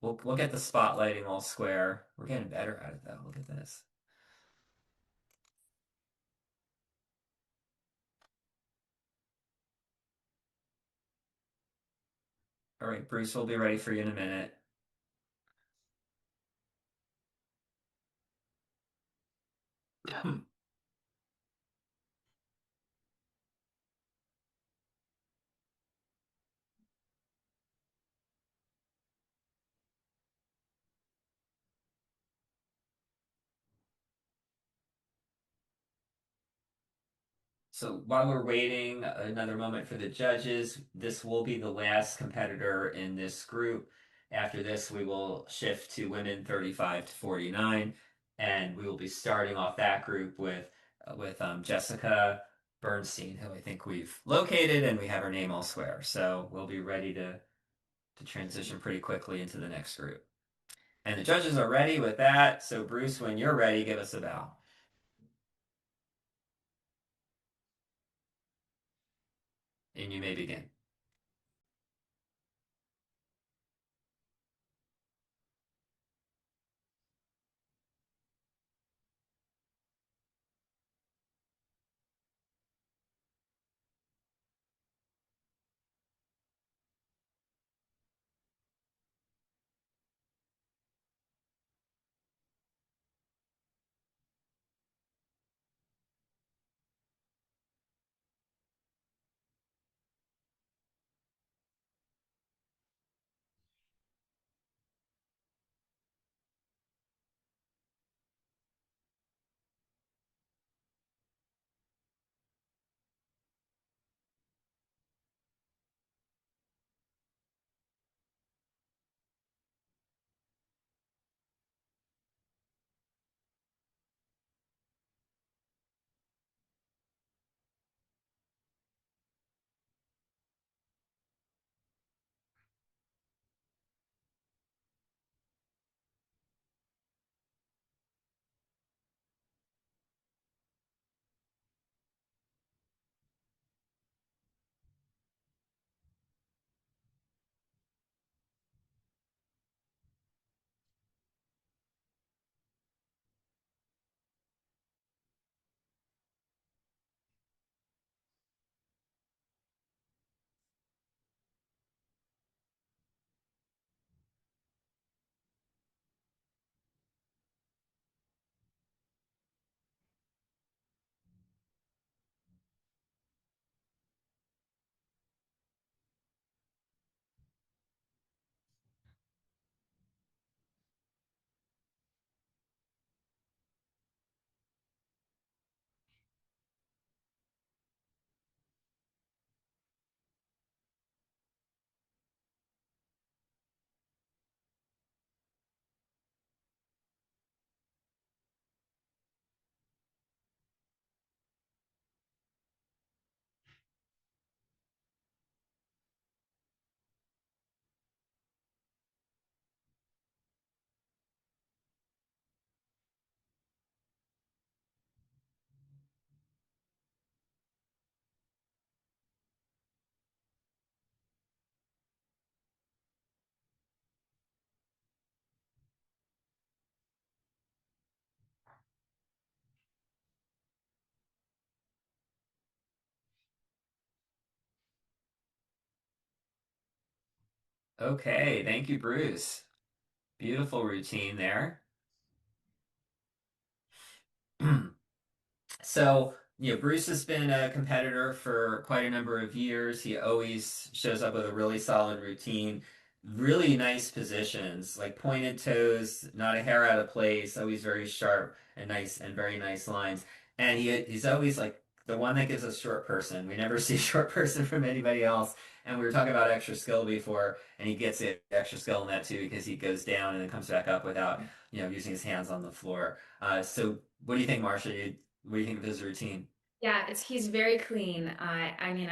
We'll get the spotlighting all square. We're getting better at it though. Look at this. All right, Bruce, we'll be ready for you in a minute. So while we're waiting another moment for the judges, this will be the last competitor in this group. After this, we will shift to women 35 to 49, and we will be starting off that group with Jessica Bernstein, who I think we've located and we have her name elsewhere. So we'll be ready to transition pretty quickly into the next group. And the judges are ready with that. So Bruce, when you're ready, give us a bell. And you may begin. Okay, thank you, Bruce. Beautiful routine there. So, Bruce has been a competitor for quite a number of years. He always shows up with a really solid routine. really nice positions, like pointed toes, not a hair out of place, always very sharp and nice and very nice lines. And he's always like the one that gives us short person. We never see short person from anybody else. And we were talking about extra skill before, and he gets the extra skill in that too because he goes down and then comes back up without, using his hands on the floor. So what do you think, Marsha? What do you think of his routine? Yeah, he's very clean. I mean,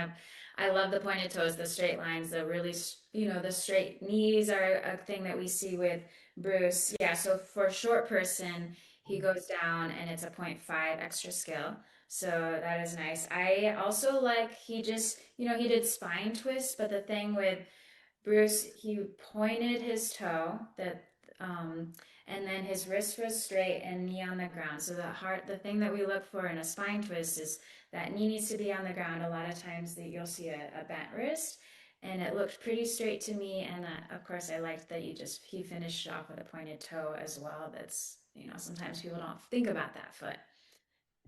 I love the pointed toes, the straight lines, the really, the straight knees are a thing that we see with Bruce. Yeah, so for a short person, he goes down and it's a .5 extra skill. So that is nice. I also like he just, he did spine twist, but the thing with Bruce, he pointed his toe um, and then his wrist was straight and knee on the ground. So the thing that we look for in a spine twist is that knee needs to be on the ground. A lot of times that you'll see a bent wrist, and it looked pretty straight to me. And of course, I liked that he finished off with a pointed toe as well. That's sometimes people don't think about that foot.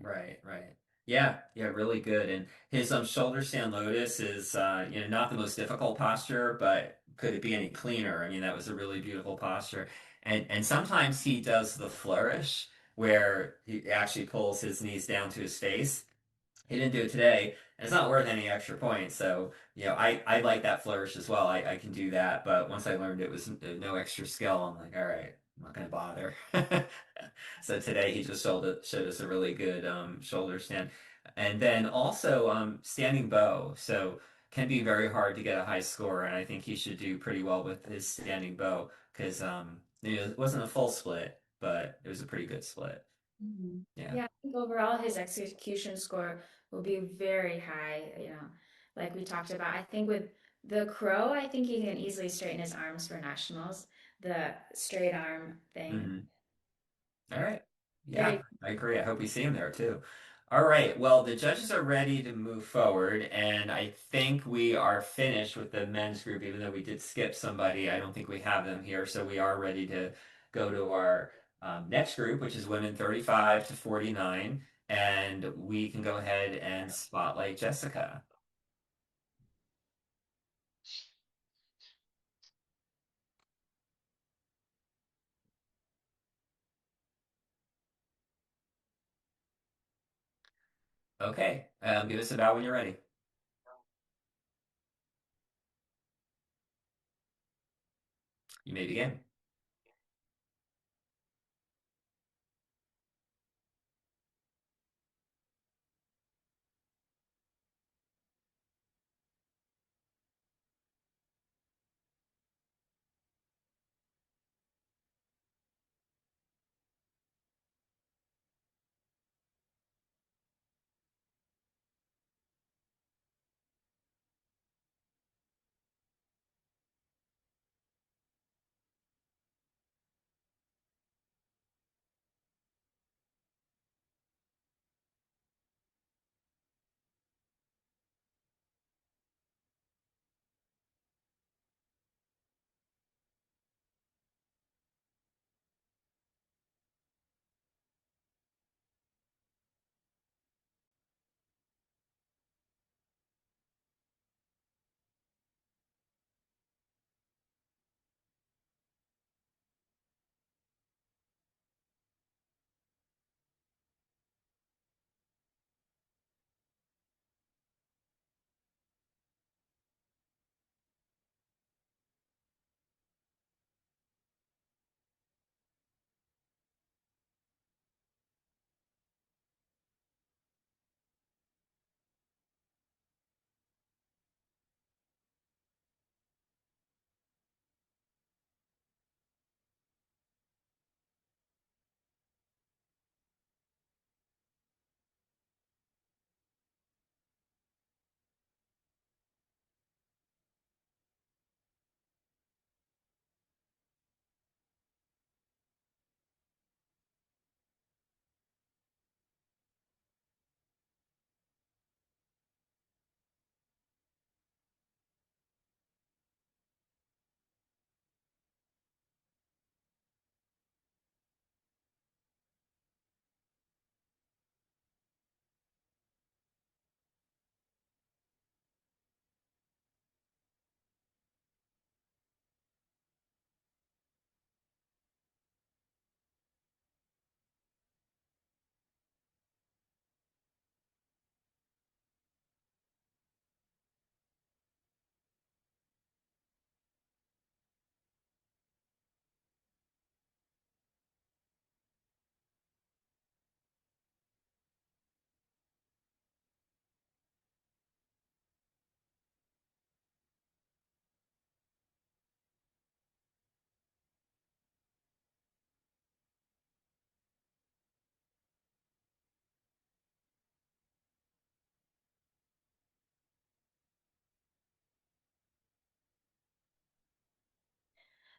Right, right. Yeah, yeah, really good. And his shoulder stand lotus is not the most difficult posture, but could it be any cleaner? I mean, that was a really beautiful posture. And sometimes he does the flourish where he actually pulls his knees down to his face. He didn't do it today, and it's not worth any extra points. So, I like that flourish as well. I can do that, but once I learned it was no extra skill, I'm like, all right, I'm not gonna bother. So today he just showed us a really good shoulder stand, and then also standing bow. So can be very hard to get a high score, and I think he should do pretty well with his standing bow because it wasn't a full split, but it was a pretty good split. Mhm. Yeah. Yeah, I think overall his execution score will be very high, like we talked about. I think with the crow, I think he can easily straighten his arms for nationals, the straight arm thing. Hmm. All right. Yeah, Very I agree. I hope we see him there too. All right. Well, the judges are ready to move forward, and I think we are finished with the men's group, even though we did skip somebody. I don't think we have them here, so we are ready to go to our next group, which is women 35 to 49, and we can go ahead and spotlight Jessica. Okay. Give us a bow when you're ready. You may begin.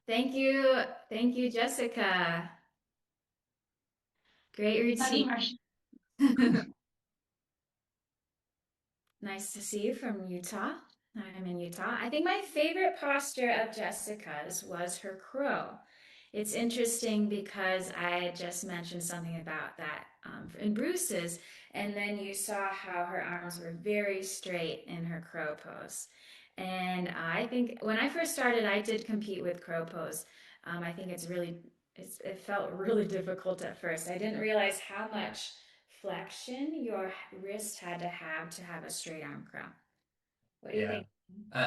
Thank you. Thank you, Jessica. Great routine. Nice to see you from Utah. I'm in Utah. I think my favorite posture of Jessica's was her crow. It's interesting because I had just mentioned something about that in Bruce's, and then you saw how her arms were very straight in her crow pose. And I think when I first started, I did compete with crow pose. I think it felt really difficult at first. I didn't realize how much flexion your wrist had to have a straight arm crow. What do you Yeah. think?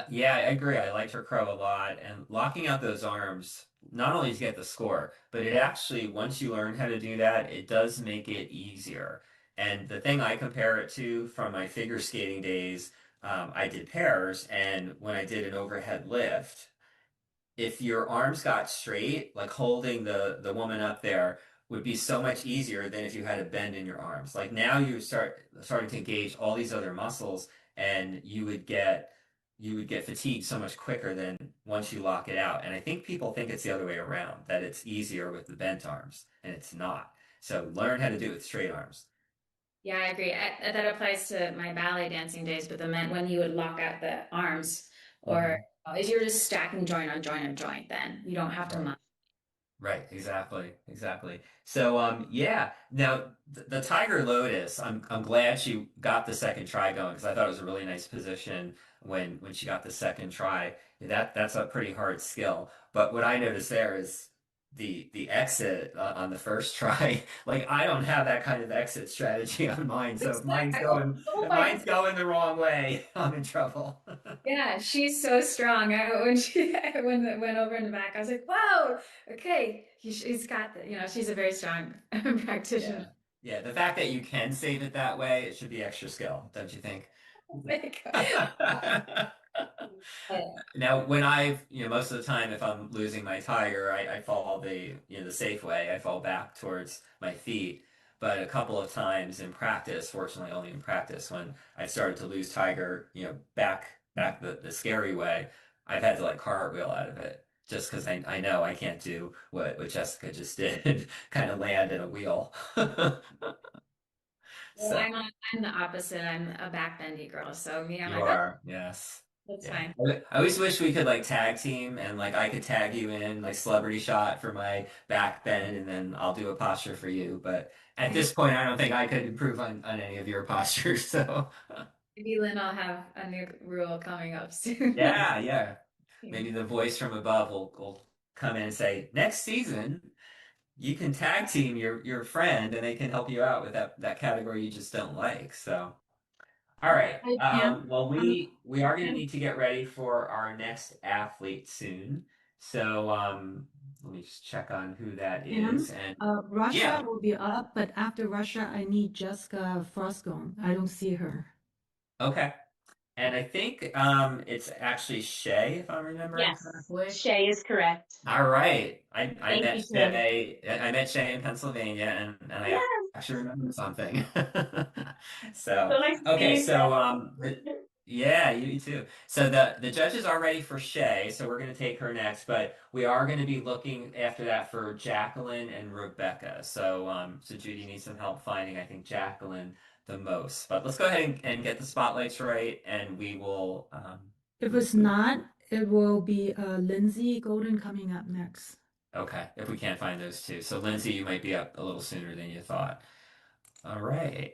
Yeah, I agree. I liked her crow a lot. And locking out those arms, not only to get the score, but it actually, once you learn how to do that, it does make it easier. And the thing I compare it to from my figure skating days, I did pairs, and when I did an overhead lift, if your arms got straight, like holding the woman up there would be so much easier than if you had a bend in your arms. Like now you starting to engage all these other muscles and you would get fatigued so much quicker than once you lock it out. And I think people think it's the other way around, that it's easier with the bent arms, and it's not. So learn how to do it with straight arms. Yeah, I agree. That applies to my ballet dancing days, but the men when you would lock out the arms, or if you're just stacking joint on joint on joint, then you don't have to Right. Right, exactly. So yeah. Now the Tiger Lotus, I'm glad she got the second try going because I thought it was a really nice position when she got the second try. That's a pretty hard skill. But what I noticed there is the exit on the first try. Like I don't have that kind of exit strategy on mine. So Oh if my mine's going the wrong way, I'm in trouble. Yeah, she's so strong. When she went over in the back, I was like, "Whoa, okay, she's got she's a very strong practitioner." Yeah. Yeah, the fact that you can save it that way, it should be extra skill, don't you think? Now, when most of the time, if I'm losing my tiger, I fall the safe way. I fall back towards my feet. But a couple of times in practice, fortunately only in practice, when I started to lose tiger, back the scary way, I've had to like cartwheel out of it just because I know I can't do what Jessica just did, kind of land in a wheel. Well, So. I'm the opposite. I'm a backbendy girl, so me, I'm You like, "Oh, are, yes. that's Yeah. fine." I always wish we could like tag team and like I could tag you in like celebrity shot for my back bend and then I'll do a posture for you. But at this point, I don't think I could improve on any of your postures. So Maybe Lynn, I'll have a new rule coming up soon. yeah. Maybe the voice from above will come in and say, next season, you can tag team your friend and they can help you out with that category you just don't like. So all right. Hi, Tim. Well, we are going to Tim, need to get ready for our next athlete soon. So let me just check on who that is. Tim, And Russia yeah, will be up, but after Russia, I need Jessica Frostgone. I don't see her. okay. And I think it's actually Shay, if I'm remembering Yes, correctly. Shay is correct. All right. I Thank met you, Tim. Shay. I met Shay in Pennsylvania, and I Yes, actually remember something. so So nice to okay, see you, so Tim. yeah, you too. So the judges are ready for Shay, so we're gonna take her next, but we are gonna be looking after that for Jacqueline and Rebecca. So Judy needs some help finding, I think, Jacqueline the most. But let's go ahead and get the spotlights right, and we will If it's not, it will be Lindsay Golden coming up next. okay, if we can't find those two. So Lindsay, you might be up a little sooner than you thought. All right.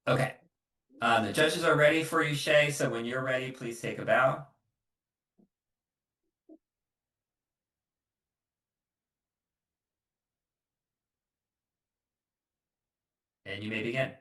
Okay. The judges are ready for you, Shay. So when you're ready, please take a bow. And you may begin.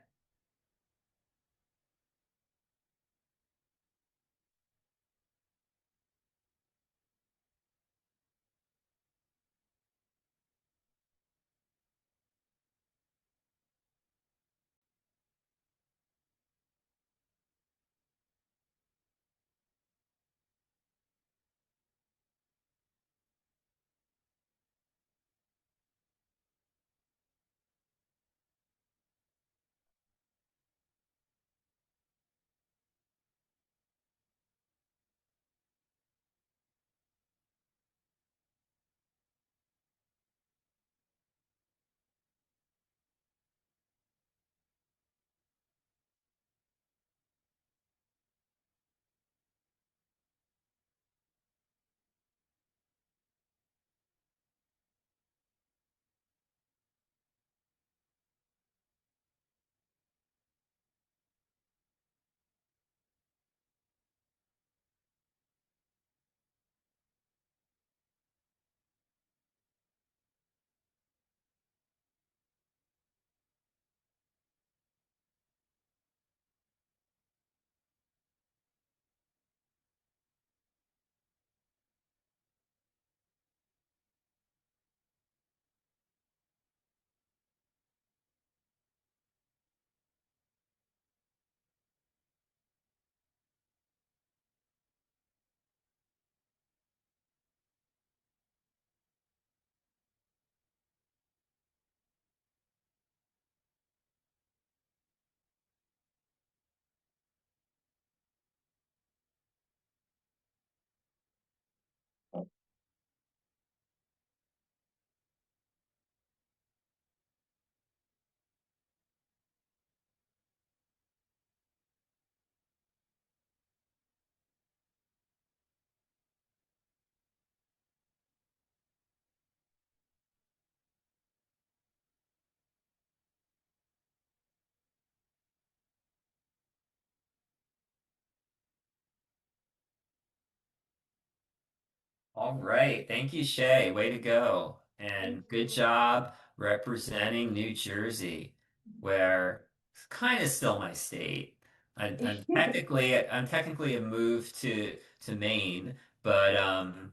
All right. Thank you, Shay. Way to go. And good job representing New Jersey, where it's kind of still my state. I'm technically a move to Maine, but I'm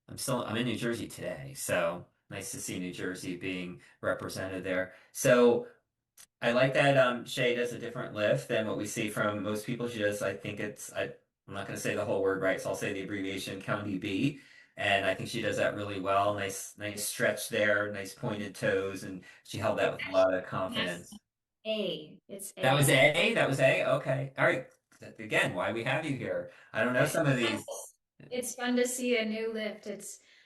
in New Jersey today, so nice to see New Jersey being represented there. So I like that Shay does a different lift than what we see from most people. She does, I think I'm not going to say the whole word right, so I'll say the abbreviation County B. And I think she does that really well. Nice stretch there, nice pointed toes, and she held that with a lot of That's confidence. A. It's That was A. A? That was A? Okay. All right. Again, why we have you here. I don't know some of these. It's fun to see a new lift.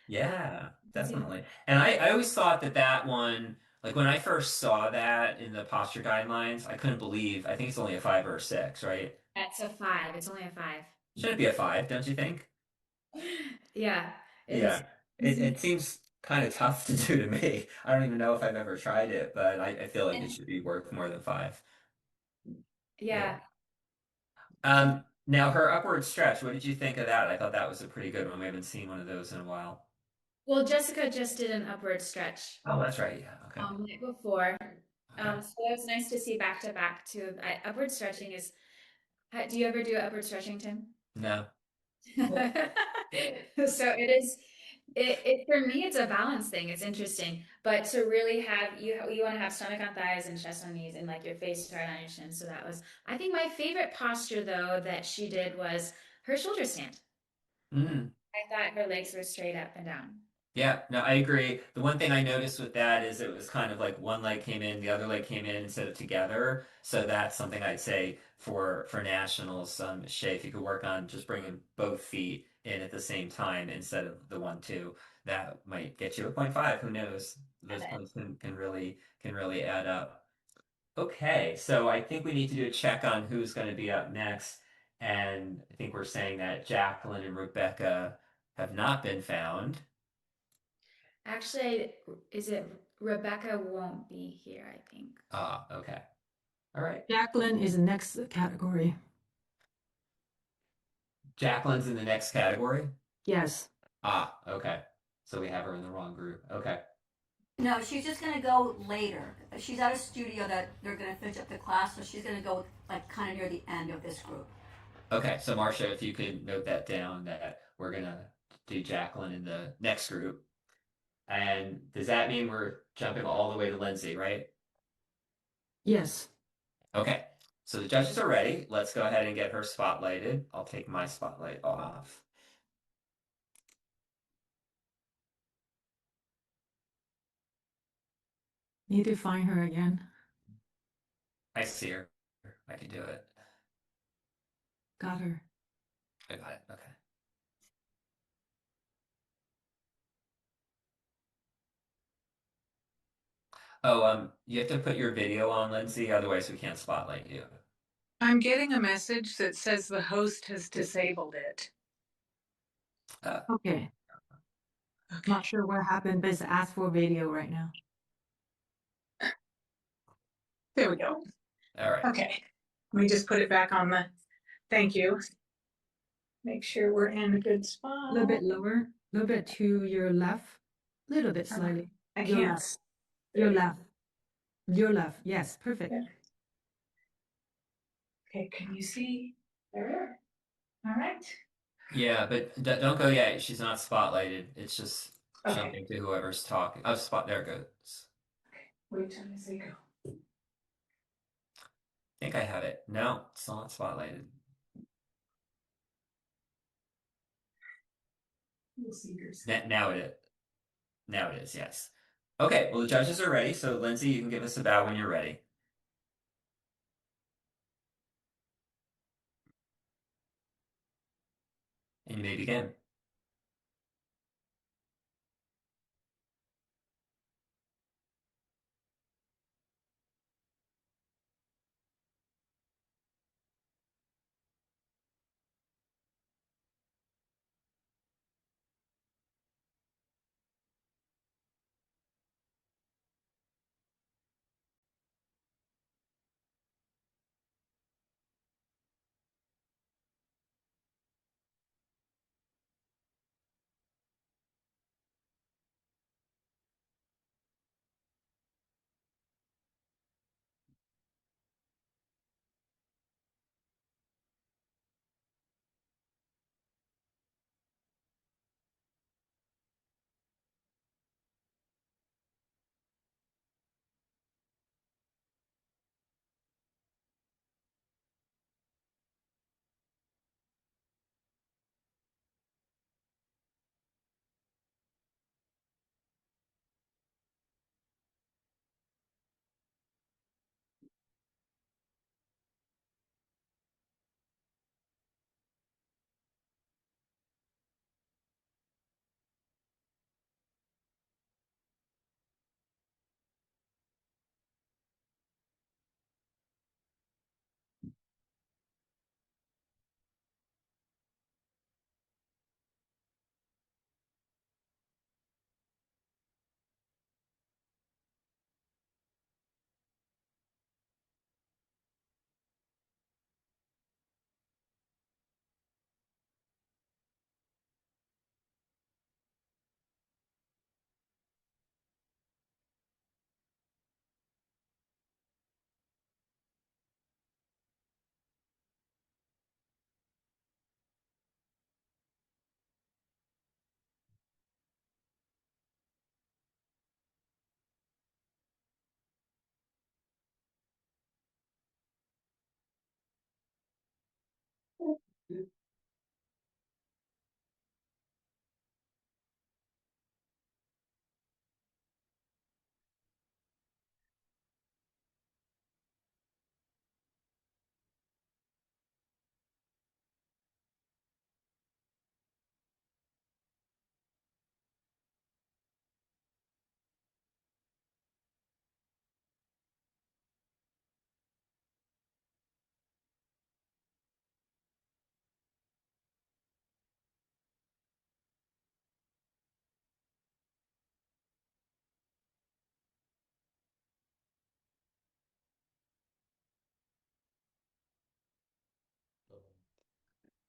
Yeah, definitely. And I always thought that one, like when I first saw that in the posture guidelines, I couldn't believe, I think it's only a 5 or a 6, right? That's a 5. It's only a 5. Shouldn't be a 5, don't you think? Yeah, it is. Yeah. It seems kind of tough to do to me. I don't even know if I've ever tried it, but I feel like it should be worth more than 5. Yeah. Yeah. Now her upward stretch, what did you think of that? I thought that was a pretty good one. We haven't seen one of those in a while. Well, Jessica just did an upward stretch Oh, that's right. Yeah. Okay. night before. Okay. So it was nice to see back to back too. Upward stretching is. Do you ever do upward stretching, Tim? No. So it is. It for me, it's a balance thing. It's interesting, but to really have you want to have stomach on thighs and chest on knees and like your face right on your chin. So that was. I think my favorite posture though that she did was her shoulder stand. Mm. I thought her legs were straight up and down. Yeah, no, I agree. The one thing I noticed with that is it was kind of like one leg came in, the other leg came in instead of together. So that's something I'd say for nationals. Shay, if you could work on just bringing both feet in at the same time instead of the 1-2, that might get you a point 5. Who knows? Those points can really add up. Okay, so I think we need to do a check on who's going to be up next, and I think we're saying that Jacqueline and Rebecca have not been found. Actually, is it Rebecca won't be here, I think. Ah, okay. All right. Jacqueline is the next category. Jacqueline's in the next category? Yes. Ah, okay. So we have her in the wrong group. Okay. No, she's just gonna go later. She's at a studio that they're gonna finish up the class, so she's gonna go like kind of near the end of this group. Okay, so Marcia, if you could note that down, that we're gonna do Jacqueline in the next group. And does that mean we're jumping all the way to Lindsay, right? Yes. Okay. So the judges are ready. Let's go ahead and get her spotlighted. I'll take my spotlight off. Need to find her again. I see her. I can do it. Got her. I got it. Okay. Oh, you have to put your video on, Lindsay, otherwise we can't spotlight you. I'm getting a message that says the host has disabled it. Okay. Not sure what happened, but it's asked for video right now. There we go. All right. Okay. Let me just put it back on the, thank you. Make sure we're in a good spot. A little bit lower, a little bit to your left, a little bit slightly. I Your can't. left. Your left. Your left. Yes, perfect. Okay, can you see? There. All right. Yeah, but don't go yet. She's not spotlighted. It's just Okay. jumping to whoever's talking. Oh, there it goes. Wait till they go. I think I have it. No, it's not spotlighted. We'll see yours. Now it is. Now it is, yes. Okay, well, the judges are ready. So, Lindsay, you can give us a bow when you're ready. And you may begin.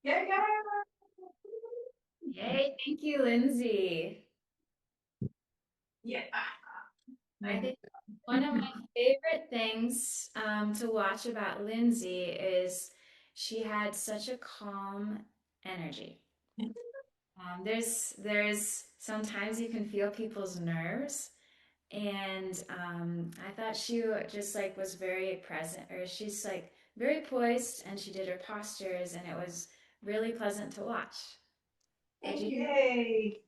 Yeah, yeah. Yay, thank you, Lindsay. Yeah. I think one of my favorite things to watch about Lindsay is she had such a calm energy. There's sometimes you can feel people's nerves, and I thought she just like was very present, or she's like very poised, and she did her postures, and it was really pleasant to watch. Yay.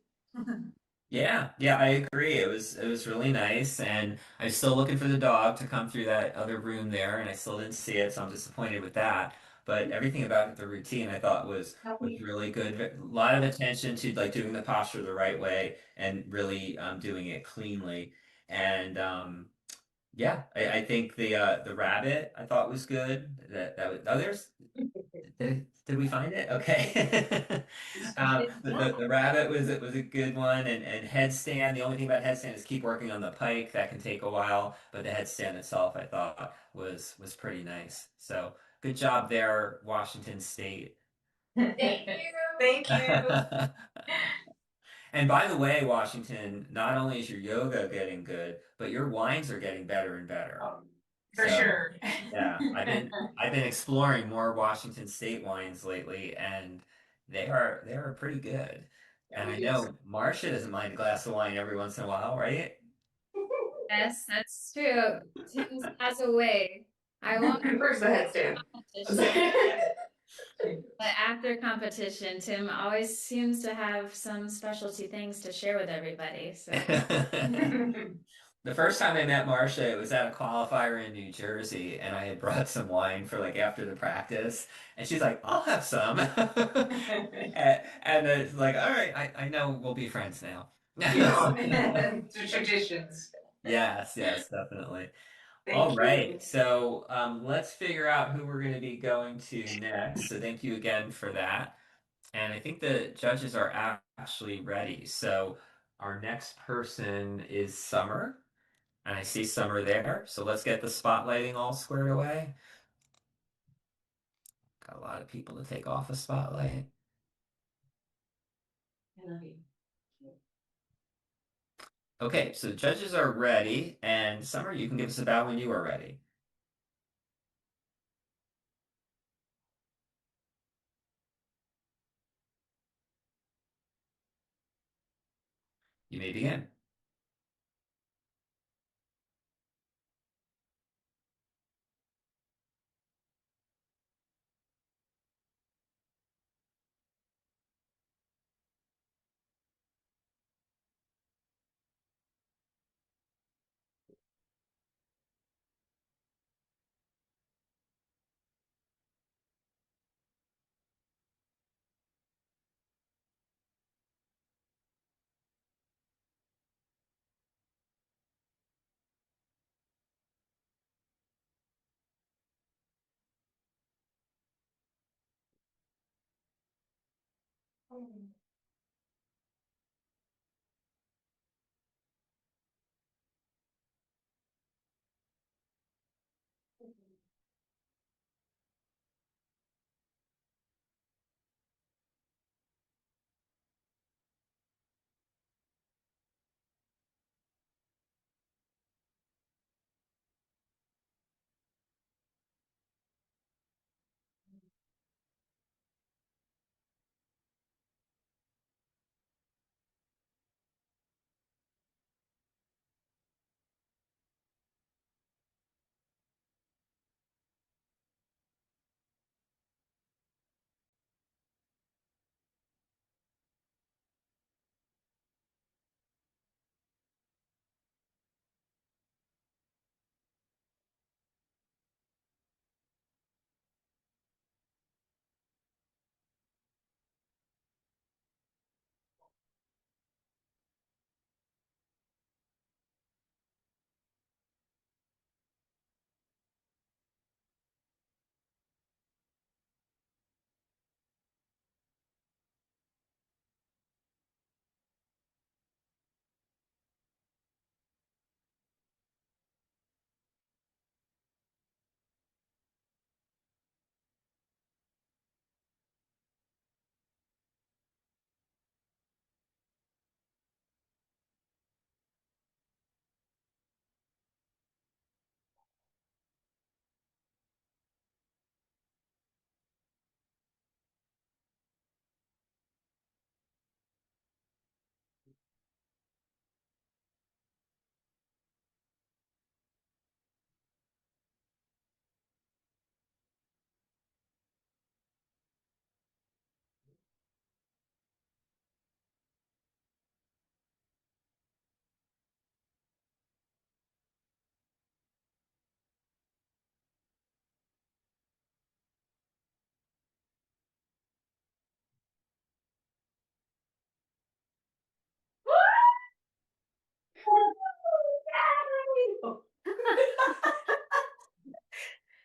Yeah, yeah, I agree. It was really nice, and I'm still looking for the dog to come through that other room there, and I still didn't see it, so I'm disappointed with that. But everything about the routine I thought was really good. A lot of attention to like doing the posture the right way and really doing it cleanly. And yeah, I think the rabbit I thought was good. That was others. Did we find it? Okay. The rabbit was a good one, and headstand. The only thing about headstand is keep working on the pike. That can take a while, but the headstand itself I thought was pretty nice. So good job there, Washington State. Thank you. Thank you. And by the way, Washington, not only is your yoga getting good, but your wines are getting better and better. For So, sure. yeah, I've been exploring more Washington State wines lately, and they are pretty good. And I know Marcia doesn't mind a glass of wine every once in a while, right? Yes, that's true. Tim has a way. I won't. Where's the headstand? But after competition, Tim always seems to have some specialty things to share with everybody. So The first time I met Marcia, it was at a qualifier in New Jersey, and I had brought some wine for like after the practice, and she's like, "I'll have some," and it's like, "All right, I know we'll be friends now." The traditions. Yes, yes, definitely. Thank All you. right, so let's figure out who we're going to be going to next. So thank you again for that. And I think the judges are actually ready. So our next person is Summer, and I see Summer there. So let's get the spotlighting all squared away. Got a lot of people to take off the spotlight. Okay, so the judges are ready, and Summer, you can give us a bow when you are ready. You may begin.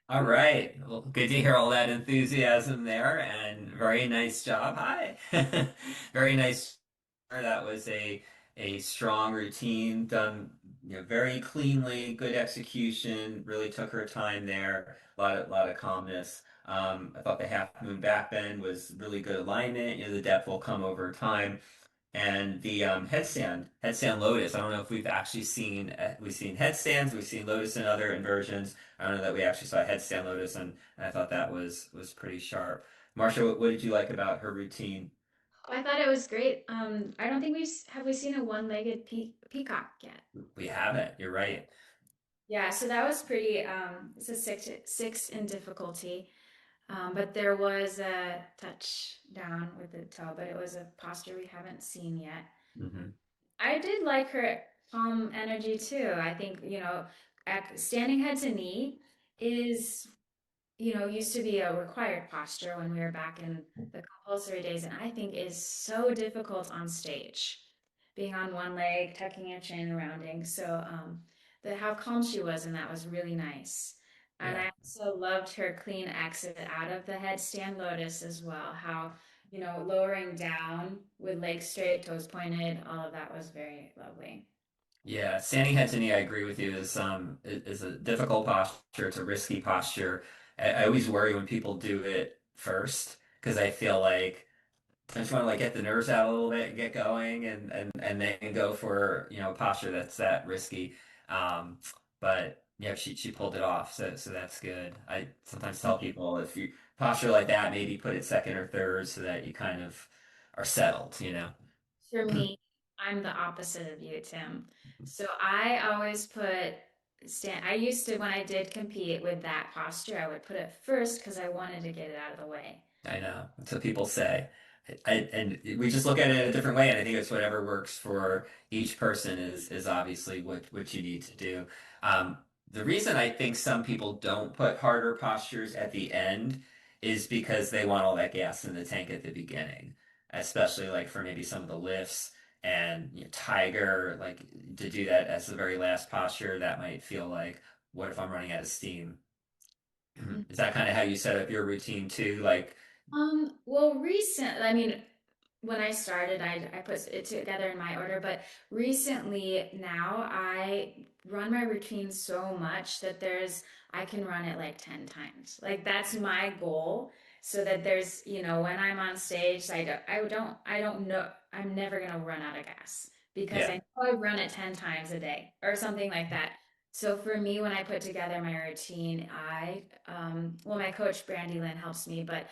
All right. Well, good to hear all that enthusiasm there, and very nice job. Hi. Very nice. That was a strong routine done, very cleanly, good execution. Really took her time there. A lot of calmness. I thought the half moon back bend was really good alignment. The depth will come over time. And the headstand lotus. I don't know if we've actually seen we've seen headstands, we've seen lotus in other inversions. I don't know that we actually saw headstand lotus, and I thought that was pretty sharp. Marsha, what did you like about her routine? I thought it was great. I don't think have we seen a one-legged peacock yet. We haven't. You're right. Yeah, so that was pretty. It's a six in difficulty, but there was a touchdown with the toe, but it was a posture we haven't seen yet. Mm-hmm. I did like her calm energy too. I think, standing head to knee is, used to be a required posture when we were back in the compulsory days, and I think is so difficult on stage. Being on one leg, tucking your chin, rounding. So, how calm she was, and that was really nice. And Yeah. I also loved her clean exit out of the headstand lotus as well. How, lowering down with legs straight, toes pointed, all of that was very lovely. Yeah, standing head to knee, I agree with you, is a difficult posture. It's a risky posture. I always worry when people do it first because I feel like I just want to like get the nerves out a little bit and get going and then go for, a posture that's that risky. But yeah, she pulled it off, so that's good. I sometimes tell people if you posture like that, maybe put it second or third so that you kind of are settled. For me, I'm the opposite of you, Tim. So I always put I used to, when I did compete with that posture, I would put it first because I wanted to get it out of the way. I know. That's what people say. And we just look at it a different way, and I think it's whatever works for each person is obviously what you need to do. Um, the reason I think some people don't put harder postures at the end is because they want all that gas in the tank at the beginning, especially like for maybe some of the lifts and tiger, like to do that as the very last posture, that might feel like, what if I'm running out of steam? Is that kind of how you set up your routine too? Like, Well, I mean, when I started, I put it together in my order, but recently now I run my routine so much that I can run it like 10 times. Like that's my goal so that when I'm on stage, I don't know, I'm never going to run out of gas because I yeah. know I run it 10 times a day or something like that. So for me, when I put together my routine, my coach Brandy Lynn helps me, but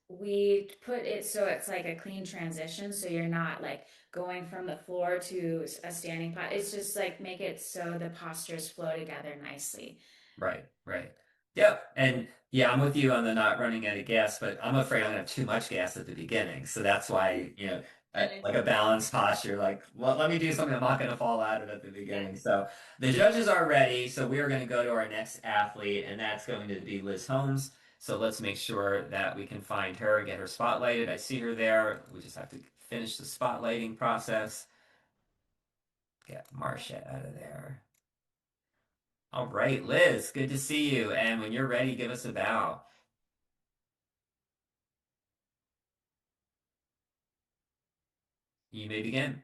we put it so it's like a clean transition. So you're not like going from the floor to a standing pot. It's just like make it so the postures flow together nicely. Right, right. Yeah, and yeah, I'm with you on the not running out of gas, but I'm afraid I'm gonna have too much gas at the beginning. So that's why, like a balanced posture, like, well, let me do something I'm not gonna fall out of at the beginning. So the judges are ready, so we are gonna go to our next athlete, and that's going to be Liz Holmes. So let's make sure that we can find her and get her spotlighted. I see her there. We just have to finish the spotlighting process. Get Marcia out of there. All right, Liz, good to see you. And when you're ready, give us a bow. You may begin.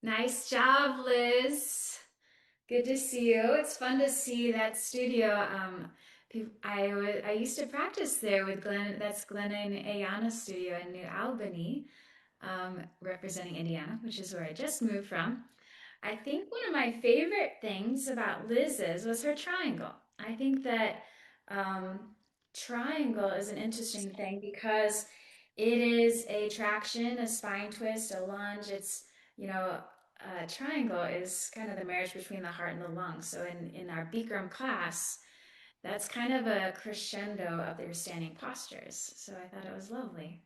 Nice job, Liz. Good to see you. It's fun to see that studio. I used to practice there with Glenn. That's Glenn and Ayana's studio in New Albany, representing Indiana, which is where I just moved from. I think one of my favorite things about Liz's was her triangle. I think that triangle is an interesting thing because it is a traction, a spine twist, a lunge. It's, you know, a triangle is kind of the marriage between the heart and the lungs. So in our Bikram class, that's kind of a crescendo of their standing postures. So I thought it was lovely.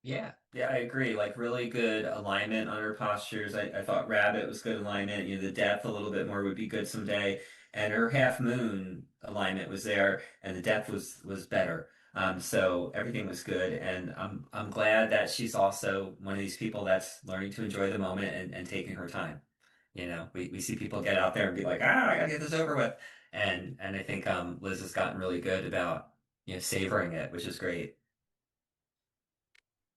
Yeah, yeah, I agree. Like really good alignment on her postures. I thought Rabbit was good alignment. You know, the depth a little bit more would be good someday. And her half moon alignment was there, and the depth was better. So everything was good, and I'm glad that she's also one of these people that's learning to enjoy the moment and taking her time. You know, we see people get out there and be like, I gotta get this over with, and I think Liz has gotten really good about savoring it, which is great.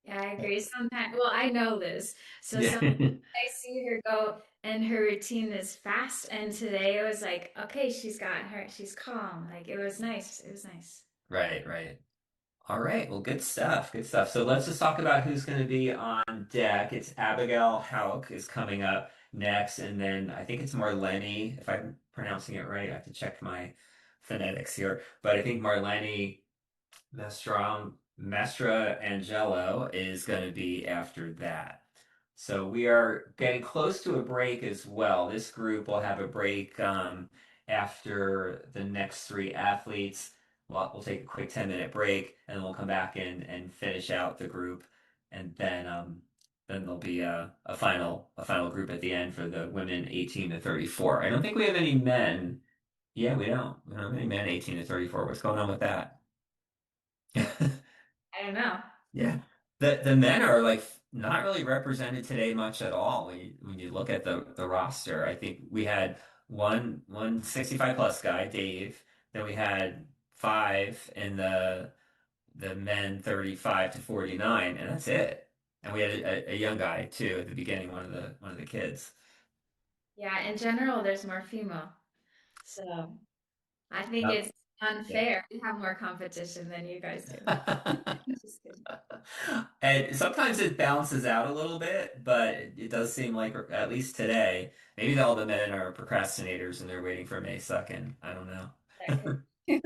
Yeah, I agree. Sometimes, well, I know Liz, so Yeah. sometimes I see her go and her routine is fast. And today it was like, okay, she's calm. Like it was nice. It was nice. Right, right. All right. Well, good stuff. Good stuff. So let's just talk about who's going to be on deck. It's Abigail Hauk is coming up next, and then I think it's Marlene, if I'm pronouncing it right. I have to check my phonetics here, but I think Marlene Mestra Angelo is going to be after that. So we are getting close to a break as well. This group will have a break after the next three athletes. We'll take a quick 10-minute break and then we'll come back in and finish out the group. And then there'll be a final group at the end for the women 18 to 34. I don't think we have any men. Yeah, we don't. We don't have any men 18 to 34. What's going on with that? I don't know. Yeah. The men are like not really represented today much at all when you look at the roster. I think we had one 65 plus guy, Dave, then we had five in the men 35 to 49, and that's it. And we had a young guy too at the beginning, one of the kids. Yeah, in general, there's more female. So I think Yep. it's Yeah. unfair. We have more competition than you guys do. Just kidding. And sometimes it balances out a little bit, but it does seem like, at least today, maybe all the men are procrastinators and they're waiting for May 2nd. I don't That know. could-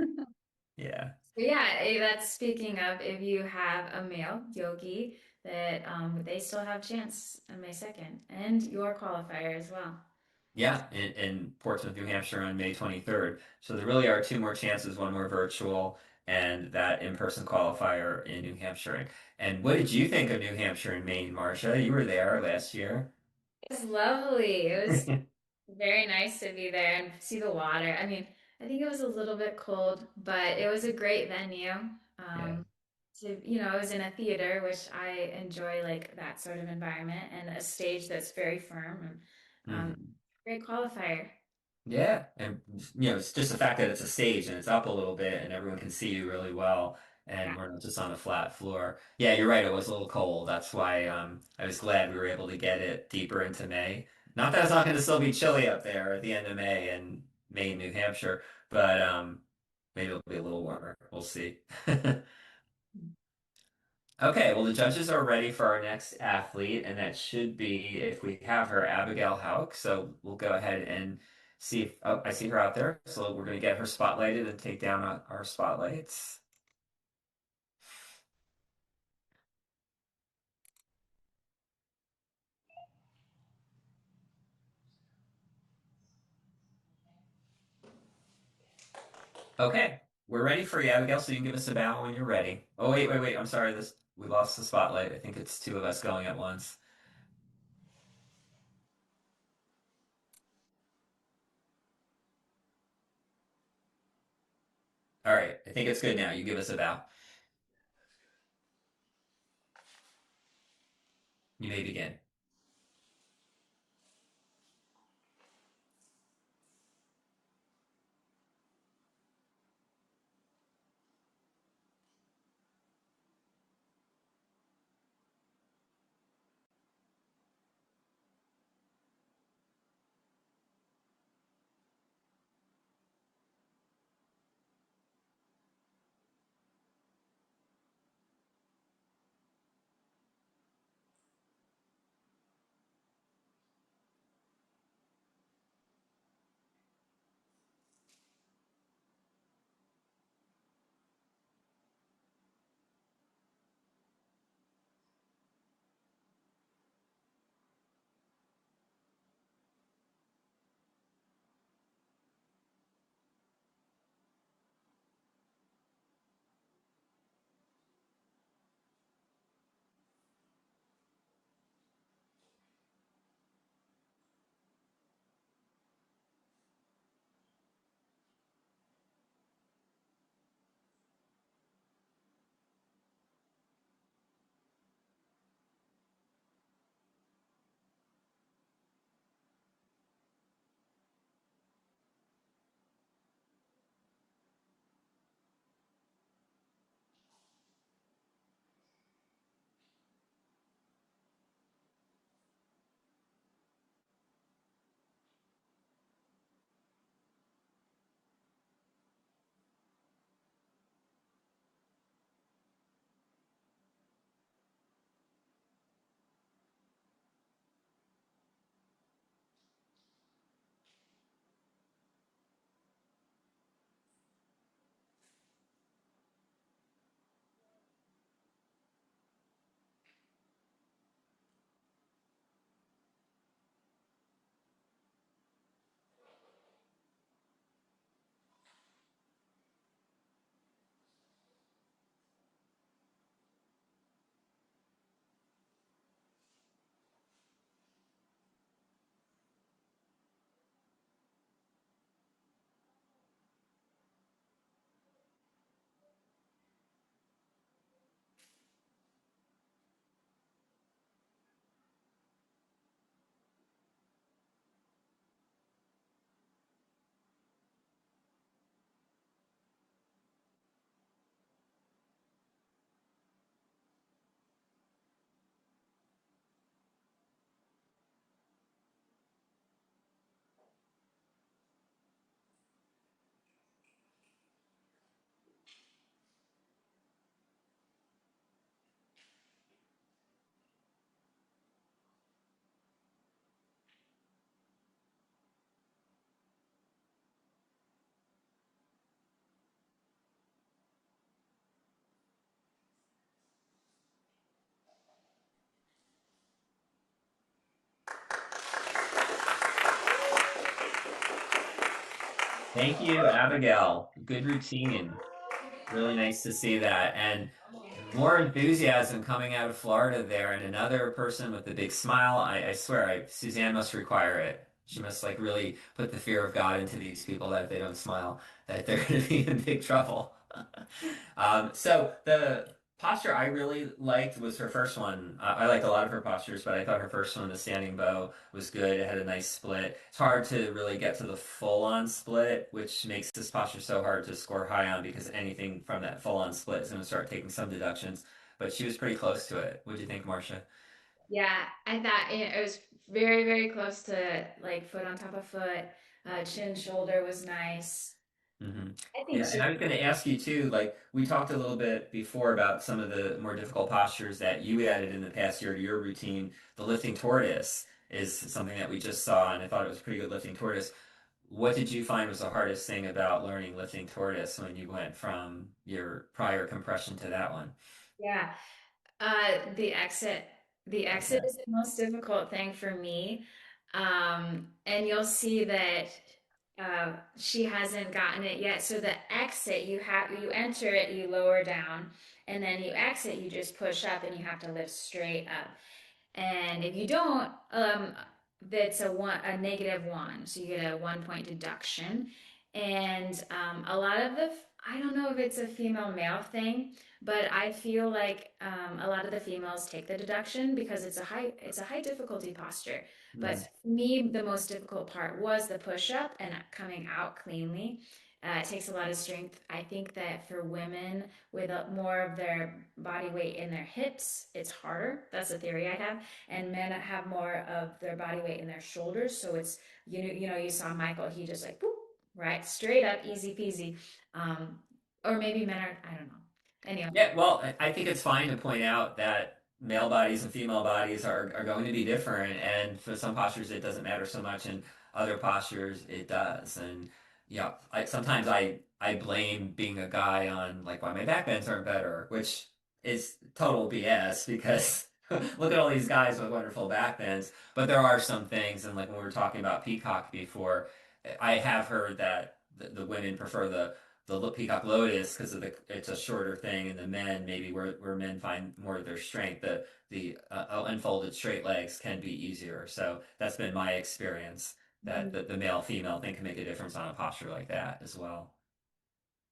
Yeah. Yeah, that's speaking of if you have a male yogi that they still have a chance on May 2nd and your qualifier as well. Yeah, in Portsmouth, New Hampshire on May 23rd. So there really are two more chances, one more virtual and that in-person qualifier in New Hampshire. And what did you think of New Hampshire and Maine, Marcia? You were there last year. It was lovely. It was very nice to be there and see the water. I mean, I think it was a little bit cold, but it was a great venue. Yeah. It was in a theater, which I enjoy like that sort of environment and a stage that's very firm and Mhm. great qualifier. Yeah, and it's just the fact that it's a stage and it's up a little bit and everyone can see you really well, and Yeah. we're not just on a flat floor. Yeah, you're right. It was a little cold. That's why I was glad we were able to get it deeper into May. Not that it's not going to still be chilly up there at the end of May in Maine, New Hampshire, but maybe it'll be a little warmer. We'll see. Okay, well, the judges are ready for our next athlete, and that should be, if we have her, Abigail Hauk. So we'll go ahead and see if, oh, I see her out there. So we're going to get her spotlighted and take down our spotlights. Okay, we're ready for you, Abigail, so you can give us a bow when you're ready. Oh, wait, wait, wait. I'm sorry. We lost the spotlight. I think it's two of us going at once. All right, I think it's good now. You give us a bow. You may begin. Thank you, Abigail. Good routine. Really nice to see that. And more enthusiasm coming out of Florida there. And another person with a big smile. I swear, Suzanne must require it. She must like really put the fear of God into these people that if they don't smile, that they're going to be in big trouble. So the posture I really liked was her first one. I liked a lot of her postures, but I thought her first one, the standing bow, was good. It had a nice split. It's hard to really get to the full-on split, which makes this posture so hard to score high on because anything from that full-on split is going to start taking some deductions. But she was pretty close to it. What do you think, Marcia? Yeah, I thought it was very, very close to like foot on top of foot. Chin shoulder was nice. Hmm. I think Yeah, and she, I was going to ask you too, like we talked a little bit before about some of the more difficult postures that you added in the past year to your routine. The lifting tortoise is something that we just saw, and I thought it was a pretty good lifting tortoise. What did you find was the hardest thing about learning lifting tortoise when you went from your prior compression to that one? yeah. The exit. The exit Okay. is the most difficult thing for me. And you'll see that she hasn't gotten it yet. So the exit, you enter it, you lower down, and then you exit, you just push up and you have to lift straight up. And if you don't, that's a negative one. So you get a 1 point deduction. And a lot of I don't know if it's a female male thing, but I feel like a lot of the females take the deduction because it's a high difficulty posture. But Mhm. for me, the most difficult part was the push up and coming out cleanly. It takes a lot of strength. I think that for women with more of their body weight in their hips, it's harder. That's a theory I have. And men have more of their body weight in their shoulders. So it's, you saw Michael, he just like, boop, right, straight up, easy peasy. Um, or maybe men are, I don't know. Anyway. Yeah, well, I think it's fine to point out that male bodies and female bodies are going to be different, and for some postures it doesn't matter so much, and other postures it does. And yeah, sometimes I blame being a guy on like why my back bends aren't better, which is total BS because look at all these guys with wonderful back bends. But there are some things, and like when we were talking about peacock before, I have heard that the women prefer the peacock lotus because of it's a shorter thing, and the men maybe where men find more of their strength, the unfolded straight legs can be easier. So that's been my experience that the male female thing can make a difference on a posture like that as well.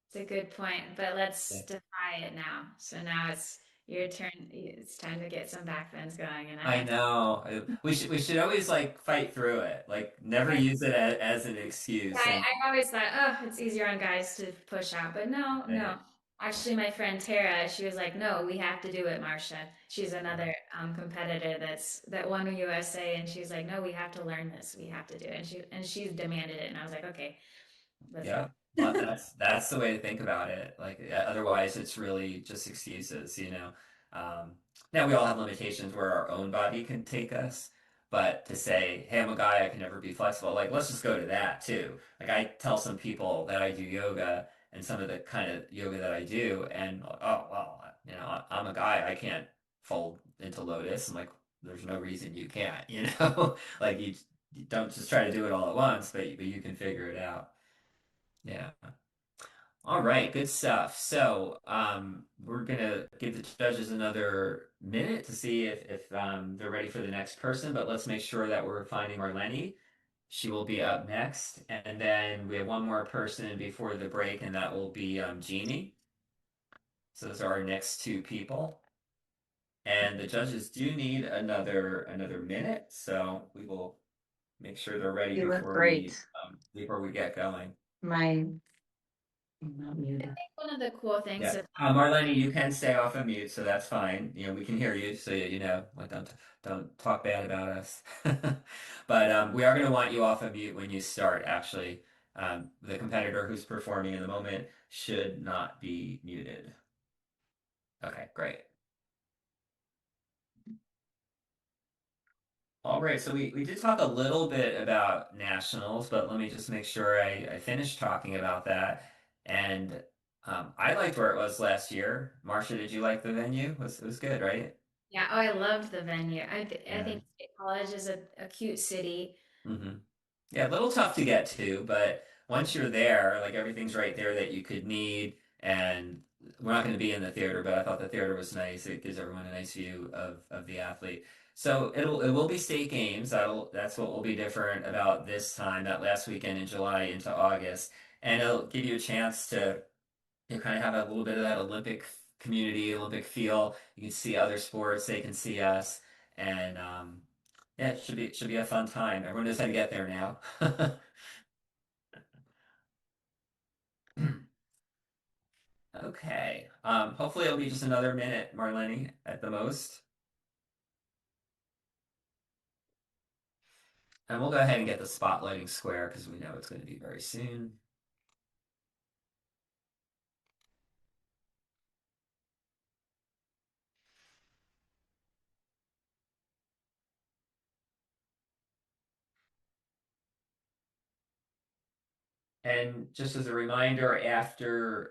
It's a good point, but Yeah. let's defy it now. So now it's your turn. It's time to get some back bends going, and I know. We should always like fight through it. Like never use it as an excuse. And I always thought, oh, it's easier on guys to push out, but no, no. Actually, my friend Tara, she was like, no, we have to do it, Marcia. She's another competitor that won the USA, and she's like, no, we have to learn this. We have to do it, and she demanded it, and I was like, okay, let's yeah, go. well, that's the way to think about it. Like otherwise, it's really just excuses, you know. Um, Now we all have limitations where our own body can take us, but to say, "Hey, I'm a guy, I can never be flexible," like let's just go to that too. Like I tell some people that I do yoga and some of the kind of yoga that I do, and oh well, you know, I'm a guy, I can't fold into lotus. I'm like, there's no reason you can't, you know, like you don't just try to do it all at once, but you can figure it out. Yeah. All right, good stuff. So, we're gonna give the judges another minute to see if they're ready for the next person, but let's make sure that we're finding Marlene. She will be up next, and then we have one more person before the break, and that will be Jeannie. So those are our next two people, and the judges do need another minute, so we will make sure they're ready You look before we get going. My, I'm not muted. One of the cool things Yeah, about Marlene, you can stay off of mute, so that's fine. You know, we can hear you, so you know, like don't talk bad about us. But we are going to want you off of mute when you start. Actually, the competitor who's performing in the moment should not be muted. Okay, great. All right, so we did talk a little bit about nationals, but let me just make sure I finished talking about that. And I liked where it was last year. Marcia, did you like the venue? It was good, right? yeah, oh, I loved the venue. I Yeah. think State College is a cute city. Yeah, a little tough to get to, but once you're there, like everything's right there that you could need. And we're not going to be in the theater, but I thought the theater was nice. It gives everyone a nice view of the athlete. So it will be state games. That's what will be different about this time, that last weekend in July into August, and it'll give you a chance to kind of have a little bit of that Olympic community, Olympic feel. You can see other sports, they can see us, and yeah, it should be a fun time. Everyone knows how to get there now. Okay. Hopefully it'll be just another minute, Marlene, at the most. And we'll go ahead and get the spotlighting square because we know it's going to be very soon. And just as a reminder, after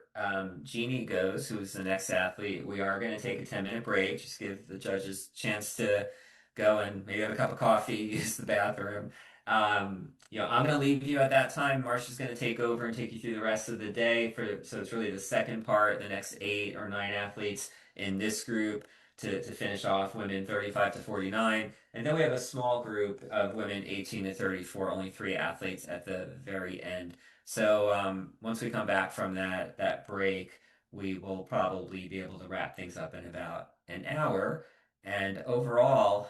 Jeannie goes, who's the next athlete, we are going to take a 10-minute break. Just give the judges a chance to go and maybe have a cup of coffee, use the bathroom. I'm going to leave you at that time. Marsha's going to take over and take you through the rest of the day. So it's really the second part, the next 8 or 9 athletes in this group to finish off women 35 to 49. And then we have a small group of women 18 to 34, only 3 athletes at the very end. So once we come back from that break, we will probably be able to wrap things up in about an hour. And overall,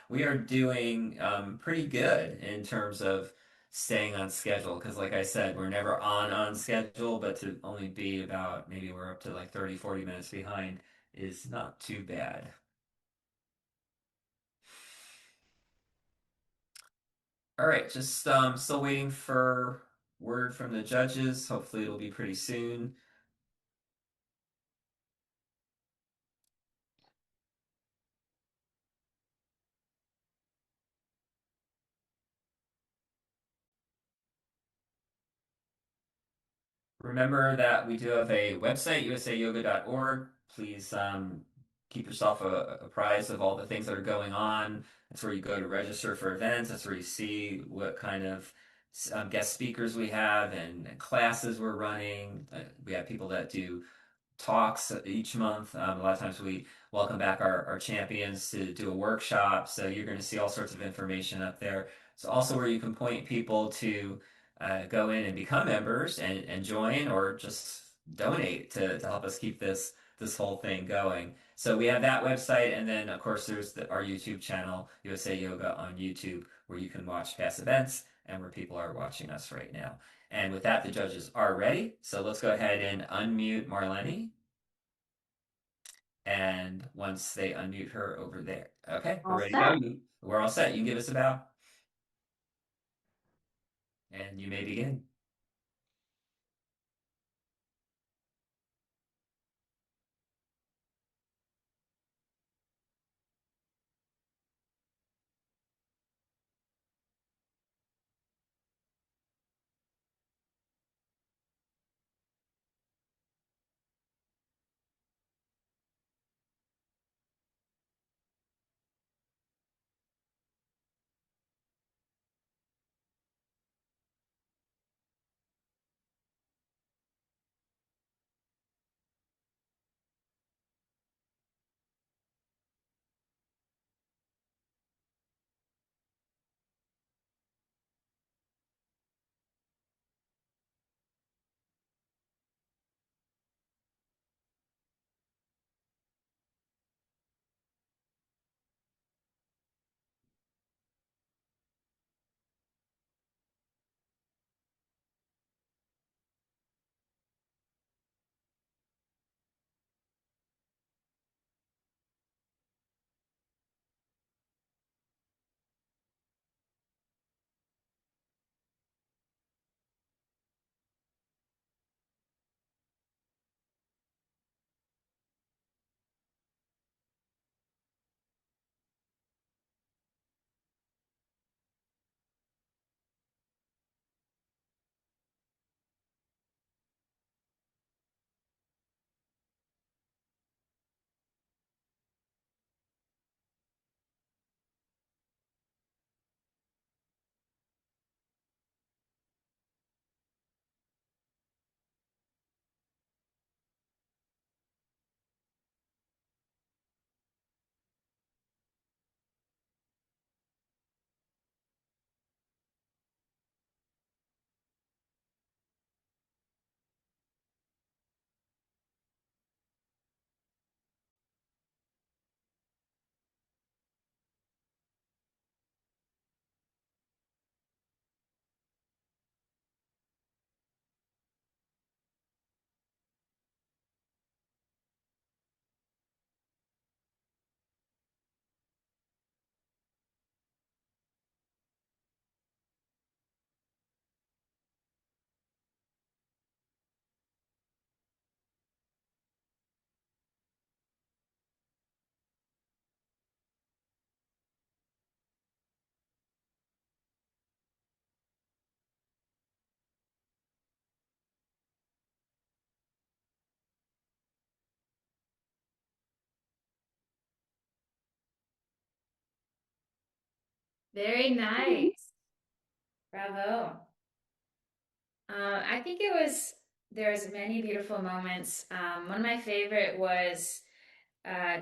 we are doing pretty good in terms of staying on schedule. Because like I said, we're never on schedule, but to only be about, maybe we're up to like 30, 40 minutes behind is not too bad. All right, just still waiting for word from the judges. Hopefully it'll be pretty soon. Remember that we do have a website, usayoga.org. Please keep yourself apprised of all the things that are going on. That's where you go to register for events. That's where you see what kind of guest speakers we have and classes we're running. We have people that do talks each month. A lot of times we welcome back our champions to do a workshop. So you're going to see all sorts of information up there. It's also where you can point people to go in and become members and join or just donate to help us keep this whole thing going. So we have that website, and then of course there's our YouTube channel, USA Yoga on YouTube, where you can watch past events and where people are watching us right now. And with that, the judges are ready. So let's go ahead and unmute Marlene. And once they unmute her over there. Okay, we're ready to go. We're all set. You can give us a bow. And you may begin. Very nice. Bravo. I think there's many beautiful moments. One of my favorite was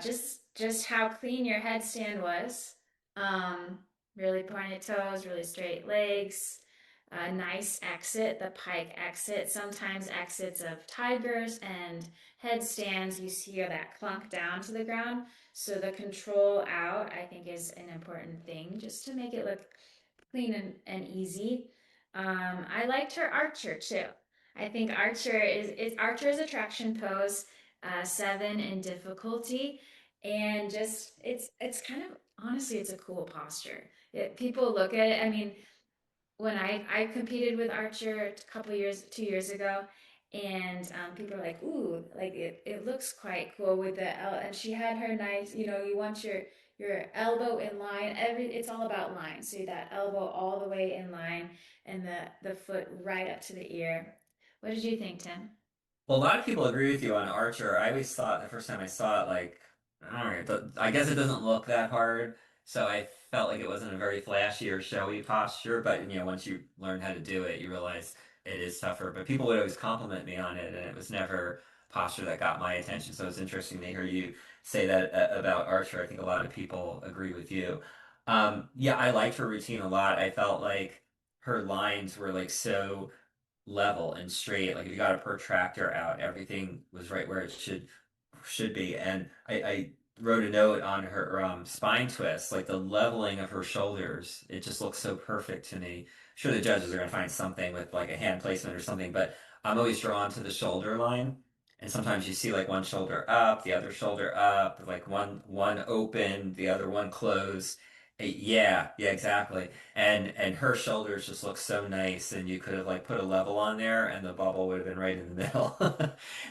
just how clean your headstand was. Um, really pointed toes, really straight legs, a nice exit, the pike exit. Sometimes exits of tigers and headstands, you see that clunk down to the ground. So the control out, I think, is an important thing just to make it look clean and easy. I liked her archer too. I think archer is a traction pose, 7 in difficulty, and just it's kind of honestly it's a cool posture. People look at it. I mean, when I competed with Archer a couple years, 2 years ago, and people are like, "Ooh, like it looks quite cool with the L." And she had her nice, you want your elbow in line. It's all about line. So that elbow all the way in line, and the foot right up to the ear. What did you think, Tim? Well, a lot of people agree with you on Archer. I always thought the first time I saw it, like, all right, I guess it doesn't look that hard, so I felt like it wasn't a very flashy or showy posture. But once you learn how to do it, you realize it is tougher. But people would always compliment me on it, and it was never posture that got my attention. So it's interesting to hear you say that about Archer. I think a lot of people agree with you. Yeah, I liked her routine a lot. I felt like her lines were like so level and straight. Like if you got a protractor out, everything was right where it should be. And I wrote a note on her spine twist, like the leveling of her shoulders. It just looks so perfect to me. Sure, the judges are gonna find something with like a hand placement or something, but I'm always drawn to the shoulder line. And sometimes you see like one shoulder up, the other shoulder up, like one open, the other one closed. Yeah, yeah, exactly. And her shoulders just look so nice, and you could have like put a level on there, and the bubble would have been right in the middle.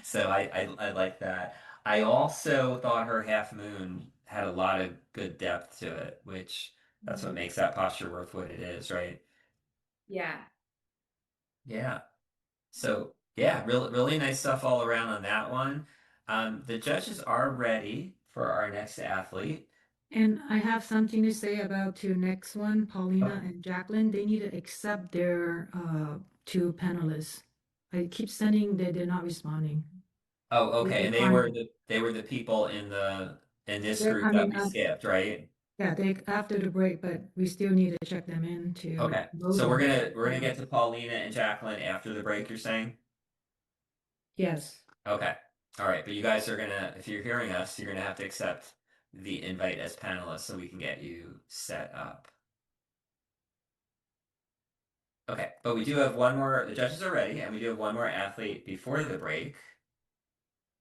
So I like that. I also thought her half moon had a lot of good depth to it, which that's what makes that posture worth what it is, right? Yeah. Yeah. So yeah, really nice stuff all around on that one. The judges are ready for our next athlete. And I have something to say about two next one, Paulina Okay. and Jacqueline. They need to accept their two panelists. I keep sending that they're not responding. Oh, They okay. And declined. they were the people in this They're group that coming we up. skipped, right? Yeah, they after the break, but we still need to check them in to Okay. vote So them. we're gonna get to Paulina and Jacqueline after the break, you're saying? Yes. Okay. All right. But you guys are gonna, if you're hearing us, you're gonna have to accept the invite as panelists so we can get you set up. Okay. But we do have one more, the judges are ready, and we do have one more athlete before the break.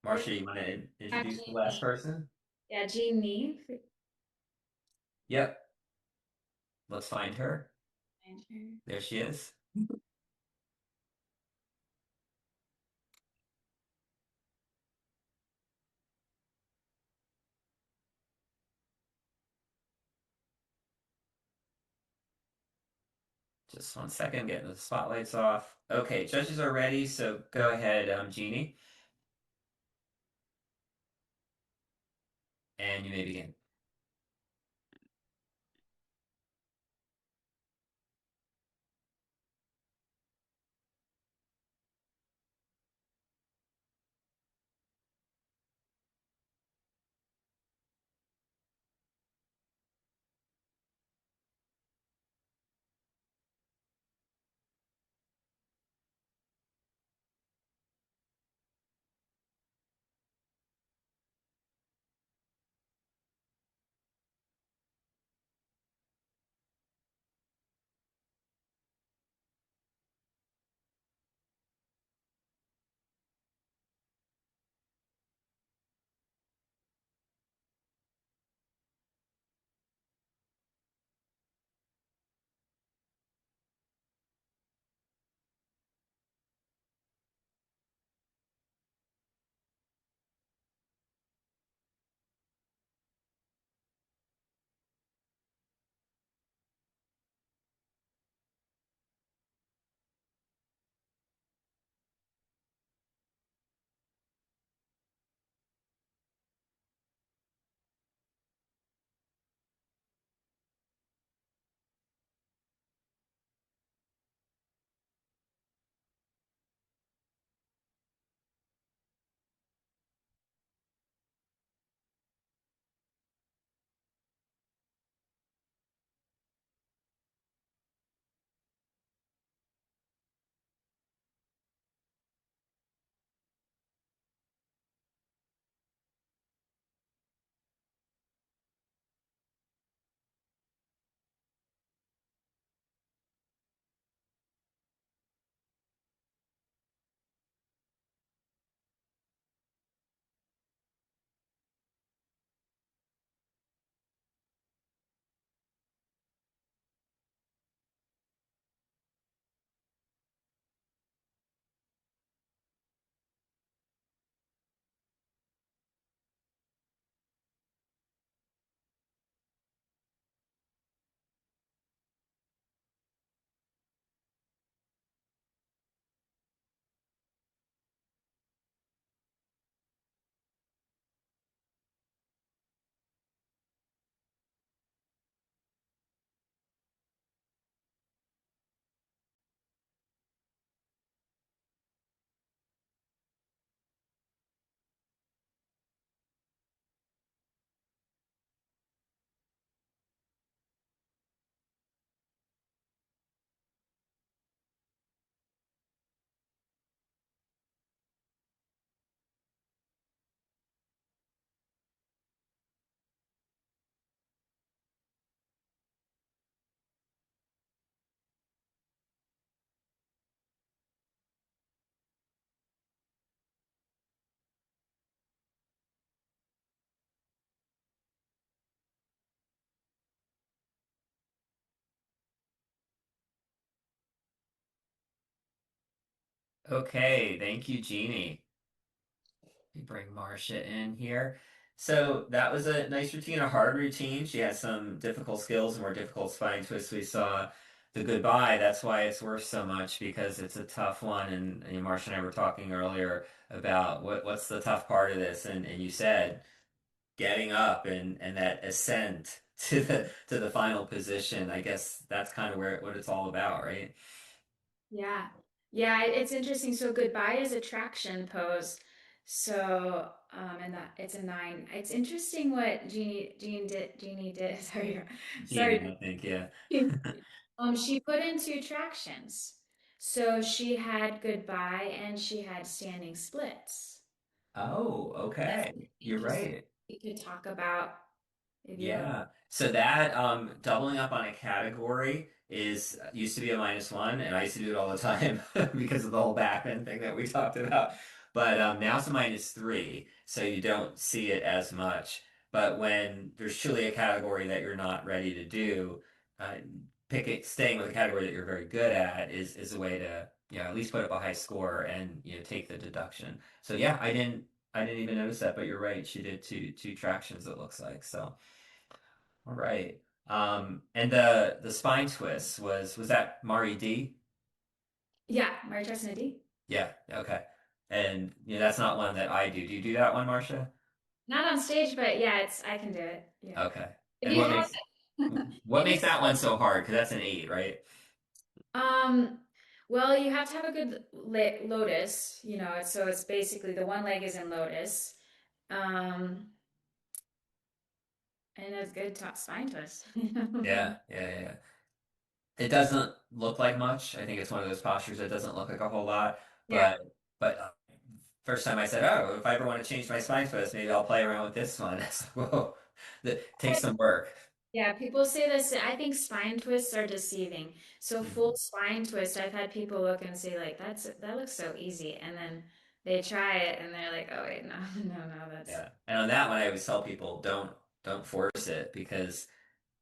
Marcia, you want to introduce the last person? Yeah, Jeannie. Yep. Let's find her. Find her. There she is. Just 1 second, getting the spotlights off. Okay, judges are ready, so go ahead, Jeannie. And you may begin. Okay, thank you, Jeannie. Let me bring Marcia in here. So that was a nice routine, a hard routine. She had some difficult skills, more difficult spine twists. We saw the goodbye. That's why it's worth so much because it's a tough one. And Marcia and I were talking earlier about what's the tough part of this, and you said getting up and that ascent to the final position. I guess that's kind of what it's all about, right? Yeah. Yeah, it's interesting. So goodbye is a traction pose. So, and that it's a 9. It's interesting what Jeannie did. Jeannie, Sorry. I think, yeah. She put in 2 tractions. So she had goodbye and she had standing splits. Oh, That's okay. You're right. we could talk about if you want. Yeah. So that doubling up on a category is used to be a -1, and I used to do it all the time because of the whole backend thing that we talked about. But now it's a -3, so you don't see it as much. But when there's truly a category that you're not ready to do, uh, staying with a category that you're very good at is a way to, at least put up a high score and take the deduction. So yeah, I didn't even notice that, but you're right. She did two tractions, it looks like. So. All right. And the spine twist was that Mari D? Yeah, Mary Tresna D. Yeah. Okay. And that's not one that I do. Do you do that one, Marcia? Not on stage, but yeah, I can do it. Yeah. Okay. If And you what have makes what if you makes that one so hard? Because that's an 8, right? um well, you have to have a good lotus, so it's basically the one leg is in lotus. Um and a good top spine twist. Yeah. Yeah. Yeah. It doesn't look like much. I think it's one of those postures that doesn't look like a whole lot. Yeah. But first time I said, oh, if I ever want to change my spine twist, maybe I'll play around with this one. It's like, whoa, that takes some work. Yeah, people say this. I think spine twists are deceiving. So full spine twist, I've had people look and say like, that looks so easy, and then they try it and they're like, oh wait, no, no, that's Yeah. And on that one, I always tell people don't force it because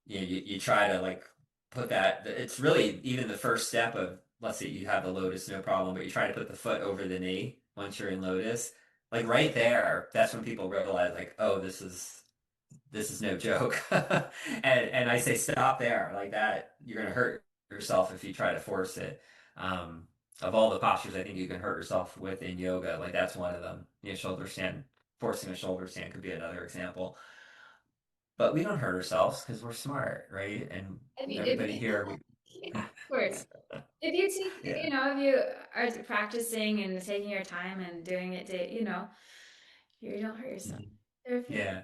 you try to like put that. It's really even the first step of let's say you have the lotus, no problem, but you try to put the foot over the knee once you're in lotus. Like right there, that's when people realize like, oh, this is no joke. And I say stop there like that. You're gonna hurt yourself if you try to force it. Um, of all the postures, I think you can hurt yourself with in yoga. Like that's one of them. Shoulder stand, forcing a shoulder stand could be another example. But we don't hurt ourselves because we're smart, right? And everybody here, of course. If you take, yeah. if you are practicing and taking your time and doing it, you don't hurt yourself. Yeah.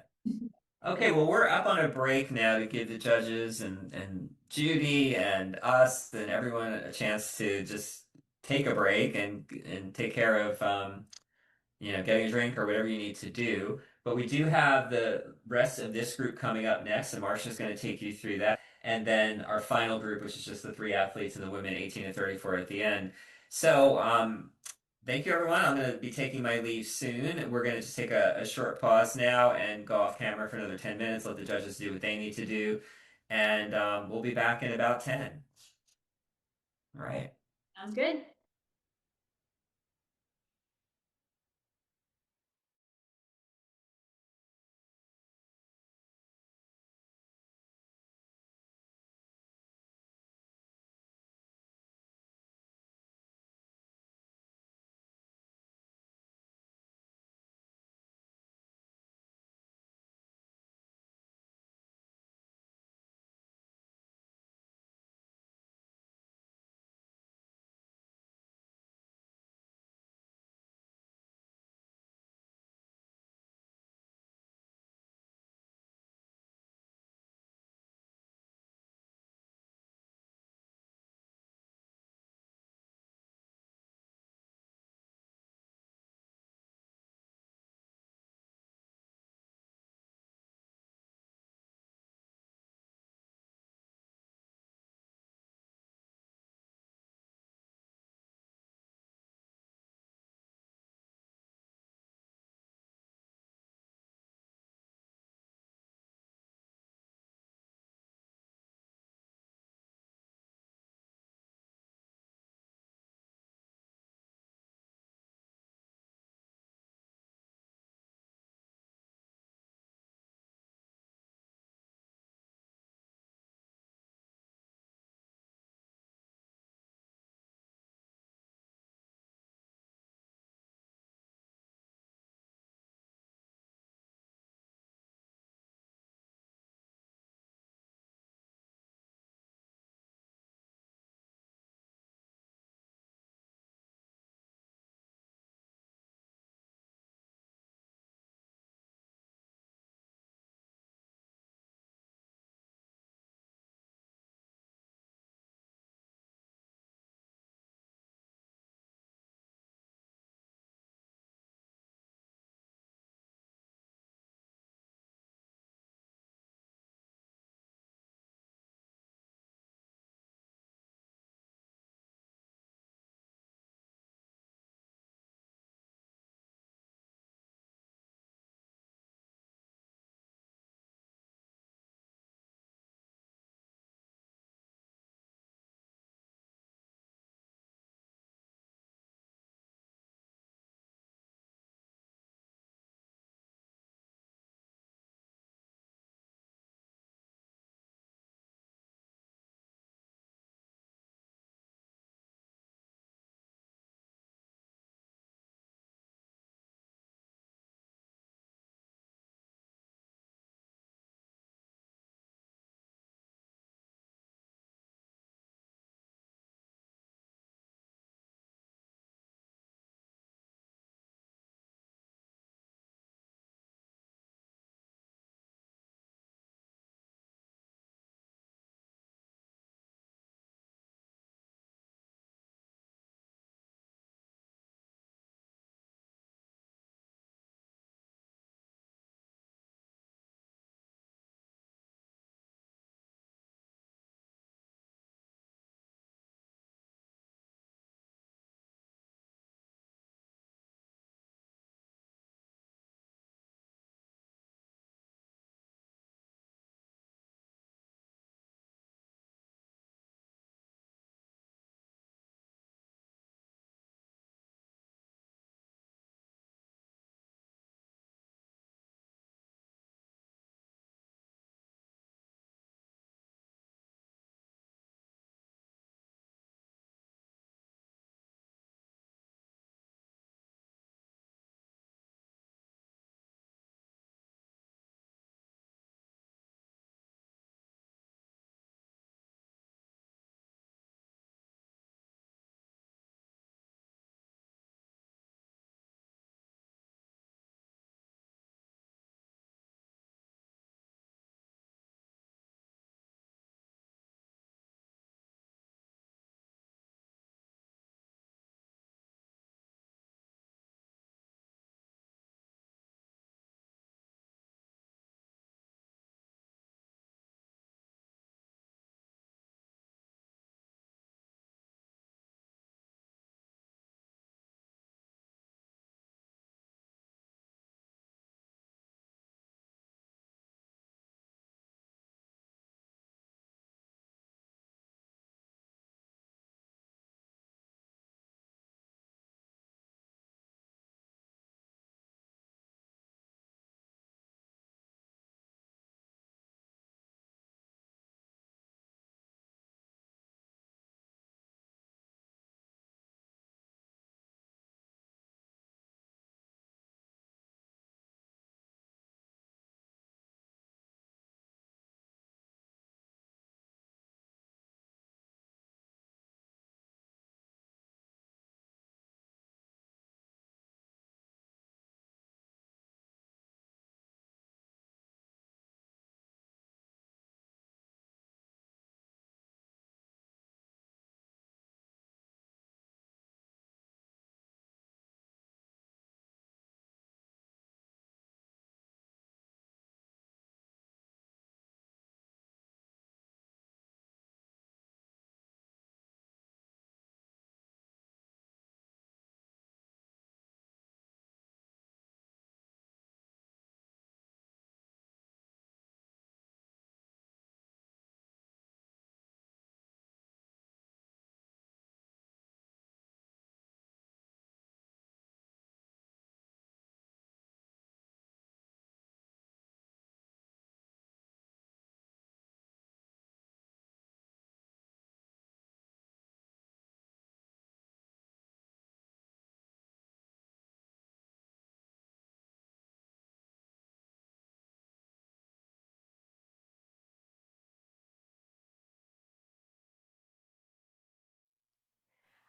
Okay, well, we're up on a break now to give the judges and Judy and us and everyone a chance to just take a break and take care of getting a drink or whatever you need to do. But we do have the rest of this group coming up next, and Marcia's going to take you through that. And then our final group, which is just the 3 athletes and the women 18 to 34 at the end. So, thank you, everyone. I'm going to be taking my leave soon. We're going to just take a short pause now and go off camera for another 10 minutes, let the judges do what they need to do. And we'll be back in about 10. All right. Sounds good.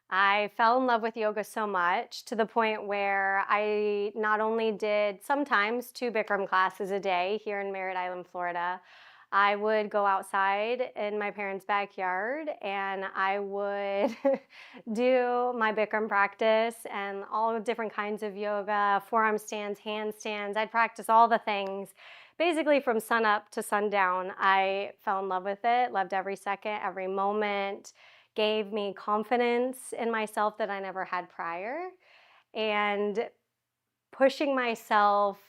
I fell in love with yoga so much to the point where I not only did sometimes 2 Bikram classes a day here in Merritt Island, Florida. I would go outside in my parents' backyard and I would do my Bikram practice and all different kinds of yoga, forearm stands, handstands. I'd practice all the things. Basically from sun up to sundown, I fell in love with it, loved every second, every moment, gave me confidence in myself that I never had prior. And pushing myself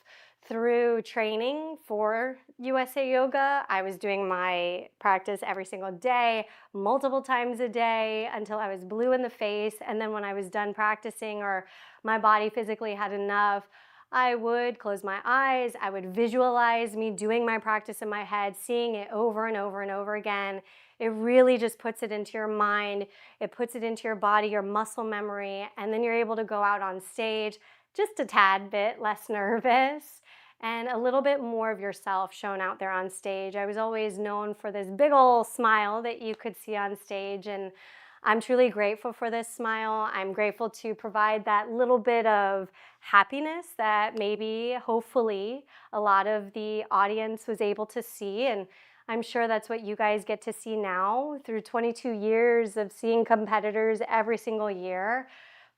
through training for USA Yoga. I was doing my practice every single day, multiple times a day until I was blue in the face. And then when I was done practicing or my body physically had enough, I would close my eyes. I would visualize me doing my practice in my head, seeing it over and over and over again. It really just puts it into your mind. It puts it into your body, your muscle memory, and then you're able to go out on stage just a tad bit less nervous and a little bit more of yourself shown out there on stage. I was always known for this big old smile that you could see on stage, and I'm truly grateful for this smile. I'm grateful to provide that little bit of happiness that maybe, hopefully, a lot of the audience was able to see, and I'm sure that's what you guys get to see now through 22 years of seeing competitors every single year,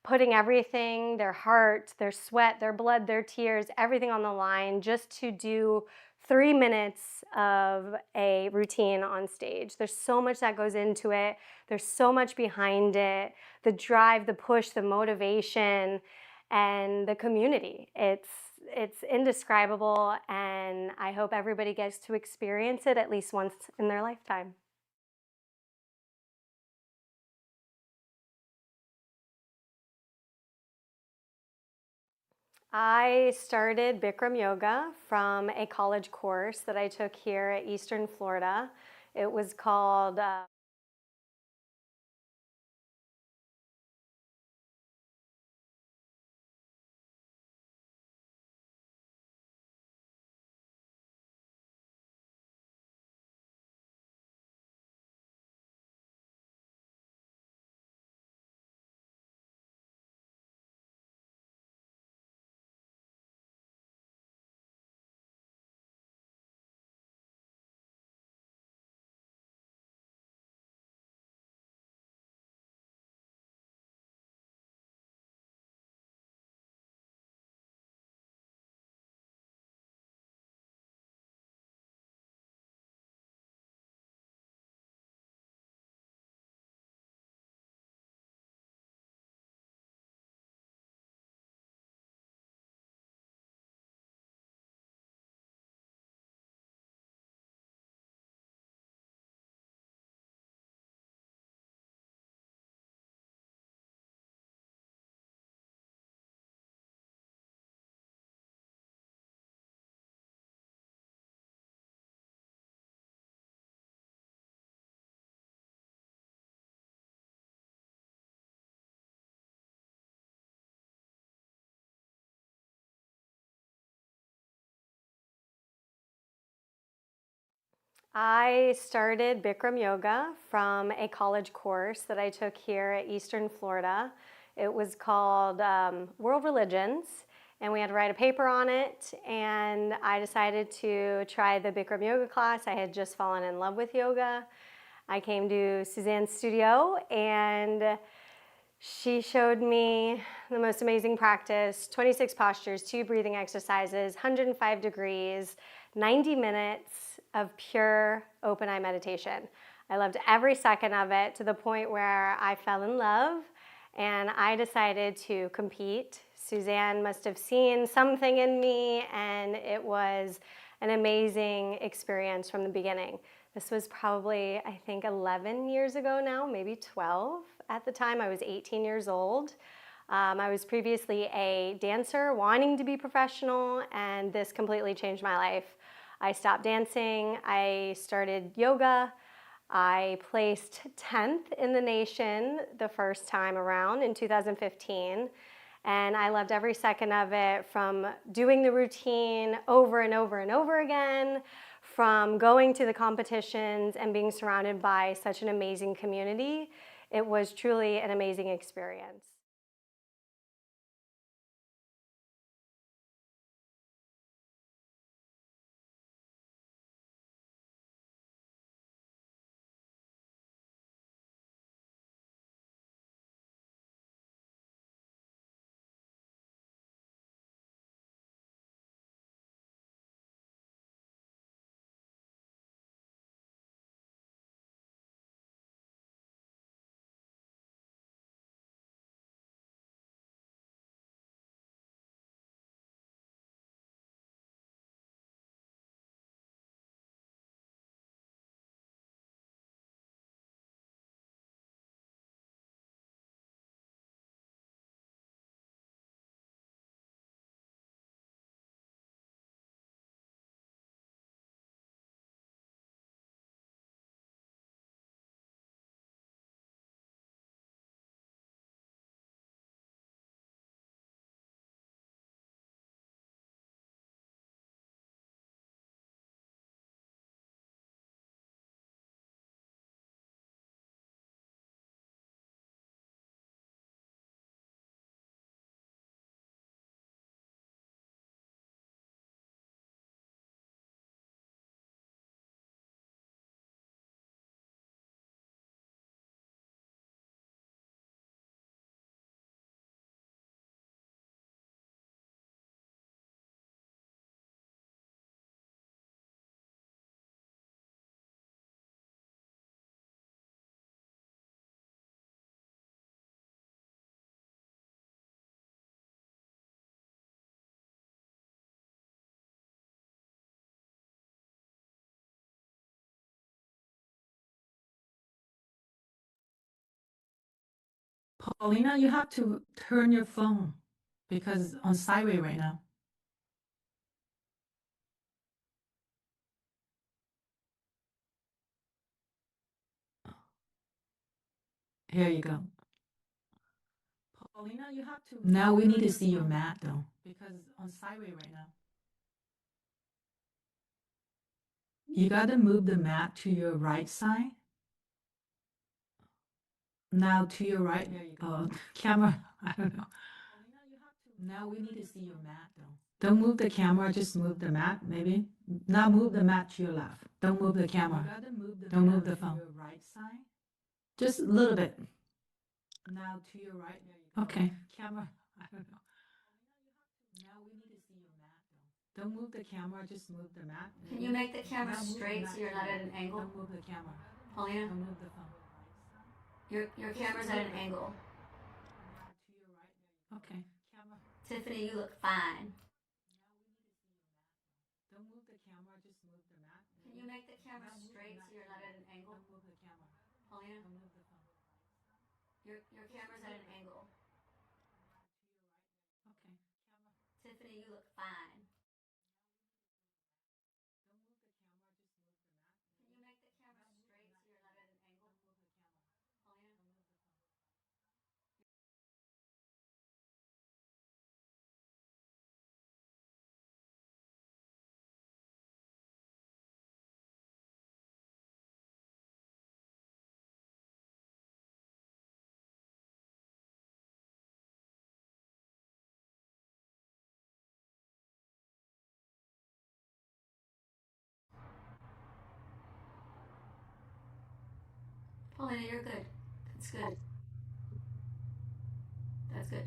putting everything, their heart, their sweat, their blood, their tears, everything on the line just to do 3 minutes of a routine on stage. There's so much that goes into it. There's so much behind it. The drive, the push, the motivation, and the community. It's indescribable, and I hope everybody gets to experience it at least once in their lifetime. I started Bikram Yoga from a college course that I took here at Eastern Florida. It was called I started Bikram Yoga from a college course that I took here at Eastern Florida. It was called World Religions, and we had to write a paper on it, and I decided to try the Bikram Yoga class. I had just fallen in love with yoga. I came to Suzanne's studio, and she showed me the most amazing practice, 26 postures, 2 breathing exercises, 105 degrees, 90 minutes of pure open eye meditation. I loved every second of it to the point where I fell in love and I decided to compete. Suzanne must have seen something in me, and it was an amazing experience from the beginning. This was probably, I think, 11 years ago now, maybe 12. At the time, I was 18 years old. I was previously a dancer wanting to be professional, and this completely changed my life. I stopped dancing. I started yoga. I placed 10th in the nation the first time around in 2015. And I loved every second of it, from doing the routine over and over and over again, from going to the competitions and being surrounded by such an amazing community. it was truly an amazing experience. Paulina, you have to turn your phone because on sideway right now. Here you go. Paulina, you have to. Now we need to see your mat though, because on sideway right now. You gotta move the mat to your right side. Now to your right. There you go. Camera. I don't know. Now we need to see your mat though. Don't move the camera, just move the mat, maybe. Now move the mat to your left. Don't move the camera. Don't move the phone. Your right side. Just a little bit. Now to your right. There you go. Okay. Camera. I don't know. Now we need to see your mat though. Don't move the camera, just move the mat. Can you make the camera Now move the straight mat so you're to not your at an right. angle? Don't move the camera. Paulina, Don't move the phone. your camera's at an angle. Now to your right. There you go. Okay. Camera. Tiffany, you look fine. Don't move the camera, just move the mat. Can you make the camera Now move the straight mat so you're to not your at an right. angle? Don't move the camera. Paulina, Don't move the phone. your camera's at an angle. Okay. Camera. Tiffany, you look fine. Don't move the camera, just move the mat. Can you make the camera straight so you're not at an angle? Don't move the camera. Paulina, Don't move the phone. Paulina, you're good. That's good. That's good.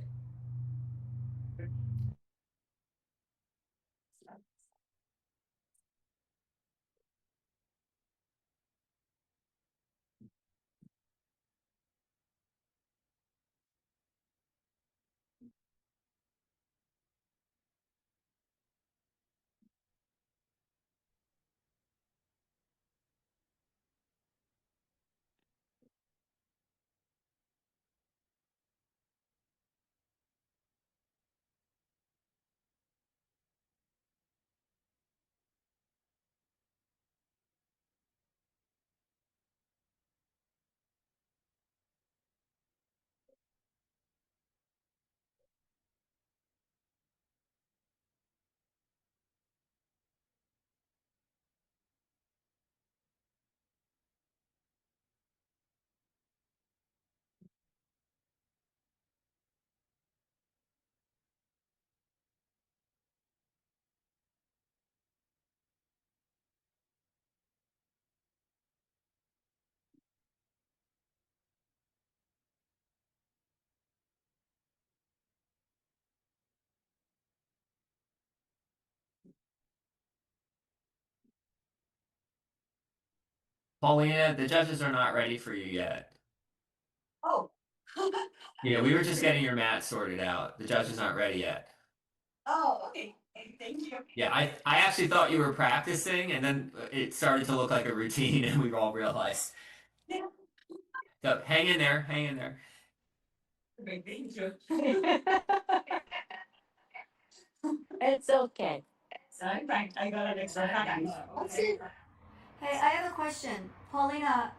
Paulina, the judges are not ready for you yet. Oh. Yeah, we were just getting your mat sorted out. The judges aren't ready yet. Oh, okay. Thank you. Yeah, I actually thought you were practicing, and then it started to look like a routine, and we all realized. Yeah. So hang in there, hang in there. Okay, thank you. It's okay. So in fact, I got an extra package. Hey, I have a question. Paulina,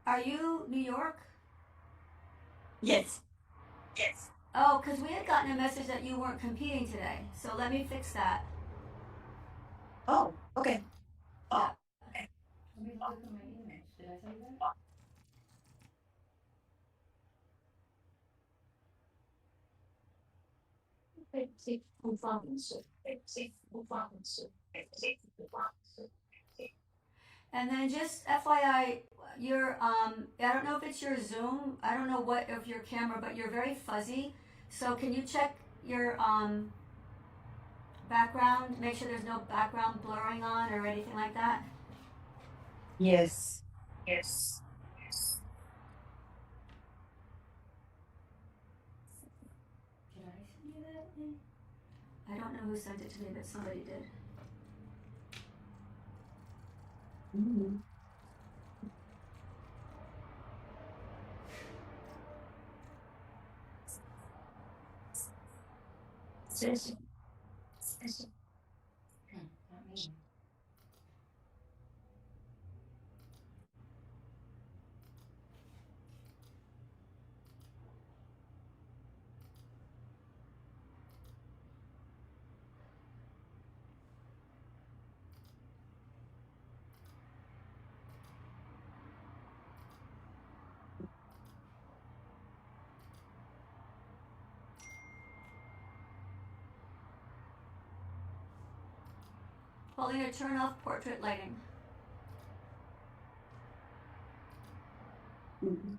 are you New York? Yes. Yes. Oh, because we had gotten a message that you weren't competing today. So let me fix that. Oh, okay. Yeah. Let me look at my emails. Did I say that? And then just FYI, your I don't know if it's your Zoom. I don't know what of your camera, but you're very fuzzy. So can you check your background? Make sure there's no background blurring on or anything like that. Yes. Yes. Yes. Did I send you that thing? I don't know who sent it to me, but somebody did. Mm-hmm. Session. Session. Not me. Paulina, turn off portrait lighting. Mm-hmm.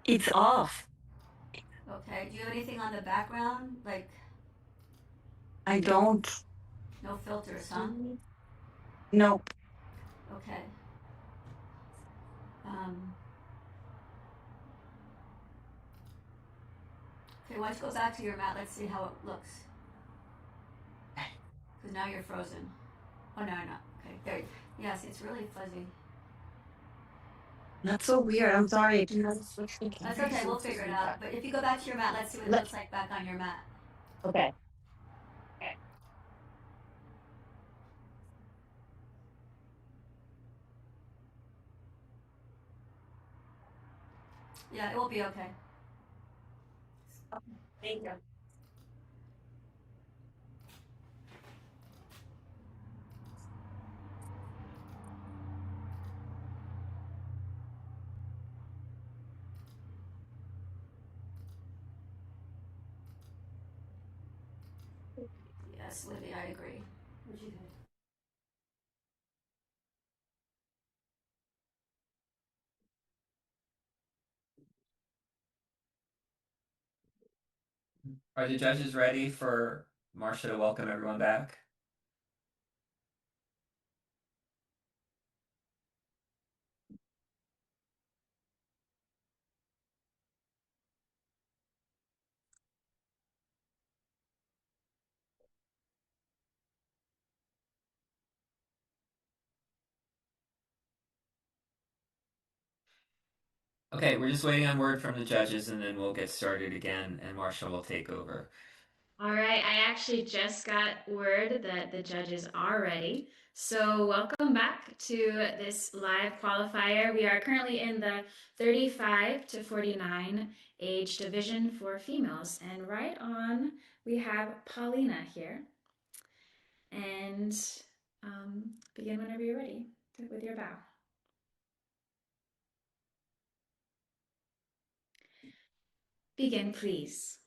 It's off. Okay. Do you have anything on the background? Like I don't. no filters, huh? Nope. Okay. Um, okay, why don't you go back to your mat? Let's see how it looks. Because now you're frozen. Oh, no, no. Okay, there. Yes, it's really fuzzy. That's so weird. I'm sorry. That's okay, we'll figure it out. But if you go back to your mat, let's see what it looks like back on your mat. Okay. Yeah, it will be okay. Thank you. Yes, Libby, I agree. What'd you think? Are the judges ready for Marcia to welcome everyone back? Okay, we're just waiting on word from the judges, and then we'll get started again, and Marcia will take over. All right, I actually just got word that the judges are ready. So welcome back to this live qualifier. We are currently in the 35 to 49 age division for females. And right on, we have Paulina here. And begin whenever you're ready with your bow. Begin, please.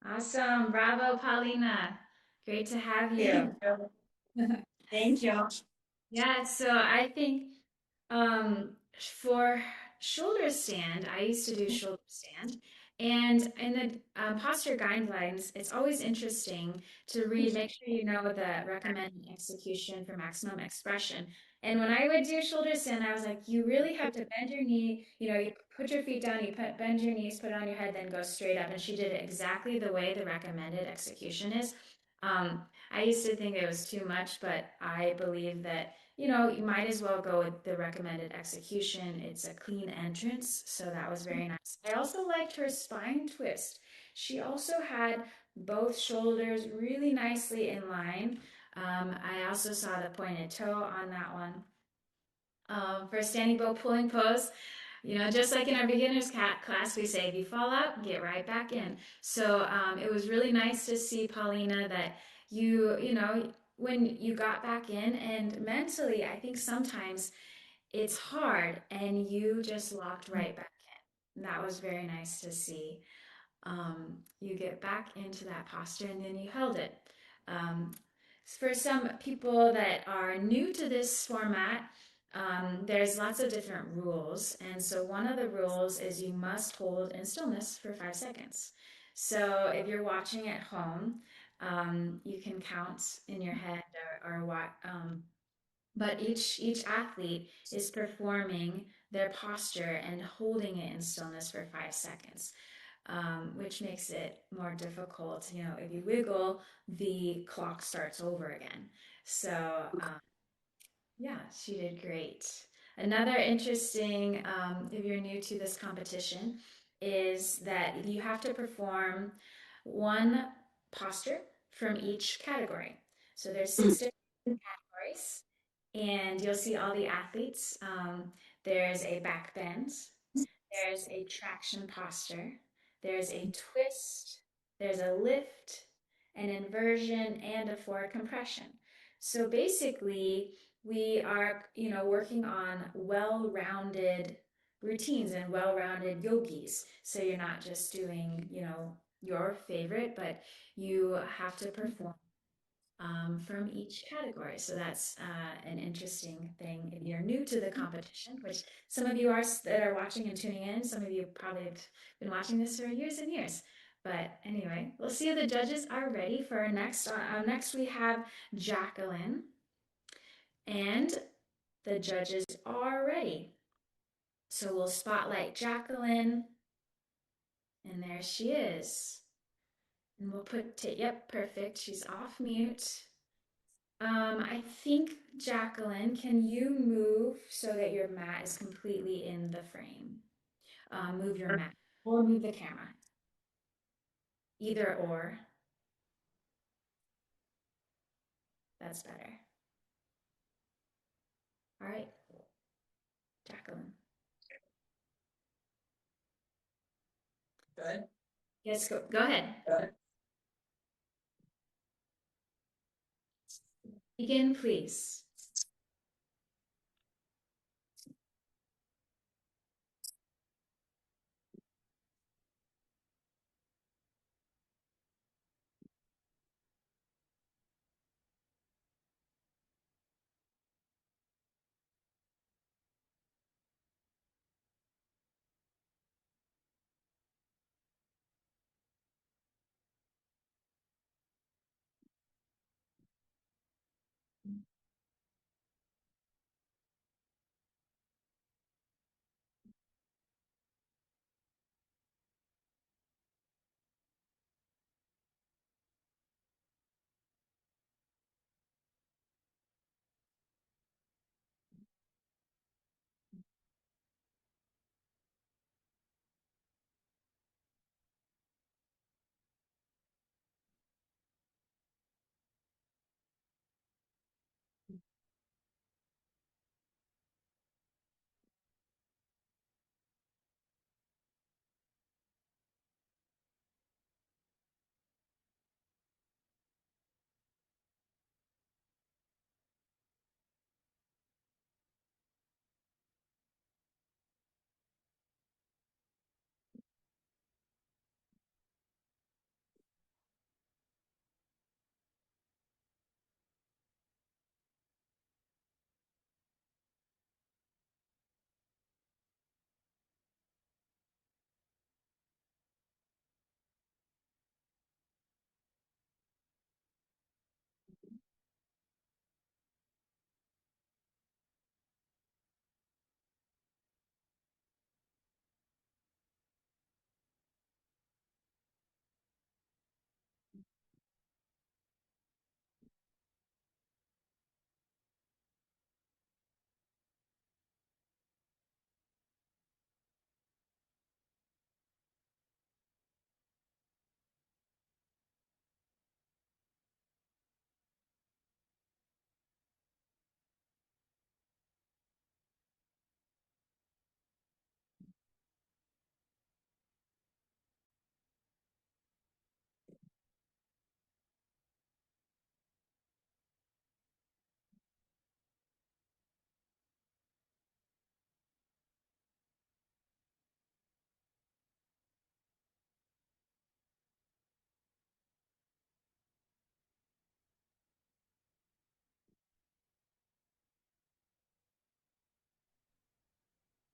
Awesome. Bravo, Paulina. Great to have you. Thank you. Yeah, so I think for shoulder stand, I used to do shoulder stand. And in the posture guidelines, it's always interesting to read, make sure you know the recommended execution for maximum expression. And when I would do shoulder stand, I was like, you really have to bend your knee, you put your feet down, bend your knees, put it on your head, then go straight up. And she did it exactly the way the recommended execution is. I used to think it was too much, but I believe that you might as well go with the recommended execution. It's a clean entrance, so that was very nice. I also liked her spine twist. She also had both shoulders really nicely in line. I also saw the pointed toe on that one. For standing bow pulling pose, just like in our beginners class, we say, if you fall out, get right back in. So it was really nice to see, Paulina, that when you got back in, and mentally, I think sometimes it's hard and you just locked right back in. That was very nice to see. You get back into that posture and then you held it. For some people that are new to this format, there's lots of different rules. And so one of the rules is you must hold in stillness for 5 seconds. So if you're watching at home, you can count in your head or what, but each athlete is performing their posture and holding it in stillness for 5 seconds, which makes it more difficult. If you wiggle, the clock starts over again. So yeah, she did great. Another interesting, if you're new to this competition, is that you have to perform one posture from each category. So there's 6 different categories, and you'll see all the athletes. There's a back bend, there's a traction posture, there's a twist, there's a lift, an inversion, and a forward compression. So basically, we are, working on well-rounded routines and well-rounded yogis. So you're not just doing, your favorite, but you have to perform from each category. So that's an interesting thing if you're new to the competition, which some of you are that are watching and tuning in. Some of you probably have been watching this for years and years. But anyway, we'll see if the judges are ready for our next. Next, we have Jacqueline, and the judges are ready. So we'll spotlight Jacqueline, and there she is. And we'll yep, perfect. She's off mute. I think, Jacqueline, can you move so that your mat is completely in the frame? Move your mat or move the camera. Either or. That's better. All right, Jacqueline. Good. Yes, go ahead. Good. Begin, please.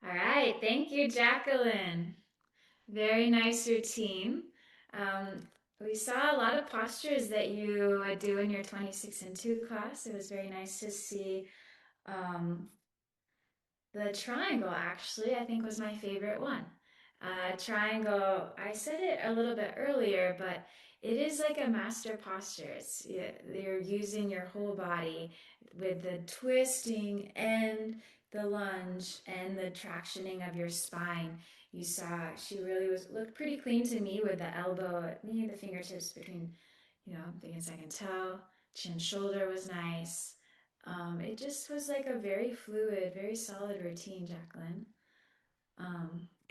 All right, thank you, Jacqueline. Very nice routine. We saw a lot of postures that you do in your 26 and 2 class. It was very nice to see the triangle, actually, I think was my favorite one. Triangle, I said it a little bit earlier, but it is like a master posture. You're using your whole body with the twisting and the lunge and the tractioning of your spine. You saw she really looked pretty clean to me with the elbow, maybe the fingertips between, big and second toe. Chin shoulder was nice. It just was like a very fluid, very solid routine, Jacqueline.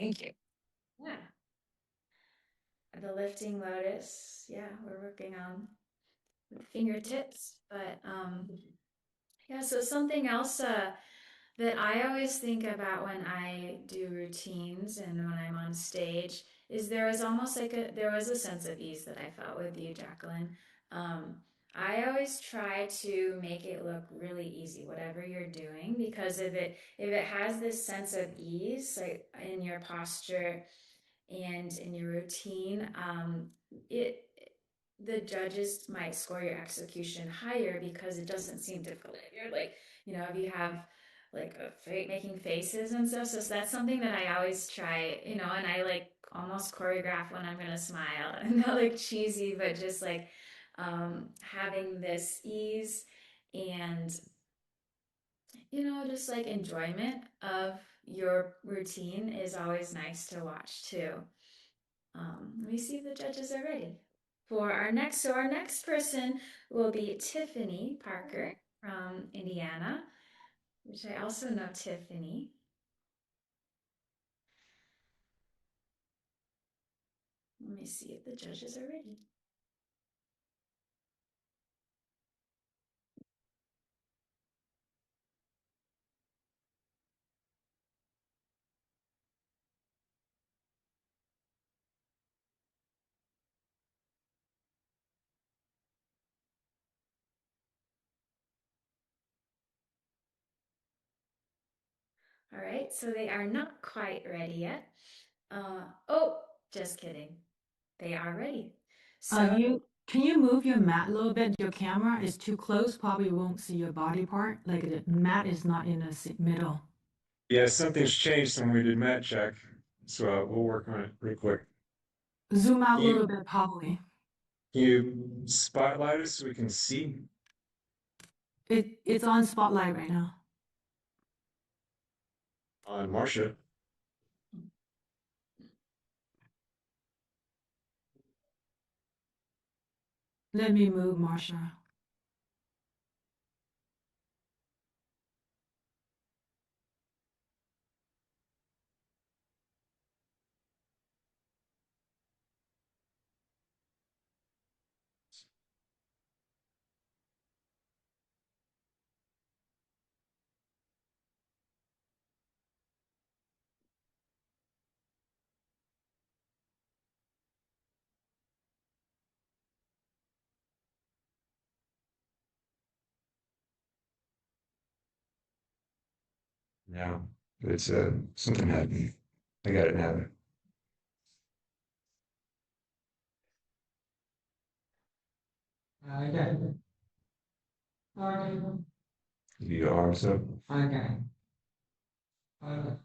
Thank you. Yeah. The lifting lotus, yeah, we're working on with fingertips, but yeah, so something else that I always think about when I do routines and when I'm on stage is there was almost like there was a sense of ease that I felt with you, Jacqueline. I always try to make it look really easy, whatever you're doing, because if it has this sense of ease, like in your posture and in your routine, it the judges might score your execution higher because it doesn't seem difficult. You're like, if you have like making faces and stuff. So that's something that I always try, and I like almost choreograph when I'm gonna smile and not like cheesy, but just like having this ease and just like enjoyment of your routine is always nice to watch too. Let me see if the judges are ready for our next. So our next person will be Tiffany Parker from Indiana, which I also know Tiffany. Let me see if the judges are ready. All right, so they are not quite ready yet. Oh, just kidding. They are ready. So Can you move your mat a little bit? Your camera is too close, probably won't see your body part. Like the mat is not in the middle. Yeah, something's changed when we did mat check. So we'll work on it real quick. Zoom out a little bit, probably. Can you spotlight us so we can see? It's on spotlight right now. On Marcia. Let me move, Marsha. No, it's something happened. I got it now. Okay. Okay. Your arms up. Okay. Okay.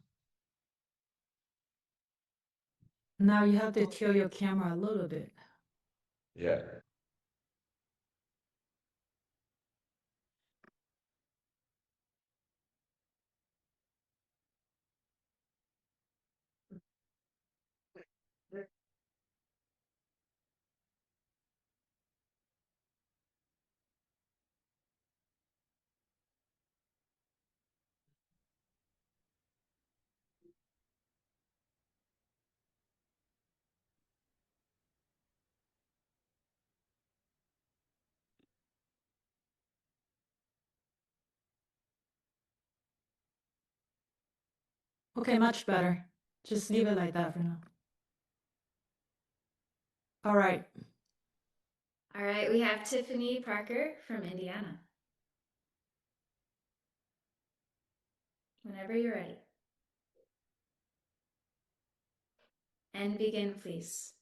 Now you have to tilt your camera a little bit. Yeah. Okay, much better. Just leave it like that for now. All right. all right, we have Tiffany Parker from Indiana. Whenever you're ready. And begin, please.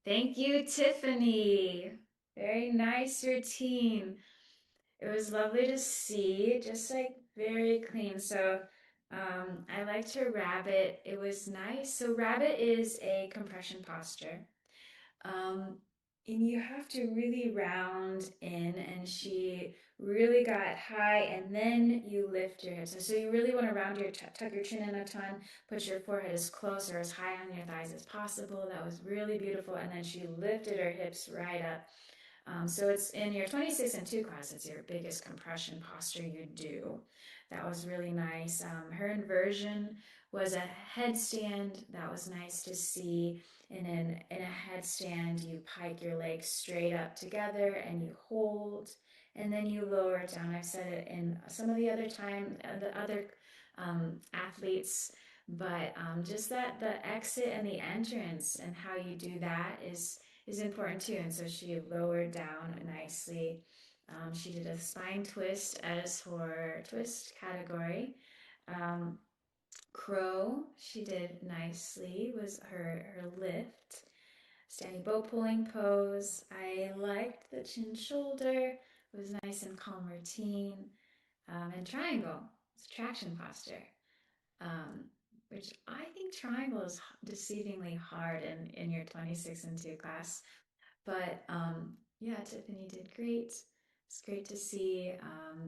Thank you, Tiffany. Very nice routine. It was lovely to see, just like very clean. So I liked her rabbit. It was nice. So rabbit is a compression posture. Um, and you have to really round in, and she really got high, and then you lift your hips. So you really want to round your, tuck your chin in a ton, put your forehead as close or as high on your thighs as possible. That was really beautiful. And then she lifted her hips right up. So it's in your 26 and 2 class, it's your biggest compression posture you do. That was really nice. Her inversion was a headstand. That was nice to see. And in a headstand, you pike your legs straight up together and you hold, and then you lower it down. I've said it in some of the other athletes, but just that the exit and the entrance and how you do that is important too. And so she lowered down nicely. She did a spine twist as her twist category. Crow, she did nicely, was her lift. Standing bow pulling pose. I liked the chin shoulder. It was nice and calm routine. And triangle, it's traction posture. Which I think triangle is deceivingly hard in your 26 and 2 class. But yeah, Tiffany did great. It's great to see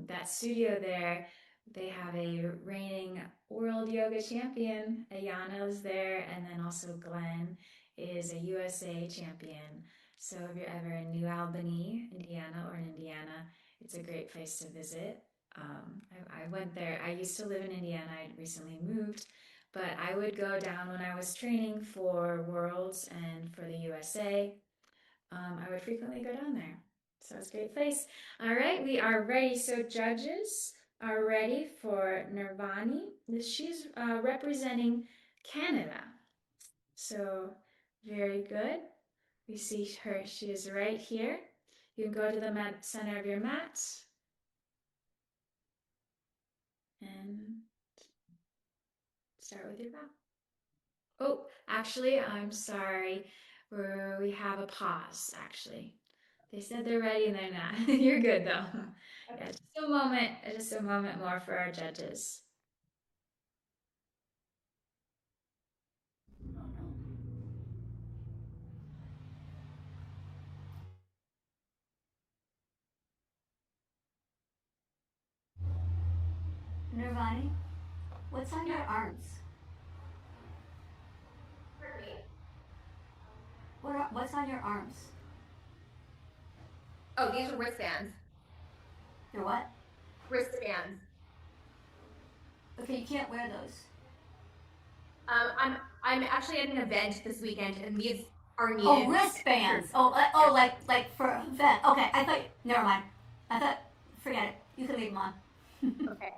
that studio there. They have a reigning world yoga champion. Ayana is there, and then also Glenn is a USA champion. So if you're ever in New Albany, Indiana, or in Indiana, it's a great place to visit. I went there. I used to live in Indiana. I recently moved, but I would go down when I was training for Worlds and for the USA. I would frequently go down there. So it's a great place. All right, we are ready. So judges are ready for Nirvani. She's representing Canada. So Very good. We see her, she is right here. You can go to the center of your mat and start with your bow. Oh, actually, I'm sorry. We have a pause, actually. They said they're ready and they're not. You're good though. Yeah, just a moment more for our judges. Nirvani, what's on your arms? What's on your arms? Oh, these are wristbands. Your what? Wristbands. Okay, you can't wear those. I'm actually at an event this weekend, and these are needed. Oh, wristbands. Like for an event. Okay, I thought. Never mind. I thought. Forget it. You can leave them on. Okay.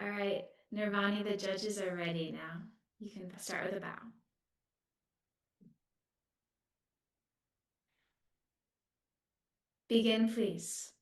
All right, Nirvani, the judges are ready now. You can start with a bow. Begin, please.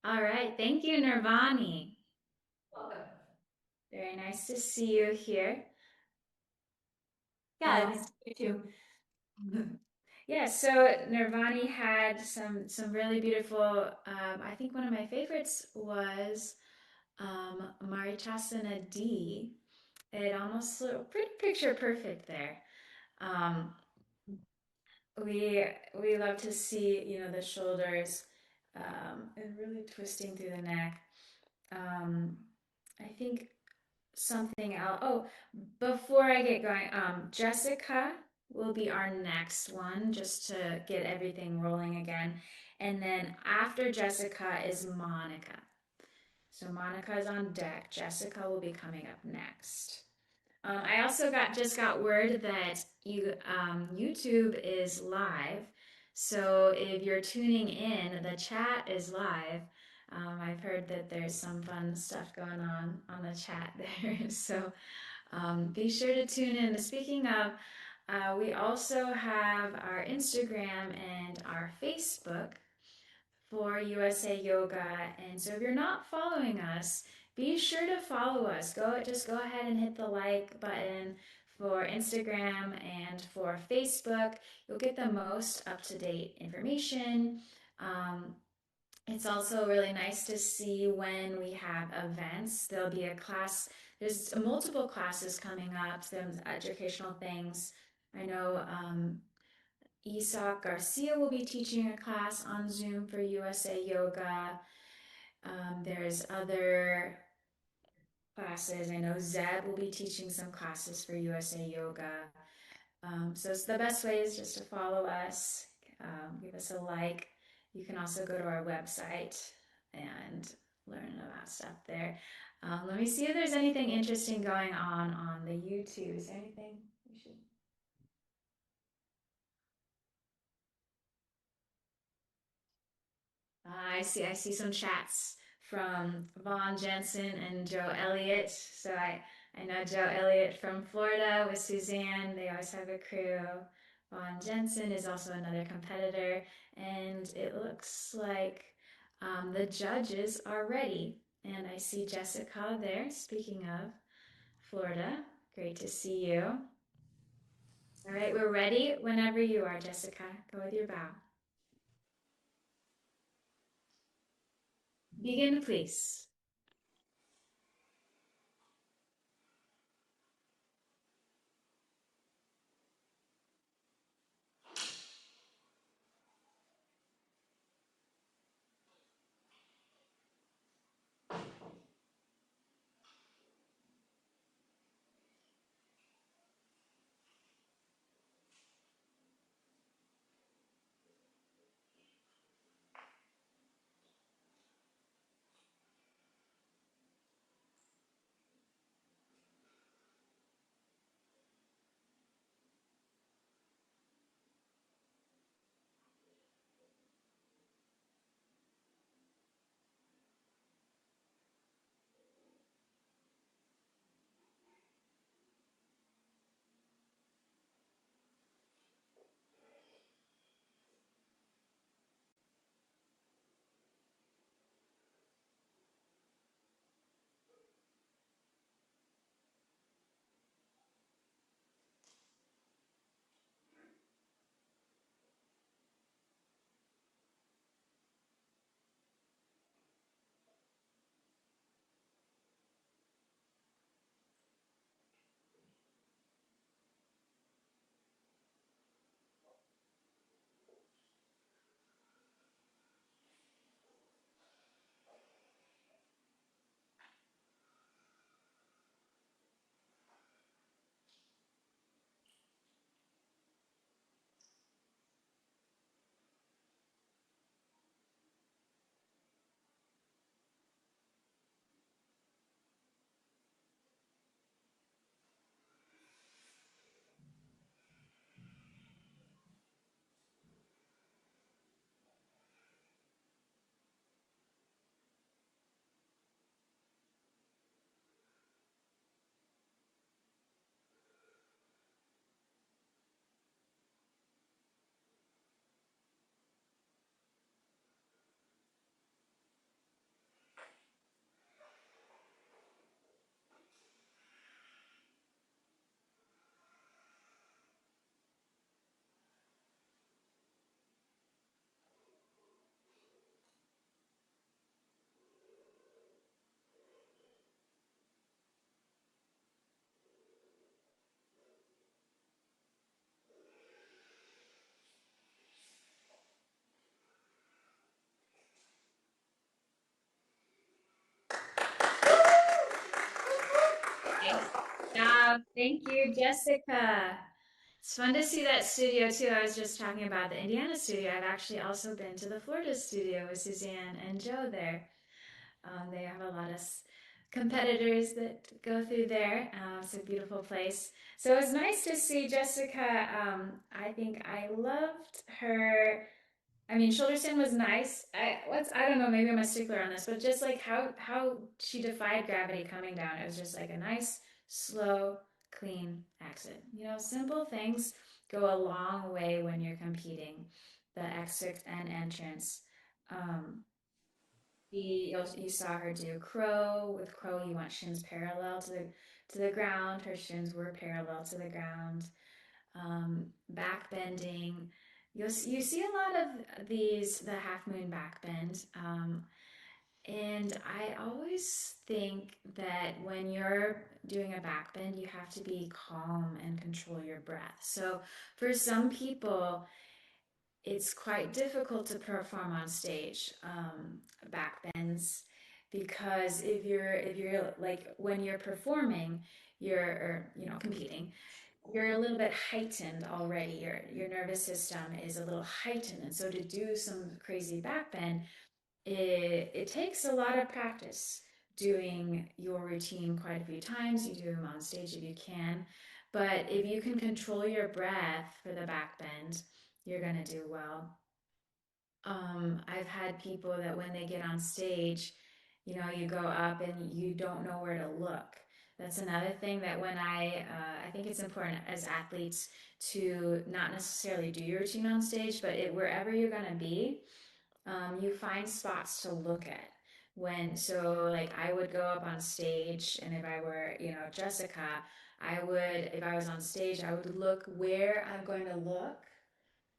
All right, thank you, Nirvani. Very nice to see you here. Yeah. Nice to meet you too. Yeah, so Nirvani had some really beautiful. I think one of my favorites was Marichasana D. It almost looked pretty picture perfect there. Um, we love to see, you know, the shoulders and really twisting through the neck. I think something else. Oh, before I get going, Jessica will be our next one just to get everything rolling again. And then after Jessica is Monica. So Monica is on deck. Jessica will be coming up next. I also just got word that YouTube is live. So if you're tuning in, the chat is live. I've heard that there's some fun stuff going on the chat there. So be sure to tune in. Speaking of, we also have our Instagram and our Facebook for USA Yoga. And so if you're not following us, be sure to follow us. Just go ahead and hit the like button for Instagram and for Facebook. You'll get the most up-to-date information. It's also really nice to see when we have events. There'll be a class, there's multiple classes coming up, some educational things. I know Isak Garcia will be teaching a class on Zoom for USA Yoga. There's other classes. I know Zeb will be teaching some classes for USA Yoga. So it's the best way is just to follow us, give us a like. You can also go to our website and learn about stuff there. Let me see if there's anything interesting going on the YouTube. Is there anything we should? I see some chats from Vaughn Jensen and Joe Elliott. So I know Joe Elliott from Florida with Suzanne. They always have a crew. Vaughn Jensen is also another competitor. And it looks like the judges are ready. And I see Jessica there. Speaking of Florida, great to see you. All right, we're ready whenever you are, Jessica. Go with your bow. Begin, please. Thank you, Jessica. It's fun to see that studio too. I was just talking about the Indiana studio. I've actually also been to the Florida studio with Suzanne and Joe there. They have a lot of competitors that go through there. It's a beautiful place. So it was nice to see Jessica. I think I loved her. I mean, shoulder stand was nice. I don't know, maybe I'm a stickler on this, but just like how she defied gravity coming down. It was just like a nice, slow, clean exit. You know, simple things go a long way when you're competing. The exit and entrance. Um, you saw her do crow. With crow, you want shins parallel to the ground. Her shins were parallel to the ground. Back bending. You see a lot of these, the half moon back bend. And I always think that when you're doing a back bend, you have to be calm and control your breath. So for some people, it's quite difficult to perform on stage, back bends, because if you're like when you're performing, or competing, you're a little bit heightened already. Your nervous system is a little heightened, and so to do some crazy back bend, it takes a lot of practice doing your routine quite a few times. You do them on stage if you can, but if you can control your breath for the back bend, you're gonna do well. I've had people that when they get on stage, you go up and you don't know where to look. That's another thing that when I think it's important as athletes to not necessarily do your routine on stage, but wherever you're gonna be, you find spots to look at. So like I would go up on stage, and if I were, Jessica, if I was on stage, I would look where I'm going to look.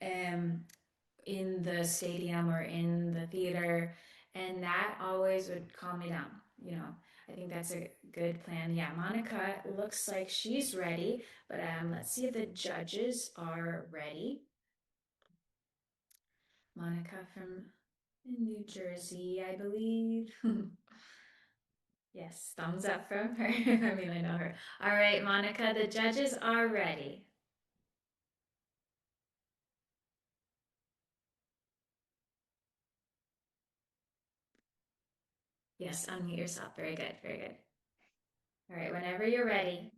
In the stadium or in the theater, and that always would calm me down. I think that's a good plan. Yeah, Monica looks like she's ready, but let's see if the judges are ready. Monica from New Jersey, I believe. Yes, thumbs up from her. I mean, I know her. All right, Monica, the judges are ready. Yes, unmute yourself. Very good, very good. All right, whenever you're ready.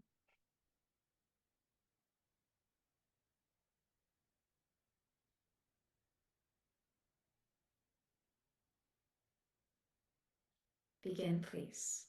Begin, please.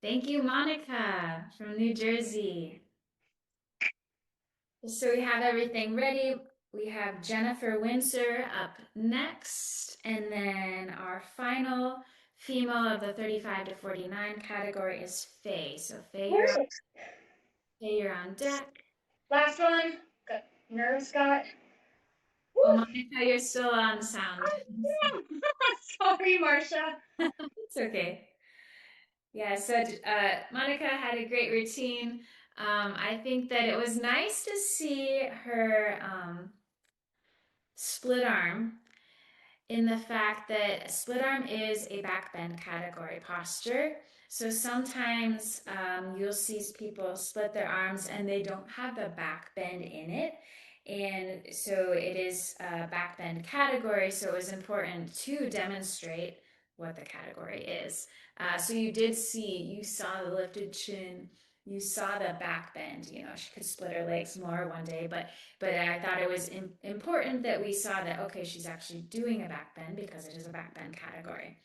Thank you, Monica from New Jersey. So we have everything ready. We have Jennifer Windsor up next, and then our final female of the 35 to 49 category is Faye. So Faye, you're on deck. Last one. Got nerves got. Oh, Monica, you're still on sound. Sorry, Marcia. It's okay. Yeah, so Monica had a great routine. I think that it was nice to see her split arm, in the fact that split arm is a back bend category posture. So sometimes you'll see people split their arms and they don't have the back bend in it. And so it is a back bend category. So it was important to demonstrate what the category is. So you saw the lifted chin, you saw the back bend. You know, she could split her legs more one day, but I thought it was important that we saw that, okay, she's actually doing a back bend because it is a back bend category.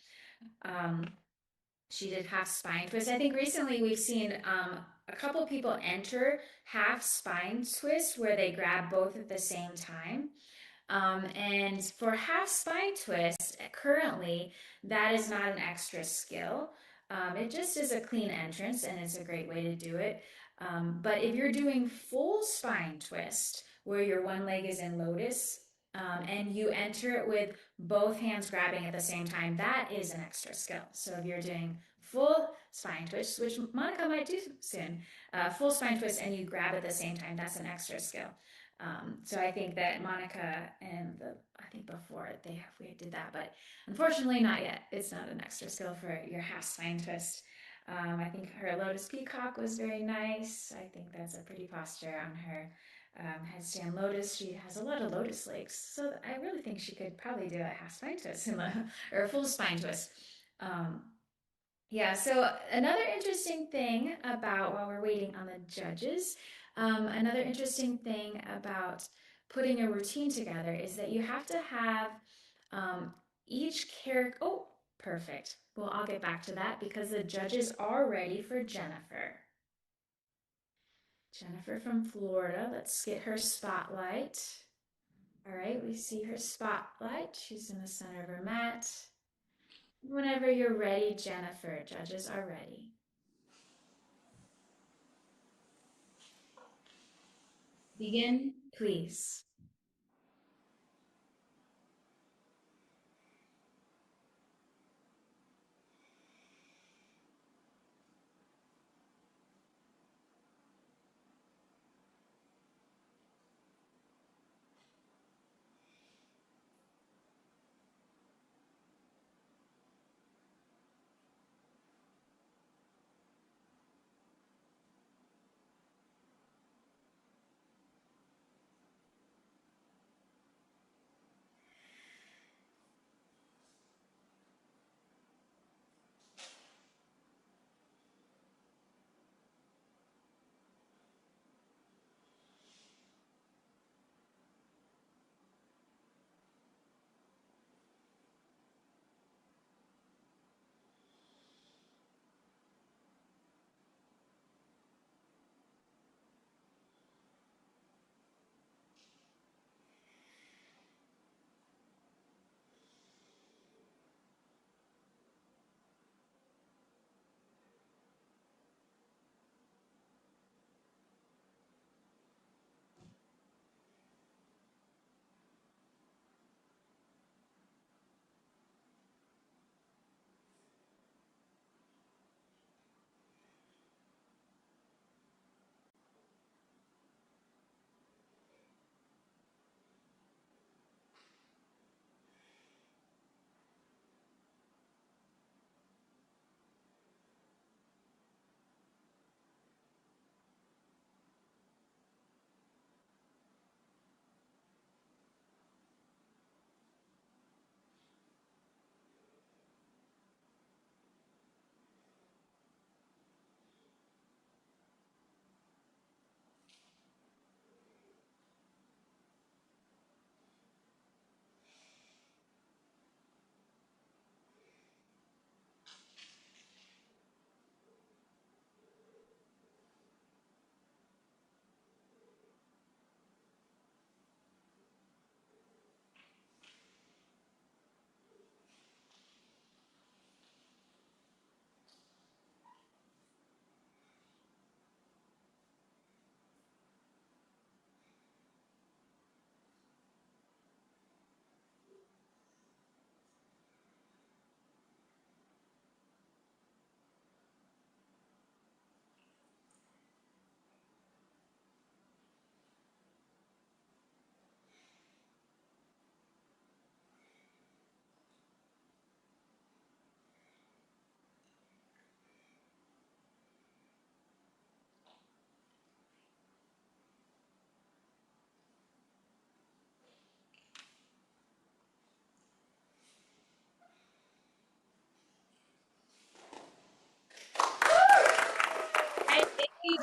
She did half spine twist. I think recently we've seen a couple people enter half spine twist where they grab both at the same time. And for half spine twist, currently, that is not an extra skill. It just is a clean entrance and it's a great way to do it. But if you're doing full spine twist, where your one leg is in lotus, and you enter it with both hands grabbing at the same time, that is an extra skill. So if you're doing full spine twist, which Monica might do soon, full spine twist and you grab at the same time, that's an extra skill. So I think that Monica and I think before we did that, but unfortunately not yet. It's not an extra skill for your half spine twist. I think her lotus peacock was very nice. I think that's a pretty posture on her headstand lotus. She has a lot of lotus legs, so I really think she could probably do a half spine twist or a full spine twist. Yeah, so another interesting thing about, while we're waiting on the judges, another interesting thing about putting a routine together is that you have to have each character. Oh, perfect. Well, I'll get back to that because the judges are ready for Jennifer. Jennifer from Florida. Let's get her spotlight. All right, we see her spotlight. She's in the center of her mat. Whenever you're ready, Jennifer, judges are ready. Begin, please.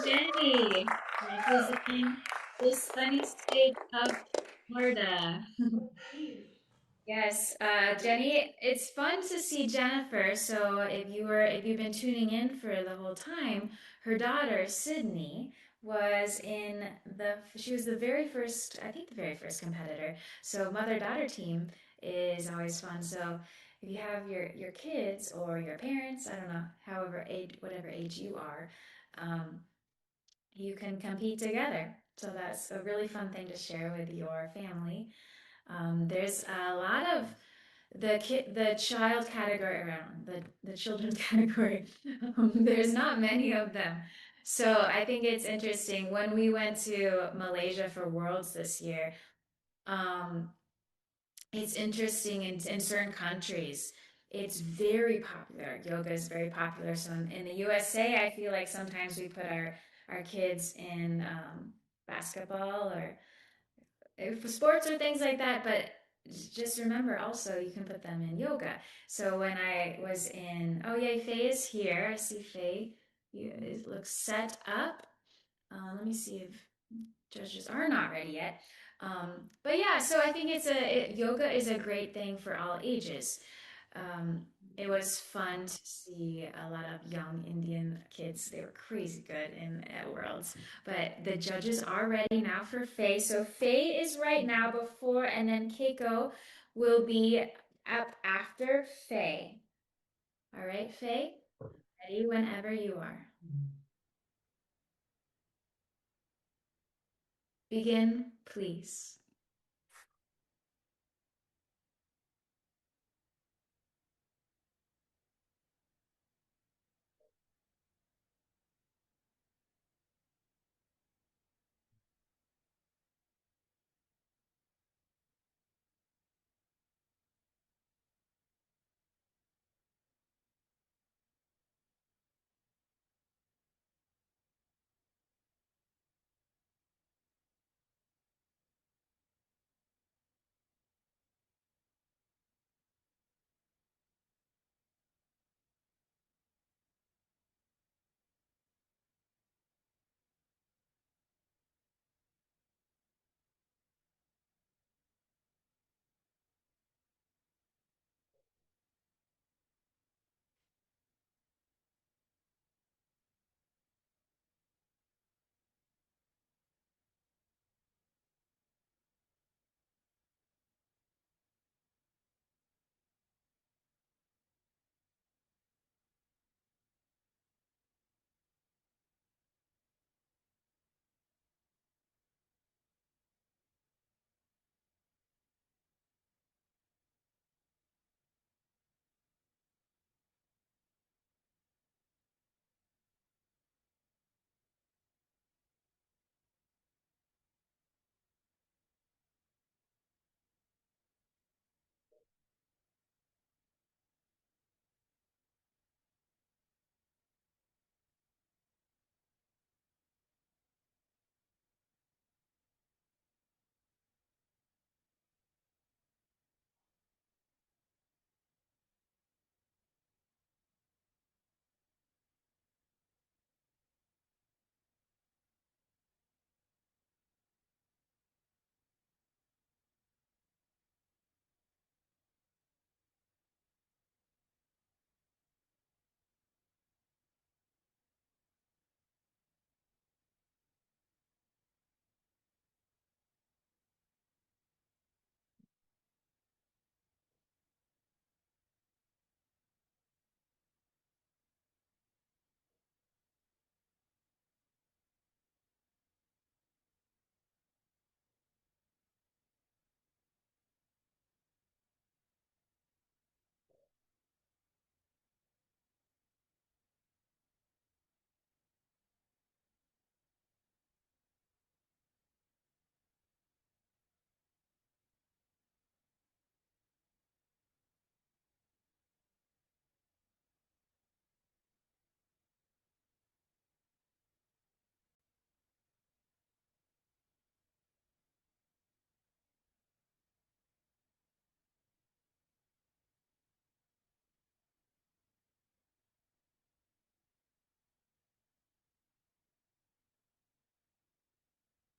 Jenny, representing the sunny state of Florida. Yes, Jenny, it's fun to see Jennifer. So if you've been tuning in for the whole time, her daughter Sydney she was the very first, I think the very first competitor. So mother-daughter team is always fun. So if you have your kids or your parents, I don't know, whatever age you are, um, you can compete together. So that's a really fun thing to share with your family. There's a lot of the child category around the children's category. There's not many of them. So I think it's interesting when we went to Malaysia for Worlds this year. Um, it's interesting in certain countries. It's very popular. Yoga is very popular. So in the USA, I feel like sometimes we put our kids in basketball or sports or things like that, but just remember also you can put them in yoga. So when I was oh yeah, Faye is here. I see Faye. It looks set up. Let me see if judges are not ready yet. But yeah, so I think yoga is a great thing for all ages. It was fun to see a lot of young Indian kids. They were crazy good at Worlds. But the judges are ready now for Faye. So Faye is right now before, and then Keiko will be up after Faye. All right, Faye? Ready whenever you are. Begin, please.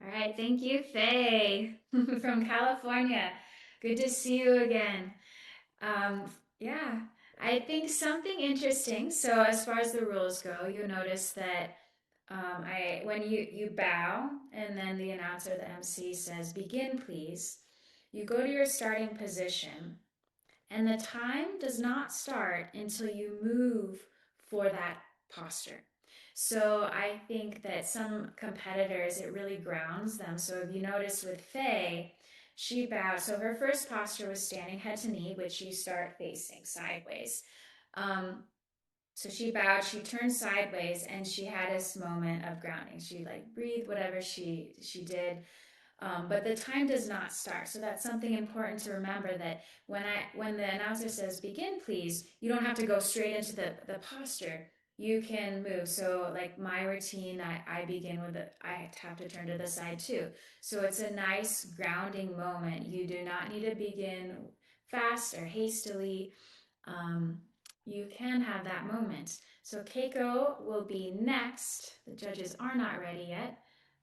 All right, thank you, Faye from California. Good to see you again. Yeah, I think something interesting. So as far as the rules go, you'll notice that when you bow and then the announcer, the MC says, "Begin, please." You go to your starting position, and the time does not start until you move for that posture. So I think that some competitors, it really grounds them. So if you notice with Faye, she bowed. So her first posture was standing head to knee, which you start facing sideways. So she bowed, she turned sideways, and she had this moment of grounding. She like breathed, whatever she did. But the time does not start. So that's something important to remember, that when the announcer says begin, please, you don't have to go straight into the posture. You can move. So like my routine, I begin with I have to turn to the side too. So it's a nice grounding moment. You do not need to begin fast or hastily. You can have that moment. So Keiko will be next. The judges are not ready yet,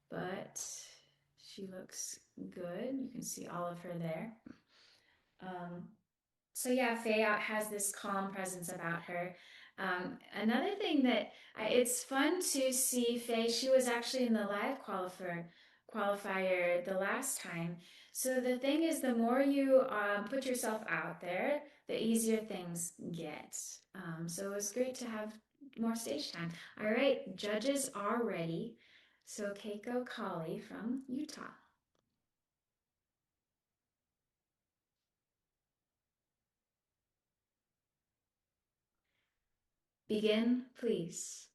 but she looks good. You can see all of her there. So yeah, Faye has this calm presence about her. Another thing that it's fun to see Faye. She was actually in the live qualifier the last time. So the thing is, the more you put yourself out there, the easier things get. So it was great to have more stage time. All right, judges are ready. So Keiko Colley from Utah. Begin, please.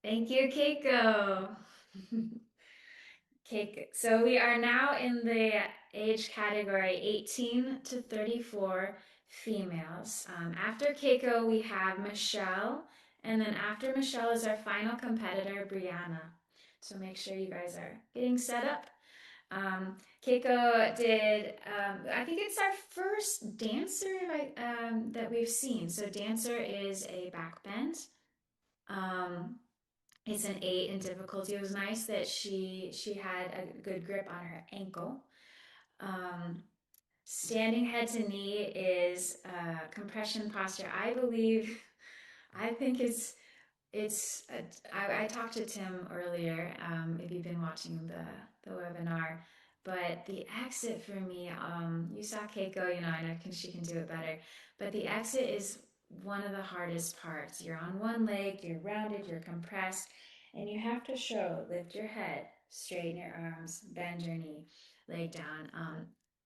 Thank you, Keiko. Okay, so we are now in the age category 18 to 34 females. After Keiko, we have Michelle, and then after Michelle is our final competitor, Briana. So make sure you guys are getting set up. Keiko did, I think it's our first dancer that we've seen. So dancer is a backbend. It's an 8 in difficulty. It was nice that she had a good grip on her ankle. Standing head to knee is compression posture. I think I talked to Tim earlier, if you've been watching the webinar, but the exit for me, you saw Keiko, I know she can do it better, but the exit is one of the hardest parts. You're on one leg, you're rounded, you're compressed, and you have to lift your head, straighten your arms, bend your knee, leg down.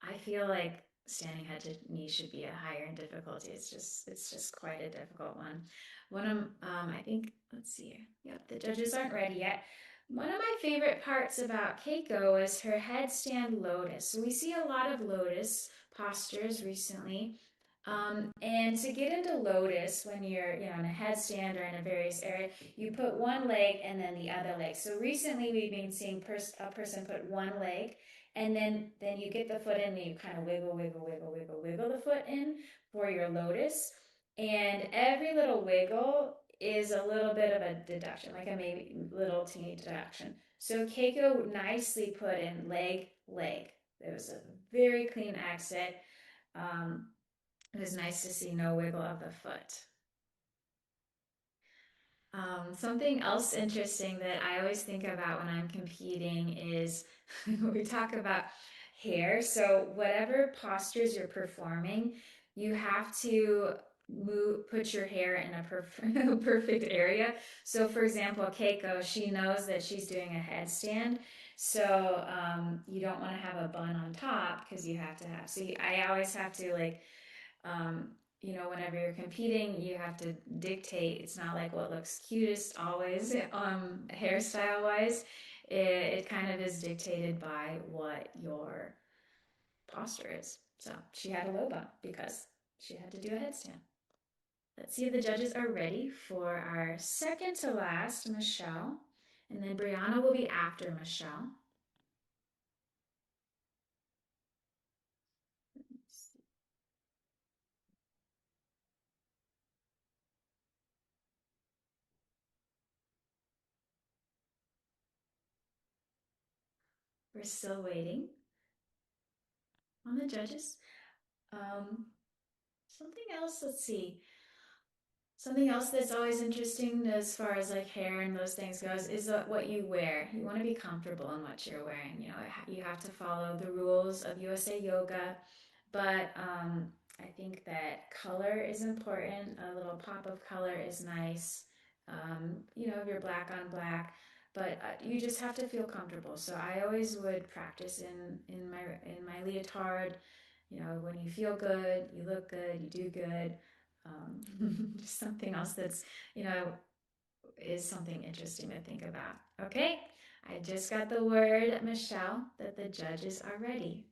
I feel like standing head to knee should be a higher in difficulty. It's just quite a difficult one. I think, let's see here. Yep, the judges aren't ready yet. One of my favorite parts about Keiko is her headstand lotus. So we see a lot of lotus postures recently. And to get into lotus, when you're in a headstand or in a various area, you put one leg and then the other leg. So recently we've been seeing a person put one leg, and then you get the foot in and you kind of wiggle the foot in for your lotus. And every little wiggle is a little bit of a deduction, like a maybe little teeny deduction. So Keiko nicely put in leg. It was a very clean exit. It was nice to see no wiggle of the foot. Something else interesting that I always think about when I'm competing is we talk about hair. So whatever postures you're performing, you have to put your hair in a perfect area. So for example, Keiko, she knows that she's doing a headstand. So you don't want to have a bun on top because you have to have, I always have to whenever you're competing, you have to dictate. It's not like what looks cutest always, hairstyle wise. It kind of is dictated by what your posture is. So she had a low bump because she had to do a headstand. Let's see if the judges are ready for our second to last, Michelle. And then Briana will be after Michelle. We're still waiting on the judges. Something else, let's see. Something else that's always interesting as far as like hair and those things goes is what you wear. You want to be comfortable in what you're wearing. You have to follow the rules of USA Yoga, but I think that color is important. A little pop of color is nice. If you're black on black, but you just have to feel comfortable. So I always would practice in my leotard. When you feel good, you look good, you do good. Just something else that's, is something interesting to think about. Okay, I just got the word, Michelle, that the judges are ready.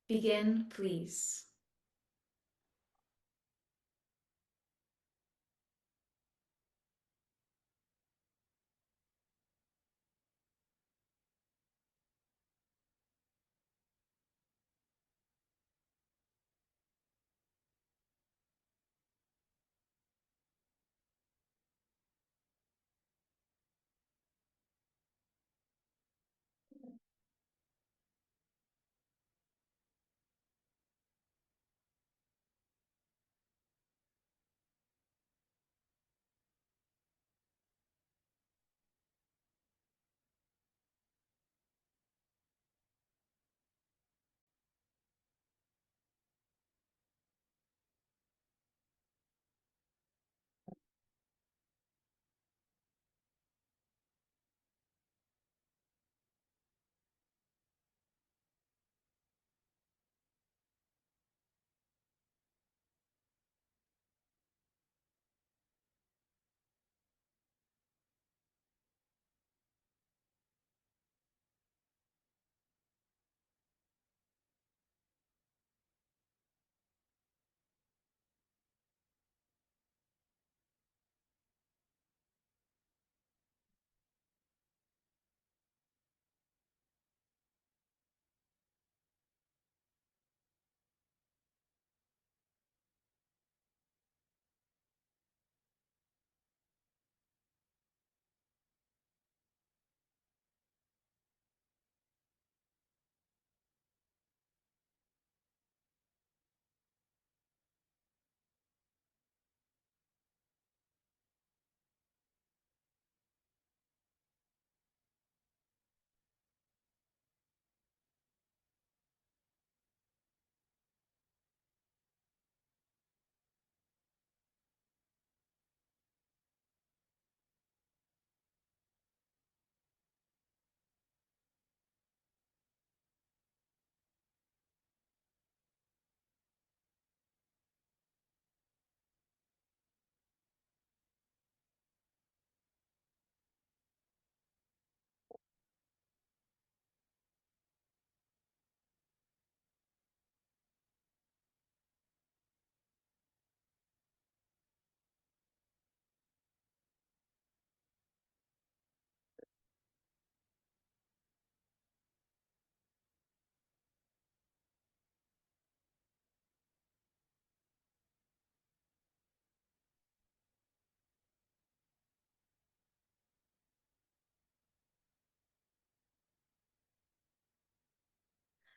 Begin, please.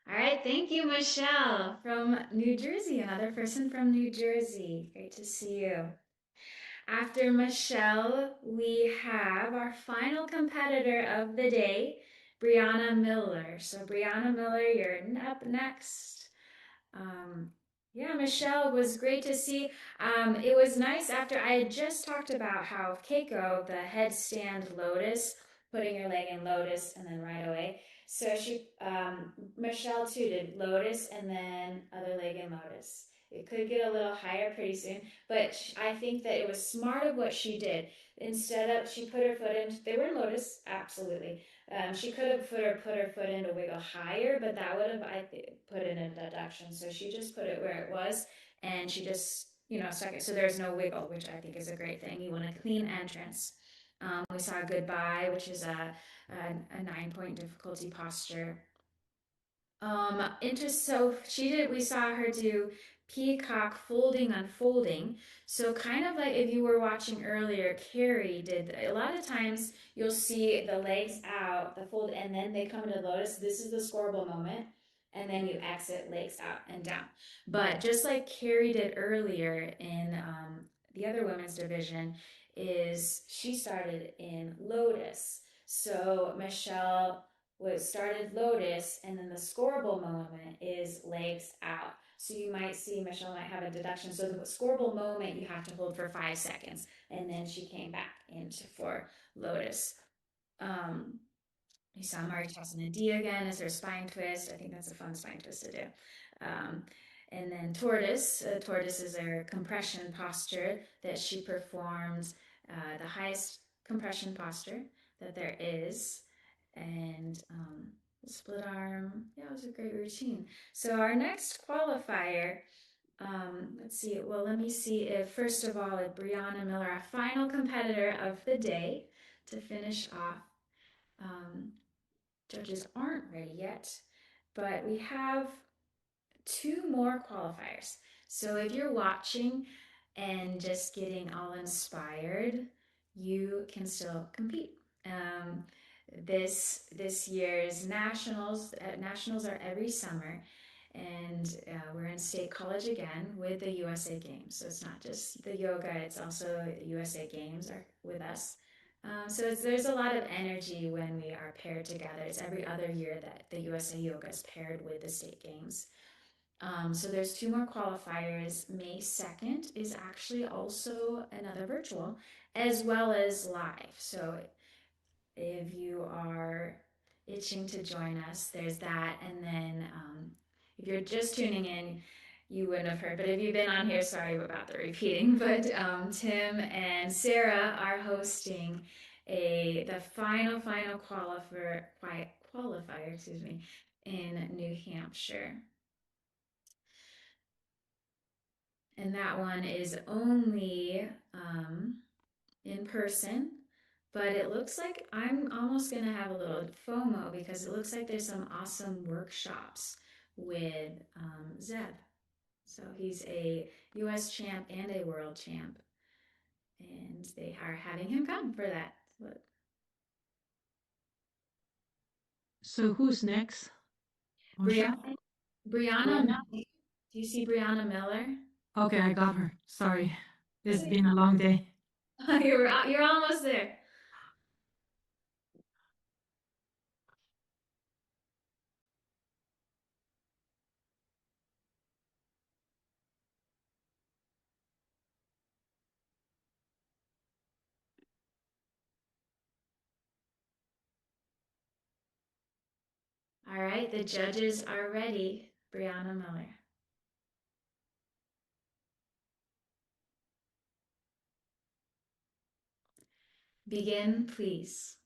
All right, thank you, Michelle from New Jersey, another person from New Jersey. Great to see you. After Michelle, we have our final competitor of the day, Briana Miller. So Briana Miller, you're up next. Yeah, Michelle, it was great to see. It was nice after I had just talked about how Keiko, the headstand lotus, putting your leg in lotus and then right away. So Michelle too did lotus and then other leg in lotus. It could get a little higher pretty soon, but I think that it was smart of what she did. Instead of, she put her foot in, they were in lotus, absolutely. She could have put her foot in to wiggle higher, but that would have, put it in deduction. So she just put it where it was, and she just, stuck it. So there's no wiggle, which I think is a great thing. You want a clean entrance. We saw goodbye, which is a 9-point difficulty posture. So we saw her do peacock folding, unfolding. So kind of like if you were watching earlier, Carrie did, a lot of times you'll see the legs out, the fold, and then they come into lotus. This is the scoreable moment. And then you exit legs out and down. But just like Carrie did earlier in the other women's division, is she started in lotus. So Michelle started lotus, and then the scoreable moment is legs out. So you might see Michelle might have a deduction. So the scoreable moment you have to hold for 5 seconds, and then she came back into for lotus. You saw Mari tossing a D again as her spine twist. I think that's a fun spine twist to do. And then tortoise. Tortoise is her compression posture that she performs, the highest compression posture that there is. And split arm. Yeah, it was a great routine. So our next qualifier, let's see. Well, let me see if, first of all, if Briana Miller, our final competitor of the day, to finish off. Judges aren't ready yet, but we have 2 more qualifiers. So if you're watching and just getting all inspired, you can still compete. This year's nationals are every summer, and we're in State College again with the USA Games. So it's not just the yoga; it's also USA Games are with us. So there's a lot of energy when we are paired together. It's every other year that the USA Yoga is paired with the State Games. So there's 2 more qualifiers. May 2nd is actually also another virtual, as well as live. So if you are itching to join us, there's that. And then if you're just tuning in, you wouldn't have heard, but if you've been on here, sorry about the repeating, but Tim and Sarah are hosting the final qualifier, in New Hampshire. And that one is only in person, but it looks like I'm almost going to have a little FOMO because it looks like there's some awesome workshops with Zeb. So he's a US champ and a world champ, and they are having him come for that. So who's next? Briana, Briana? do you see Briana Miller? Okay, I got her. Sorry. It's been a long day. You're almost there. All right, the judges are ready. Briana Miller. Begin, please.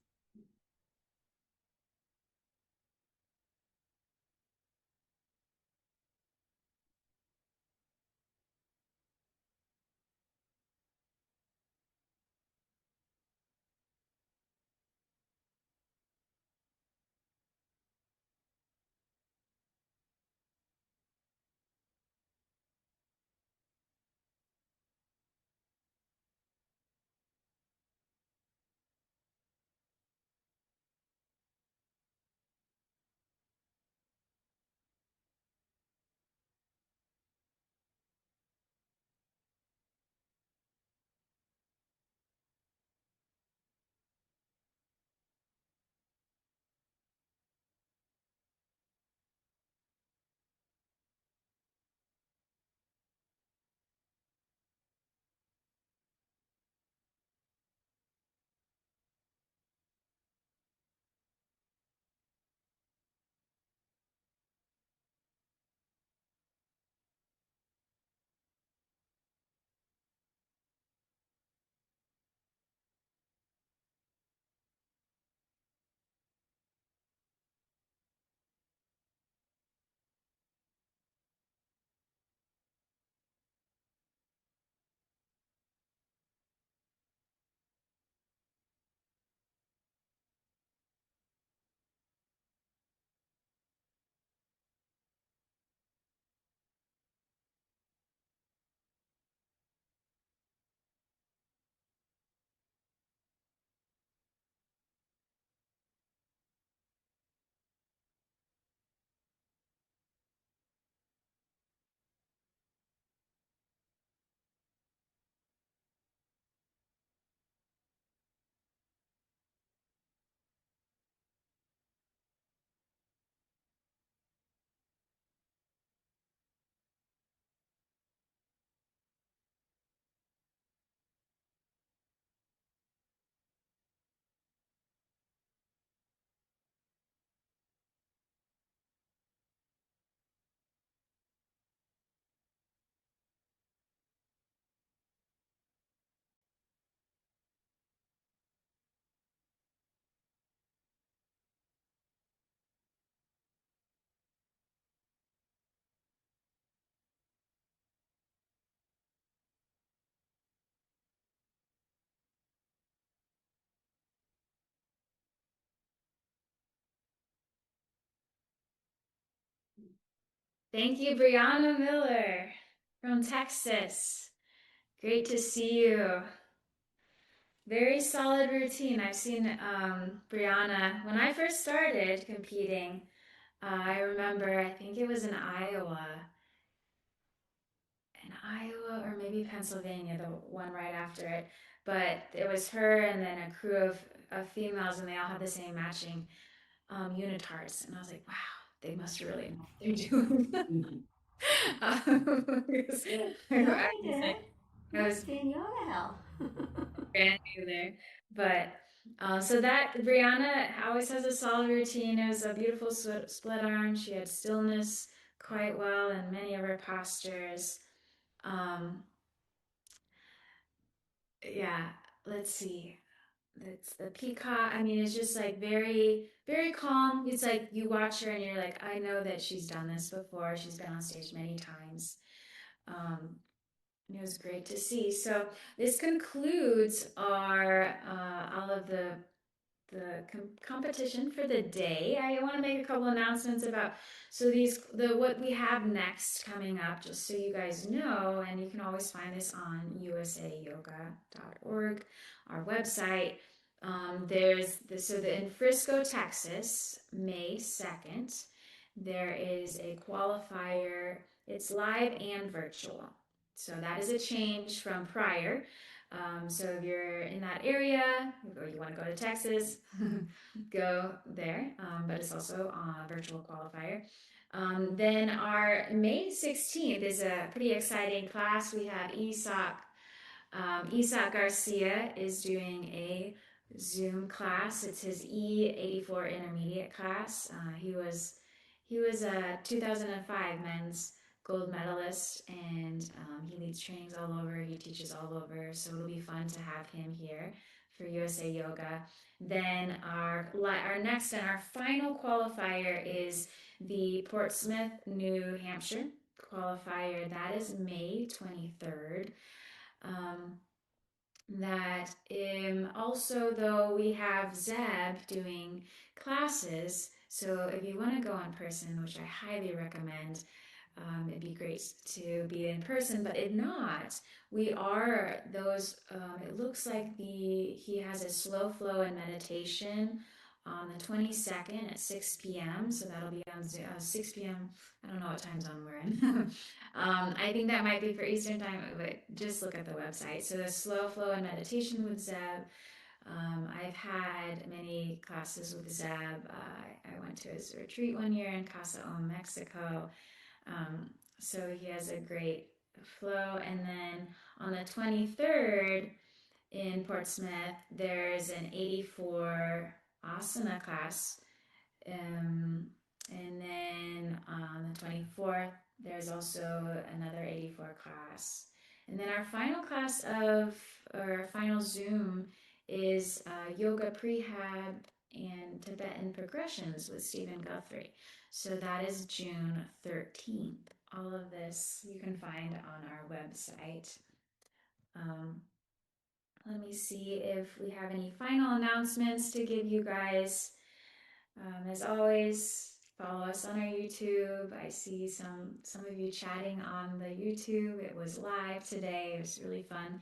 Thank you, Briana Miller from Texas. Great to see you. Very solid routine. I've seen Briana when I first started competing. I remember, I think it was in Iowa, or maybe Pennsylvania, the one right after it. But it was her and then a crew of females, and they all had the same matching unitards. And I was like, wow, they must really know what they're doing. I was in yoga hell. brand new there. But so that Brianna always has a solid routine. It was a beautiful split arm. She had stillness quite well in many of her postures. Yeah, let's see. That's the peacock. I mean, it's just like very, very calm. It's like you watch her and you're like, I know that she's done this before. She's been on stage many times. It was great to see. So this concludes our all of the competition for the day. I want to make a couple announcements about what we have next coming up, just so you guys know, and you can always find this on usayoga.org, our website. In Frisco, Texas, May 2nd, there is a qualifier. It's live and virtual. So that is a change from prior. So if you're in that area, or you want to go to Texas, go there. But it's also a virtual qualifier. Then our May 16th is a pretty exciting class. We have Isak Garcia is doing a Zoom class. It's his E84 intermediate class. He was a 2005 men's gold medalist, and he leads trainings all over. He teaches all over, so it'll be fun to have him here for USA Yoga. Then our next and our final qualifier is the Portsmouth, New Hampshire qualifier. That is May 23rd. Also, though, we have Zeb doing classes. So if you want to go in person, which I highly recommend, it'd be great to be in person. But if not, we are those. It looks like he has a slow flow and meditation on the 22nd at 6 p.m. So that'll be on 6 p.m. I don't know what time zone we're in. I think that might be for Eastern time, but just look at the website. So the slow flow and meditation with Zeb. I've had many classes with Zeb. I went to his retreat one year in Casa Om, Mexico. So he has a great flow. And then on the 23rd in Portsmouth, there's an 84 asana class. And then on the 24th, there's also another 84 class. And then our final class our final Zoom is yoga prehab and Tibetan progressions with Stephen Guthrie. So that is June 13th. All of this you can find on our website. Let me see if we have any final announcements to give you guys. As always, follow us on our YouTube. I see some of you chatting on the YouTube. It was live today. It was really fun